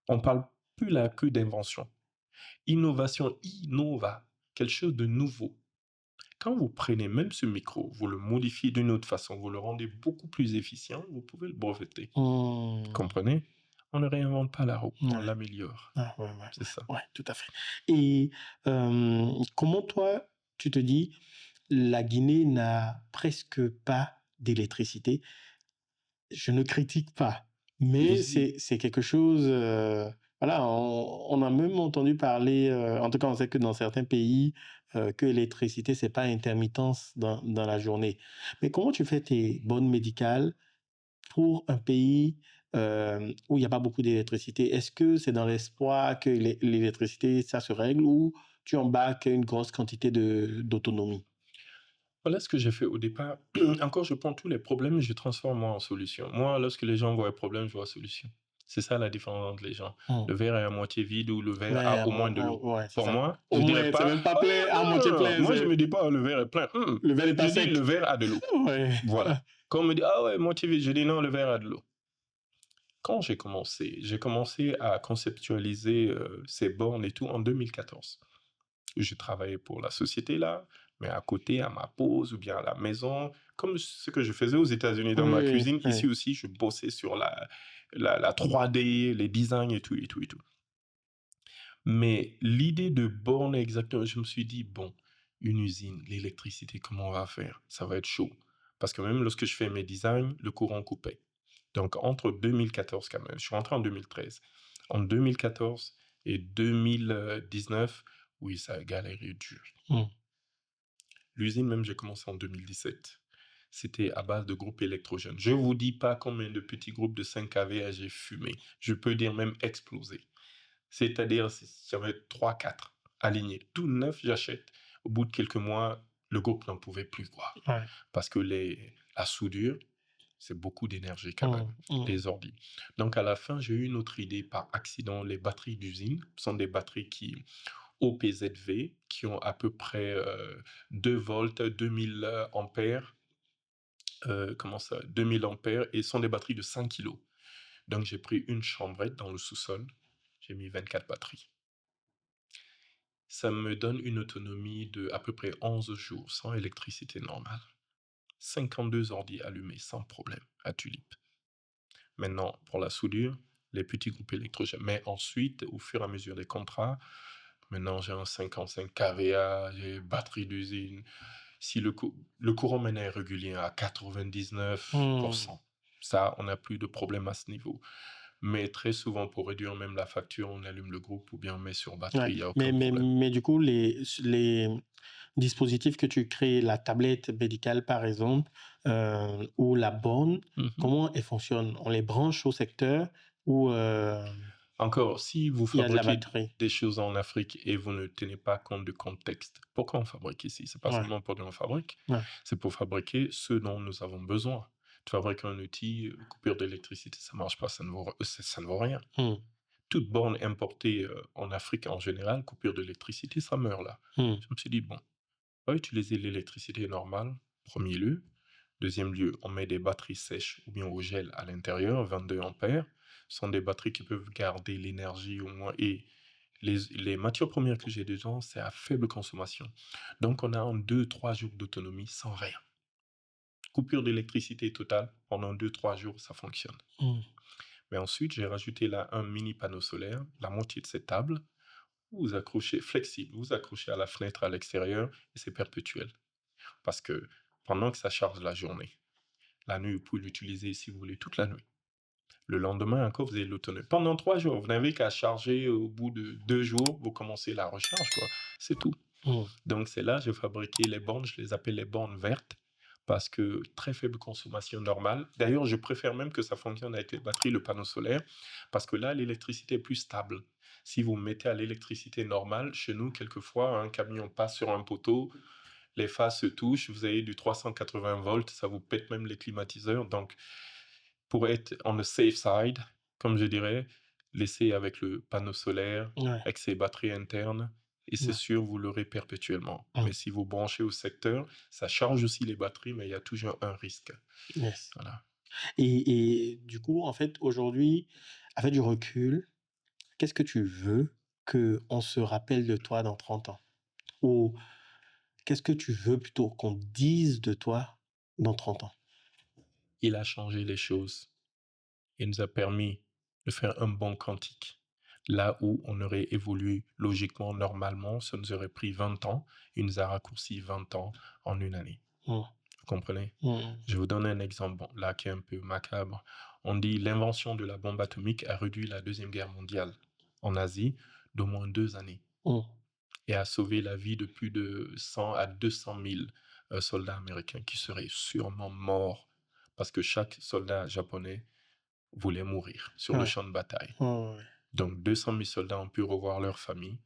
On parle plus là que d'invention. Innovation, innova, quelque chose de nouveau. Quand vous prenez même ce micro, vous le modifiez d'une autre façon, vous le rendez beaucoup plus efficient, vous pouvez le breveter. Mm. Comprenez? On ne réinvente pas la roue, on Ouais. l'améliore. Ah, ouais, C'est ça. ouais, tout à fait. Et comment toi, tu te dis, la Guinée n'a presque pas d'électricité? Je ne critique pas, mais Allez-y. c'est quelque chose, voilà, on a même entendu parler, en tout cas, on sait que dans certains pays, que l'électricité, c'est pas intermittence dans la journée. Mais comment tu fais tes bonnes médicales pour un pays, où il y a pas beaucoup d'électricité? Est-ce que c'est dans l'espoir que l'électricité, ça se règle ou tu embarques une grosse quantité d'autonomie? Voilà ce que j'ai fait au départ. Encore, je prends tous les problèmes et je transforme moi en solution. Moi, lorsque les gens voient un problème, je vois solution. C'est ça la différence entre les gens. Mmh. Le verre est à moitié vide ou le verre Ouais, a au moins de l'eau. ouais, c'est Pour ça. moi, Au je dirais moins, c'est pas, même pas oh plein, à non, moitié non, non. plein, Moi, je c'est me dis pas, le verre est plein. le verre n'est pas Je dis, sec. le verre a de l'eau. Ouais. Voilà. Quand on me dit, ah ouais, moitié vide, je dis non, le verre a de l'eau. Quand j'ai commencé à conceptualiser ces bornes et tout en 2014. Je travaillais pour la société là, mais à côté, à ma pause ou bien à la maison, comme ce que je faisais aux États-Unis dans ma Oui, cuisine, oui. ici aussi, je bossais sur la 3D, les designs et tout, et tout, et tout. Mais l'idée de borne exactement, je me suis dit, bon, une usine, l'électricité, comment on va faire? Ça va être chaud. Parce que même lorsque je fais mes designs, le courant coupait. Donc entre 2014 quand même, je suis rentré en 2013. En 2014 et 2019, oui, ça a galéré dur. Mmh. L'usine même, j'ai commencé en 2017. C'était à base de groupes électrogènes. Je vous dis pas combien de petits groupes de 5 kVA j'ai fumé. Je peux dire même explosé. C'est-à-dire, j'avais 3, 4 alignés. Tout neuf, j'achète. Au bout de quelques mois, le groupe n'en pouvait plus, quoi. Ouais. Parce que la soudure, c'est beaucoup d'énergie quand même, Mmh. les ordis. Donc à la fin, j'ai eu une autre idée par accident. Les batteries d'usine sont des batteries OPZV, qui ont à peu près 2 volts, 2000 ampères, comment ça, 2000 ampères, et sont des batteries de 5 kilos. Donc j'ai pris une chambrette dans le sous-sol, j'ai mis 24 batteries. Ça me donne une autonomie de à peu près 11 jours sans électricité normale. 52 ordi allumés sans problème à Tulip. Maintenant, pour la soudure, les petits groupes électrogènes. Mais ensuite, au fur et à mesure des contrats, maintenant j'ai un 55 kVA, j'ai batterie d'usine. Si le courant maintenant est régulier à 99%, ça, on n'a plus de problème à ce niveau. Mais très souvent, pour réduire même la facture, on allume le groupe ou bien on met sur batterie, Ouais. il n'y a aucun problème. Mais du coup, dispositif que tu crées, la tablette médicale par exemple, ou la borne, Mhm. comment elle fonctionne? On les branche au secteur ou Encore, si vous il y a de la fabriquez batterie? des choses en Afrique et vous ne tenez pas compte du contexte, pourquoi on fabrique ici? C'est pas Ouais, seulement pour dire on fabrique, ouais. c'est pour fabriquer ce dont nous avons besoin. Tu fabriques un outil, coupure d'électricité, ça marche pas, ça ne vaut rien. Mmh, Toute borne importée en Afrique en général, coupure d'électricité, ça meurt là. mmh, Je me suis dit, bon, on va utiliser l'électricité normale, premier lieu. Deuxième lieu, on met des batteries sèches ou bien au gel à l'intérieur, 22 ampères. Ce sont des batteries qui peuvent garder l'énergie au moins. Et les matières premières que j'ai dedans, c'est à faible consommation. Donc on a en 2-3 jours d'autonomie sans rien. Coupure d'électricité totale, pendant 2-3 jours, ça fonctionne. mmh. Mais ensuite, j'ai rajouté là un mini panneau solaire, la moitié de cette table. Vous accrochez flexible, vous accrochez à la fenêtre à l'extérieur et c'est perpétuel. Parce que pendant que ça charge la journée, la nuit, vous pouvez l'utiliser si vous voulez toute la nuit. Le lendemain, encore, vous avez l'autonomie. Pendant 3 jours, vous n'avez qu'à charger au bout de 2 jours, vous commencez la recharge, quoi. C'est tout. Mmh. Donc c'est là, j'ai fabriqué les bornes, je les appelle les bornes vertes, parce que très faible consommation normale. D'ailleurs, je préfère même que ça fonctionne avec les batteries, le panneau solaire, parce que là, l'électricité est plus stable. Si vous mettez à l'électricité normale, chez nous, quelquefois, un camion passe sur un poteau, les phases se touchent, vous avez du 380 volts, ça vous pète même les climatiseurs. Donc, pour être on the safe side, comme je dirais, laissez avec le panneau solaire, Ouais, avec ses batteries internes, et c'est ouais. sûr, vous l'aurez perpétuellement. Mmh. Mais si vous branchez au secteur, ça charge aussi les batteries, mais il y a toujours un risque. Yes. Voilà. Et du coup, en fait, aujourd'hui, avec du recul, qu'est-ce que tu veux qu'on se rappelle de toi dans 30 ans? Ou qu'est-ce que tu veux plutôt qu'on dise de toi dans 30 ans? Il a changé les choses. Il nous a permis de faire un bond quantique. Là où on aurait évolué logiquement, normalement, ça nous aurait pris 20 ans. Il nous a raccourci 20 ans en une année. Mmh. Vous comprenez? Mmh. Je vous donne un exemple bon, là qui est un peu macabre. On dit l'invention de la bombe atomique a réduit la Deuxième Guerre mondiale en Asie d'au moins 2 années Mmh. et a sauvé la vie de plus de 100 à 200 000 soldats américains qui seraient sûrement morts parce que chaque soldat japonais voulait mourir sur le Ouais. champ de bataille. Ouais, ouais, ouais. Donc 200 000 soldats ont pu revoir leur famille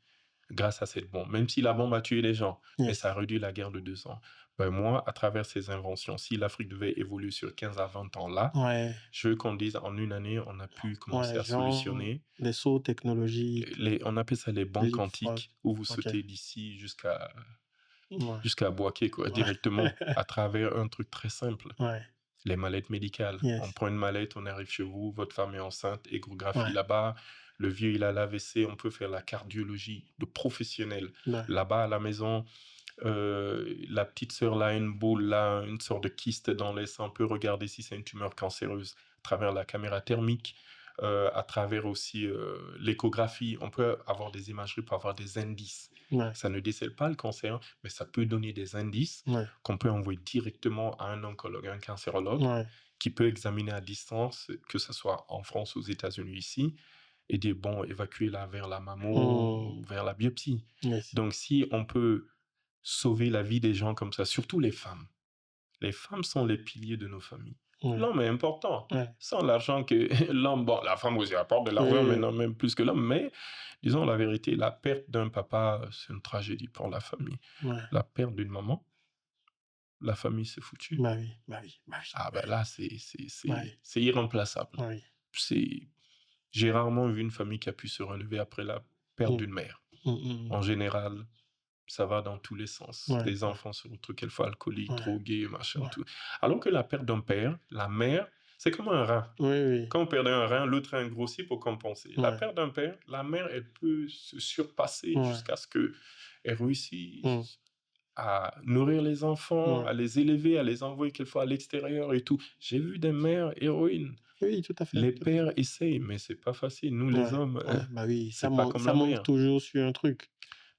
grâce à cette bombe. Même si la bombe a tué des gens, mais ça a Yes. réduit la guerre de 2 ans. Ben moi, à travers ces inventions, si l'Afrique devait évoluer sur 15 à 20 ans là, Ouais, je veux qu'on dise en une année, on a pu commencer ouais, à genre solutionner. des sauts technologiques, On appelle ça les bancs leapfrog. quantiques, où vous OK. sautez d'ici Ouais. jusqu'à Boaké, quoi, Ouais. directement, à travers un truc très simple. Ouais. Les mallettes médicales. On Yes. prend une mallette, on arrive chez vous, votre femme est enceinte, échographie Ouais. là-bas, le vieux il a l'AVC, on peut faire la cardiologie de professionnels Ouais. là-bas à la maison. La petite sœur là, a une boule là, une sorte de kyste dans les seins, on peut regarder si c'est une tumeur cancéreuse à travers la caméra thermique, à travers aussi l'échographie. On peut avoir des imageries pour avoir des indices. Ouais. Ça ne décèle pas le cancer, mais ça peut donner des indices Ouais. qu'on peut envoyer directement à un oncologue, un cancérologue, Ouais. qui peut examiner à distance, que ce soit en France, aux États-Unis, ici, et dire, bon, évacuer là vers la mammo ou Mmh. vers la biopsie. Yes. Donc, si on peut sauver la vie des gens comme ça, surtout les femmes. Les femmes sont les piliers de nos familles. Ouais. L'homme est important. Ouais. Sans l'argent que l'homme, bon, la femme aussi apporte de Oui, l'argent oui, maintenant, même plus que l'homme, mais disons la vérité, la perte d'un papa, c'est une tragédie pour la famille. oui. Ouais. La perte d'une maman, la famille, c'est foutu. Bah oui, bah oui, bah oui, Ah bah ben oui, là, bah oui, c'est irremplaçable. bah oui. C'est, j'ai rarement vu une famille qui a pu se relever après la perte Mmh. d'une mère. Mmh, mmh, En général, ça va dans tous les sens. ouais, Les enfants se retrouvent quelquefois alcooliques, ouais, drogués, machin, ouais. tout. Alors que la perte d'un père, la mère, c'est comme un rein. Oui, oui. Quand on perd un rein, l'autre rein grossit pour compenser. La Ouais, perte d'un père, la mère, elle peut se surpasser ouais. jusqu'à ce qu'elle Mmh. réussisse à nourrir les enfants, Ouais. à les élever, à les envoyer quelquefois à l'extérieur et tout. J'ai vu des mères héroïnes. Oui, tout à fait, Les tout à fait. pères essayent, mais c'est pas facile. Nous, les Ouais, hommes, ouais, bah oui, c'est pas comme ça la manque mère. toujours sur un truc.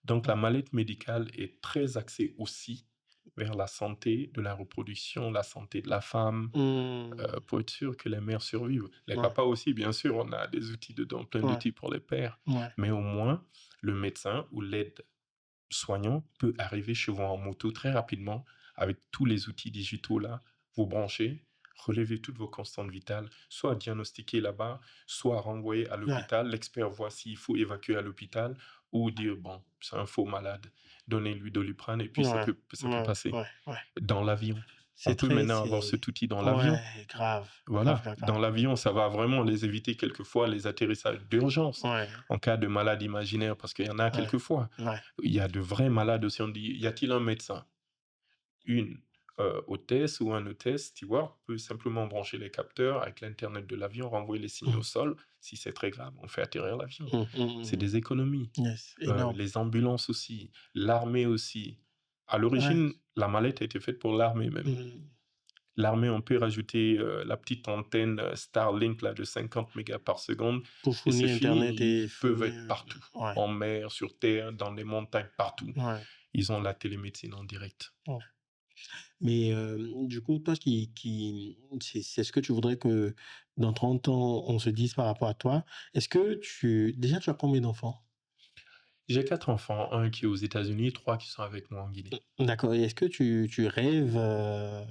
Donc Ouais. la mallette médicale est très axée aussi vers la santé de la reproduction, la santé de la femme, Mmh. pour être sûr que les mères survivent. Les Ouais, papas aussi, bien sûr, on a des outils dedans, plein ouais, d'outils pour les pères, ouais, mais au moins le médecin ou l'aide soignant peut arriver chez vous en moto très rapidement avec tous les outils digitaux là, vous branchez, relevez toutes vos constantes vitales, soit diagnostiquer là-bas, soit renvoyer à Ouais, l'hôpital. L'expert voit s'il faut évacuer à l'hôpital ou dire, bon, c'est un faux malade, donnez-lui Doliprane et puis ouais, ça peut ouais, passer. ouais, ouais. Dans l'avion, on C'est peut très, maintenant avoir c'est... cet outil dans l'avion. Ouais, grave, grave, Voilà, grave, grave. dans l'avion, ça va vraiment les éviter quelquefois les atterrissages d'urgence Ouais, en cas de malade imaginaire, parce qu'il y en a ouais, quelquefois. ouais. Il y a de vrais malades aussi. On dit, y a-t-il un médecin? Une hôtesse ou un hôtesse, tu vois, peut simplement brancher les capteurs avec l'internet de l'avion, renvoyer les signaux au Mhm, sol. Si c'est très grave, on fait atterrir l'avion. mhm, mhm, C'est mhm. des économies. Yes, énorme. Les ambulances aussi, l'armée aussi. À Ouais. l'origine, la mallette a été faite pour l'armée même. Mhm. L'armée, on peut rajouter la petite antenne Starlink là, de 50 mégas par seconde Pour et c'est fournir fini. Internet et Ils peuvent fournir... être partout, Ouais, en mer, sur terre, dans les montagnes, partout. ouais, Ils ont la télémédecine en direct. ouais. Mais du coup, toi, c'est ce que tu voudrais que dans 30 ans, on se dise par rapport à toi. Est-ce que tu... Déjà, tu as combien d'enfants? J'ai 4 enfants, un qui est aux États-Unis, 3 qui sont avec moi en Guinée. D'accord. Et est-ce que tu rêves,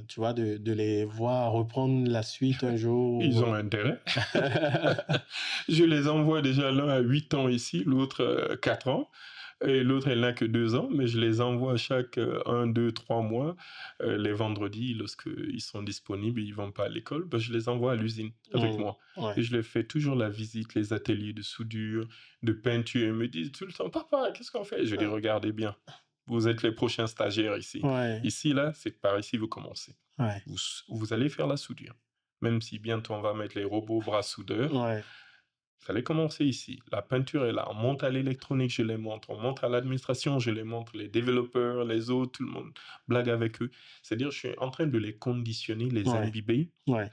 tu vois, de les voir reprendre la suite un jour Ils ou, ont intérêt. Je les envoie déjà l'un à 8 ans ici, l'autre 4 ans. Et l'autre, elle n'a que 2 ans, mais je les envoie chaque 1, 2, 3 mois, les vendredis, lorsqu'ils sont disponibles, ils ne vont pas à l'école, ben, je les envoie à l'usine avec moi. Ouais, Et je les fais toujours la visite, les ateliers de soudure, de peinture. Ils me disent tout le temps, papa, qu'est-ce qu'on fait? Je dis, regardez bien, vous êtes les prochains stagiaires ici. ouais, Ici, là, c'est par ici vous commencez. ouais, Vous allez faire la soudure. Même si bientôt on va mettre les robots bras soudeurs, ouais, vous allez commencer ici. La peinture est là. On monte à l'électronique, je les montre. On monte à l'administration, je les montre. Les développeurs, les autres, tout le monde blague avec eux. C'est-à-dire, je suis en train de les conditionner, les ouais, imbiber ouais,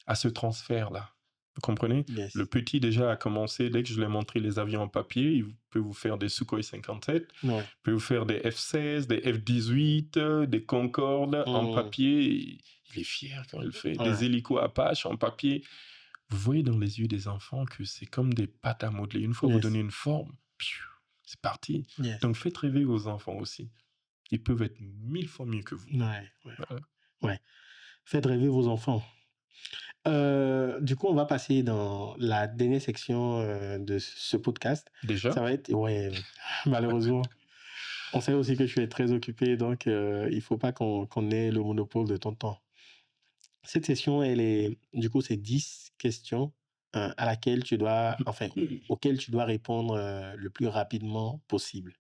à ce transfert-là. Vous comprenez? Le yes, petit, déjà, a commencé, dès que je lui ai montré les avions en papier, il peut vous faire des Sukhoi 57, ouais, il peut vous faire des F-16, des F-18, des Concorde en mm, papier. Il est fier quand il le fait. Des ouais, hélicos Apache en papier. Vous voyez dans les yeux des enfants que c'est comme des pâtes à modeler. Une fois vous yes, donnez une forme, piou, c'est parti. yes, Donc faites rêver vos enfants aussi. Ils peuvent être 1000 fois mieux que vous. ouais, ouais, Voilà. ouais. Faites rêver vos enfants. Du coup, on va passer dans la dernière section de ce podcast. Déjà, Ça va être, ouais, malheureusement, on sait aussi que tu es très occupé, donc il faut pas qu'on ait le monopole de ton temps. Cette session, elle est, du coup, c'est 10 questions à laquelle tu dois, enfin, auxquelles tu dois répondre le plus rapidement possible.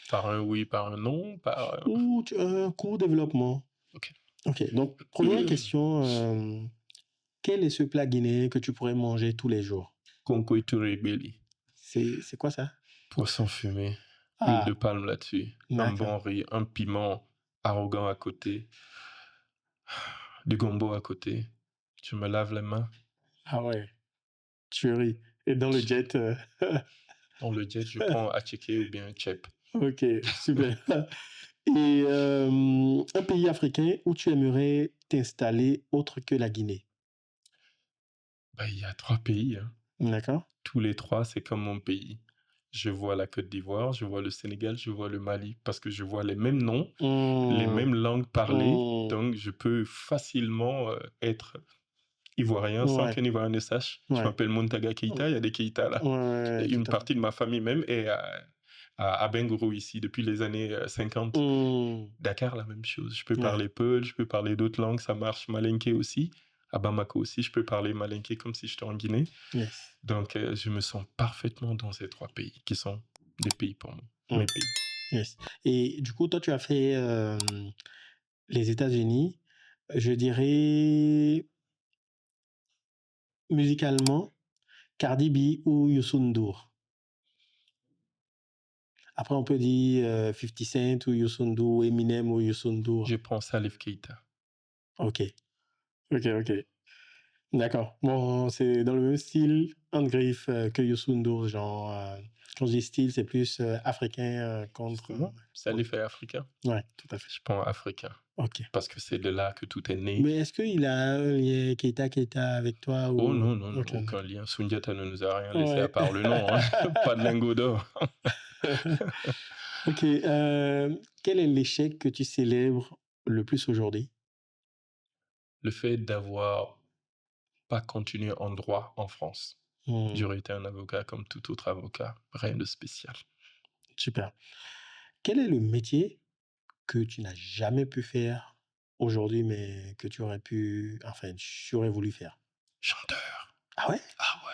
par un oui, par un non, par... Ou un court développement. Ok. Ok, donc première question, quel est ce plat guinéen que tu pourrais manger tous les jours? Konkoy Touré Belly. C'est quoi ça? Poisson fumé, huile de Ah, palme là-dessus, un d'accord. bon riz, un piment arrogant à côté, du gombo à côté. Je me lave les mains. Ah ouais, tuerie. Et dans le jet, Dans le jet, je prends Acheke ou bien Chep. ok, super. Et un pays africain où tu aimerais t'installer autre que la Guinée. Bah, il y a 3 pays, hein. D'accord? Tous les 3, c'est comme mon pays. Je vois la Côte d'Ivoire, je vois le Sénégal, je vois le Mali, parce que je vois les mêmes noms, les Hmm, mêmes langues parlées, hmm, donc je peux facilement être ivoirien sans ouais, qu'un Ivoirien ne sache. Je ouais, m'appelle Muntaga ouais, Keïta, il y a des Keïta là. ouais, Et tout une à fait. partie de ma famille même est à Bengourou ici depuis les années 50. Hmm, Dakar, la même chose. Je peux ouais, parler Peul, je peux parler d'autres langues, ça marche. Malinké aussi. À Bamako aussi, je peux parler Malinké comme si j'étais en Guinée. yes. Donc, je me sens parfaitement dans ces 3 pays qui sont des pays pour moi, Hmm, mes pays. yes. Et du coup, toi, tu as fait les États-Unis. Je dirais musicalement, Cardi B ou Youssou N'Dour. Après, on peut dire 50 Cent ou Youssou N'Dour, Eminem ou Youssou N'Dour. Je prends Salif Keïta. Ok, ok, ok. D'accord. Bon, c'est dans le même style, Handgriff que Youssou N'Dour. Genre, quand je dis style, c'est plus africain contre... Justement, ok. Salif est africain. Ouais, tout à fait. Je prends africain Ok. parce que c'est de là que tout est né. Mais est-ce qu'il a un lien Keita avec toi Oh ou... non, non, non, Ok, aucun lien. Sundiata ne nous a rien laissé à ouais. part le nom, hein. Pas de lingot d'or. Ok. Quel est l'échec que tu célèbres le plus aujourd'hui? Le fait d'avoir pas continué en droit en France. Hmm, J'aurais été un avocat comme tout autre avocat, rien de spécial. super. Quel est le métier que tu n'as jamais pu faire aujourd'hui, mais que tu aurais pu, enfin, tu aurais voulu faire? Chanteur. Ah ouais? Ah ouais.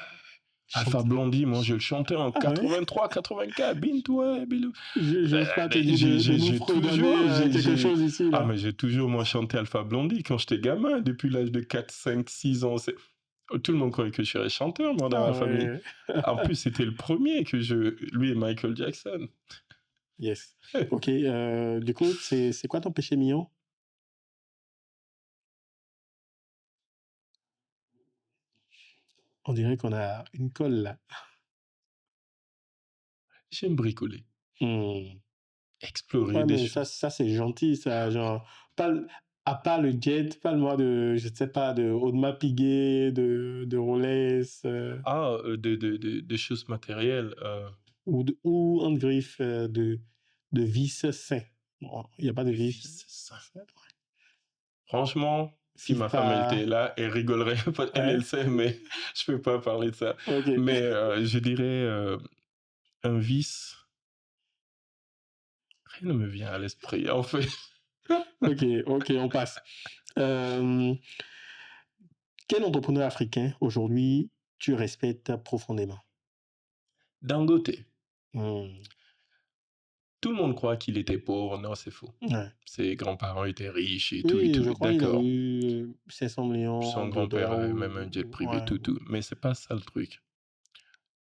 Alpha Chante. Blondie, moi je le chantais en Ah ouais? 83, 84, Bintoué, Bilou. J'ose pas te Mais dire de nous j'ai fredonner toujours, quelque chose ici, ah là. mais j'ai toujours moi chanté Alpha Blondie quand j'étais gamin, depuis l'âge de 4, 5, 6 ans. Tout le monde croyait que je serais chanteur, moi, dans Ah ma famille. ouais. En plus, c'était le premier lui et Michael Jackson. Yes. Ok. Du coup, c'est quoi ton péché mignon? On dirait qu'on a une colle là. J'aime bricoler, Hmm. explorer Ouais, des mais ça, choses. ça c'est gentil, ça. Genre, à part le jet, parle-moi de, je sais pas, de Audemars Piguet, de Rolex, Ah, des choses matérielles. ou en griffe de vis sain. Bon, il n'y a pas de Des vis. vices sains. Franchement, si Si ma femme elle était pas. là, elle rigolerait. Elle Ouais. sait, mais je peux pas parler de ça. Ok. Mais je dirais un vice. Rien ne me vient à l'esprit, en fait. Ok, ok, on passe. Euh, quel entrepreneur africain aujourd'hui tu respectes profondément? Dangote. Hmm. Tout le monde croit qu'il était pauvre. Non, c'est faux. Ouais. Ses grands-parents étaient riches et Oui, tout. je crois qu'il a D'accord. eu 500 millions Son de grand-père dollars avait même un jet privé, ouais. tout. Mais c'est pas ça le truc.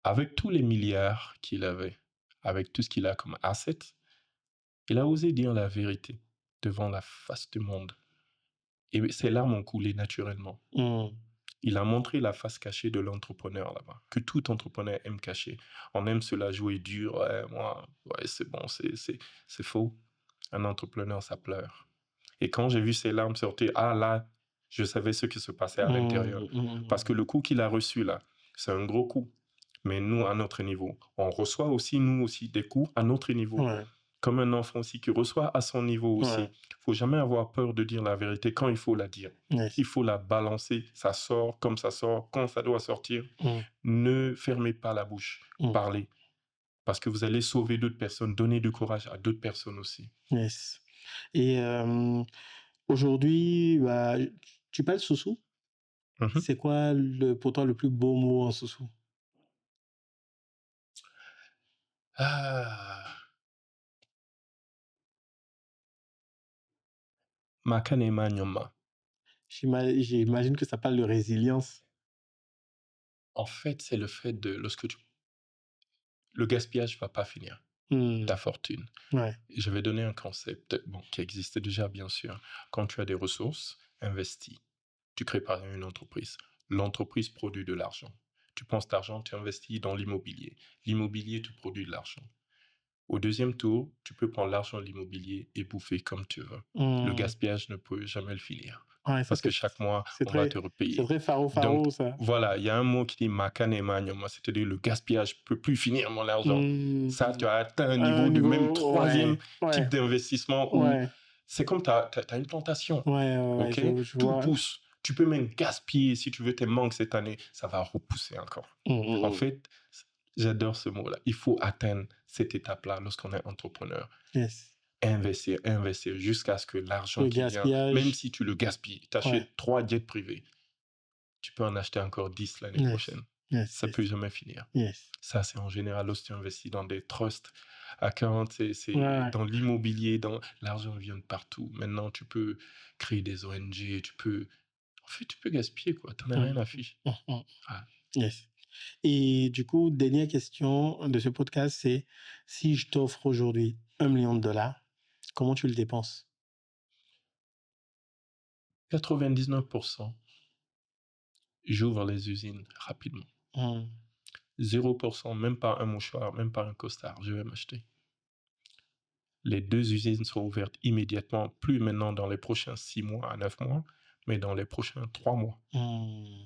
Avec tous les milliards qu'il avait, avec tout ce qu'il a comme asset, il a osé dire la vérité devant la face du monde. Et ses larmes ont coulé naturellement. Hmm. Il a montré la face cachée de l'entrepreneur là-bas, que tout entrepreneur aime cacher. On aime cela jouer dur. Ouais, moi, ouais, c'est bon, c'est faux. Un entrepreneur, ça pleure. Et quand j'ai vu ses larmes sortir, ah là, je savais ce qui se passait à l'intérieur. Hmm, hmm, Parce que le coup qu'il a reçu là, c'est un gros coup. Mais nous, à notre niveau, on reçoit aussi, nous aussi, des coups à notre niveau. ouais, Comme un enfant aussi qui reçoit à son niveau aussi. ouais, Il faut jamais avoir peur de dire la vérité quand il faut la dire. yes. Il faut la balancer. Ça sort comme ça sort, quand ça doit sortir. Hmm, Ne fermez pas la bouche. hmm, Parlez. Parce que vous allez sauver d'autres personnes, donner du courage à d'autres personnes aussi. yes. Et aujourd'hui, bah, tu parles Soussou? Mhm. C'est quoi pour toi le plus beau mot en Soussou? Ah, Makanema Nyoma. J'imagine que ça parle de résilience. En fait, c'est le fait de le gaspillage va pas finir Hmm, ta fortune. ouais. Je vais donner un concept qui existe déjà, bien sûr. Quand tu as des ressources, investis. Tu crées par exemple une entreprise. L'entreprise produit de l'argent. Tu prends cet argent, tu investis dans l'immobilier. L'immobilier te produit de l'argent. Au deuxième tour, tu peux prendre l'argent de l'immobilier et bouffer comme tu veux. Le Hmm, gaspillage ne peut jamais le finir. ouais, ça Parce que chaque mois, c'est on va te c'est repayer. très Donc, faro ça. voilà, il y a un mot qui dit makane manyoma, c'est-à-dire le gaspillage ne peut plus finir mon argent. Hmm, Ça, tu as atteint un un niveau de même niveau, troisième ouais, type ouais, d'investissement où ouais, c'est comme tu as une plantation. ouais, OK? je Tout vois. pousse. Tu peux même gaspiller si tu veux tes manques cette année. Ça va repousser encore. Hmm, hmm, En hmm. fait, j'adore ce mot-là. Il faut atteindre cette étape-là lorsqu'on est entrepreneur. Yes. Investir, investir jusqu'à ce que l'argent Le qui vient, même gaspillage, si tu le gaspilles, tu ouais. achètes 3 jets privés, tu peux en acheter encore 10 l'année Yes, prochaine. yes, Ça yes, peut jamais finir. yes. Ça, c'est en général lorsque tu investis dans des trusts accounts, c'est Ouais, dans l'immobilier, dans l'argent vient de partout. Maintenant, tu peux créer des ONG, en fait, tu peux gaspiller, quoi. T'en as hmm, rien à fiche. hmm, hmm. Ah. Yes. Et du coup, dernière question de ce podcast, c'est si je t'offre aujourd'hui 1 million de dollars, comment tu le dépenses? 99%, j'ouvre les usines rapidement. Hmm, 0%, même pas un mouchoir, même pas un costard, je vais m'acheter. Les 2 usines sont ouvertes immédiatement, plus maintenant dans les prochains 6 mois à 9 mois, mais dans les prochains 3 mois. hmm,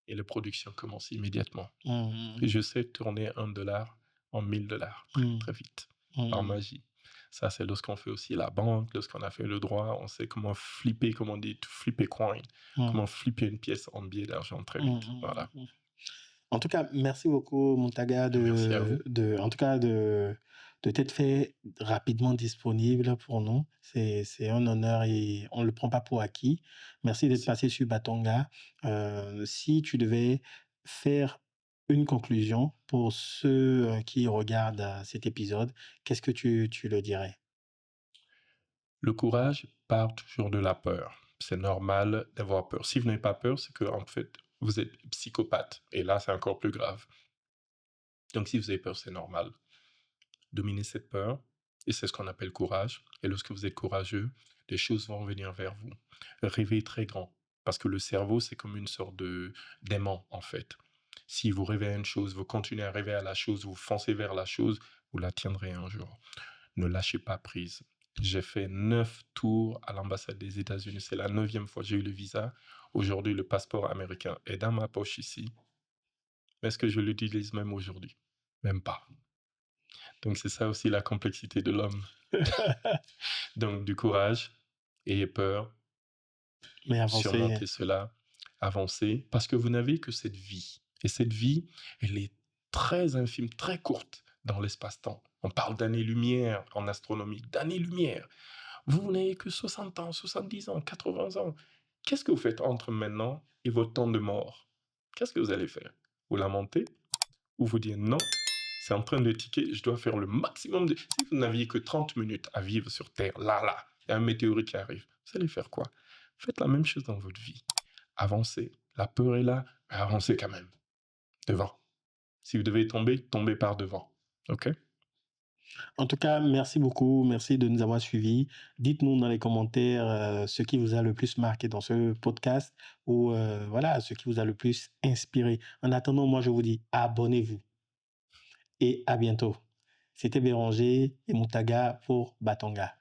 Et la production commence immédiatement. hmm, Et je sais tourner $1 en $1000 très, hmm, très vite. par Mm, magie. Ça, c'est lorsqu'on fait aussi la banque, lorsqu'on a fait le droit, on sait comment flipper, comme on dit, to flip a coin, mm, comment flipper une pièce en billet d'argent très mm, vite. mm, Voilà. mm. En tout cas, merci beaucoup, Montaga, Merci à vous. en tout cas, de t'être fait rapidement disponible pour nous. C'est un honneur et on ne le prend pas pour acquis. Merci d'être Merci. passé sur Batonga. Si tu devais faire une conclusion pour ceux qui regardent cet épisode, qu'est-ce que tu le dirais? Le courage part toujours de la peur. C'est normal d'avoir peur. Si vous n'avez pas peur, c'est que en fait, vous êtes psychopathe. Et là, c'est encore plus grave. Donc, si vous avez peur, c'est normal. Dominez cette peur, et c'est ce qu'on appelle courage. Et lorsque vous êtes courageux, les choses vont venir vers vous. Rêvez très grand, parce que le cerveau, c'est comme une sorte de d'aimant, en fait. Si vous rêvez à une chose, vous continuez à rêver à la chose, vous foncez vers la chose, vous l'atteindrez un jour. Ne lâchez pas prise. J'ai fait 9 tours à l'ambassade des États-Unis. C'est la 9e fois que j'ai eu le visa. Aujourd'hui, le passeport américain est dans ma poche ici. Mais est-ce que je l'utilise même aujourd'hui? Même pas. Donc, c'est ça aussi la complexité de l'homme. Donc, du courage, ayez peur, Mais avancez. surmontez cela, avancez, parce que vous n'avez que cette vie. Et cette vie, elle est très infime, très courte dans l'espace-temps. On parle d'années-lumière en astronomie, d'années-lumière. Vous n'avez que 60 ans, 70 ans, 80 ans. Qu'est-ce que vous faites entre maintenant et votre temps de mort? Qu'est-ce que vous allez faire? Vous lamentez ou vous dire non, c'est en train de tiquer, je dois faire le maximum de... Si vous n'aviez que 30 minutes à vivre sur Terre, là, il y a un météorite qui arrive, vous allez faire quoi? Faites la même chose dans votre vie. Avancez. La peur est là, mais avancez quand même. Devant. Si vous devez tomber, tombez par devant. OK? En tout cas, merci beaucoup. Merci de nous avoir suivis. Dites-nous dans les commentaires ce qui vous a le plus marqué dans ce podcast ou voilà, ce qui vous a le plus inspiré. En attendant, moi, je vous dis abonnez-vous et à bientôt. C'était Béranger et Moutaga pour Batonga.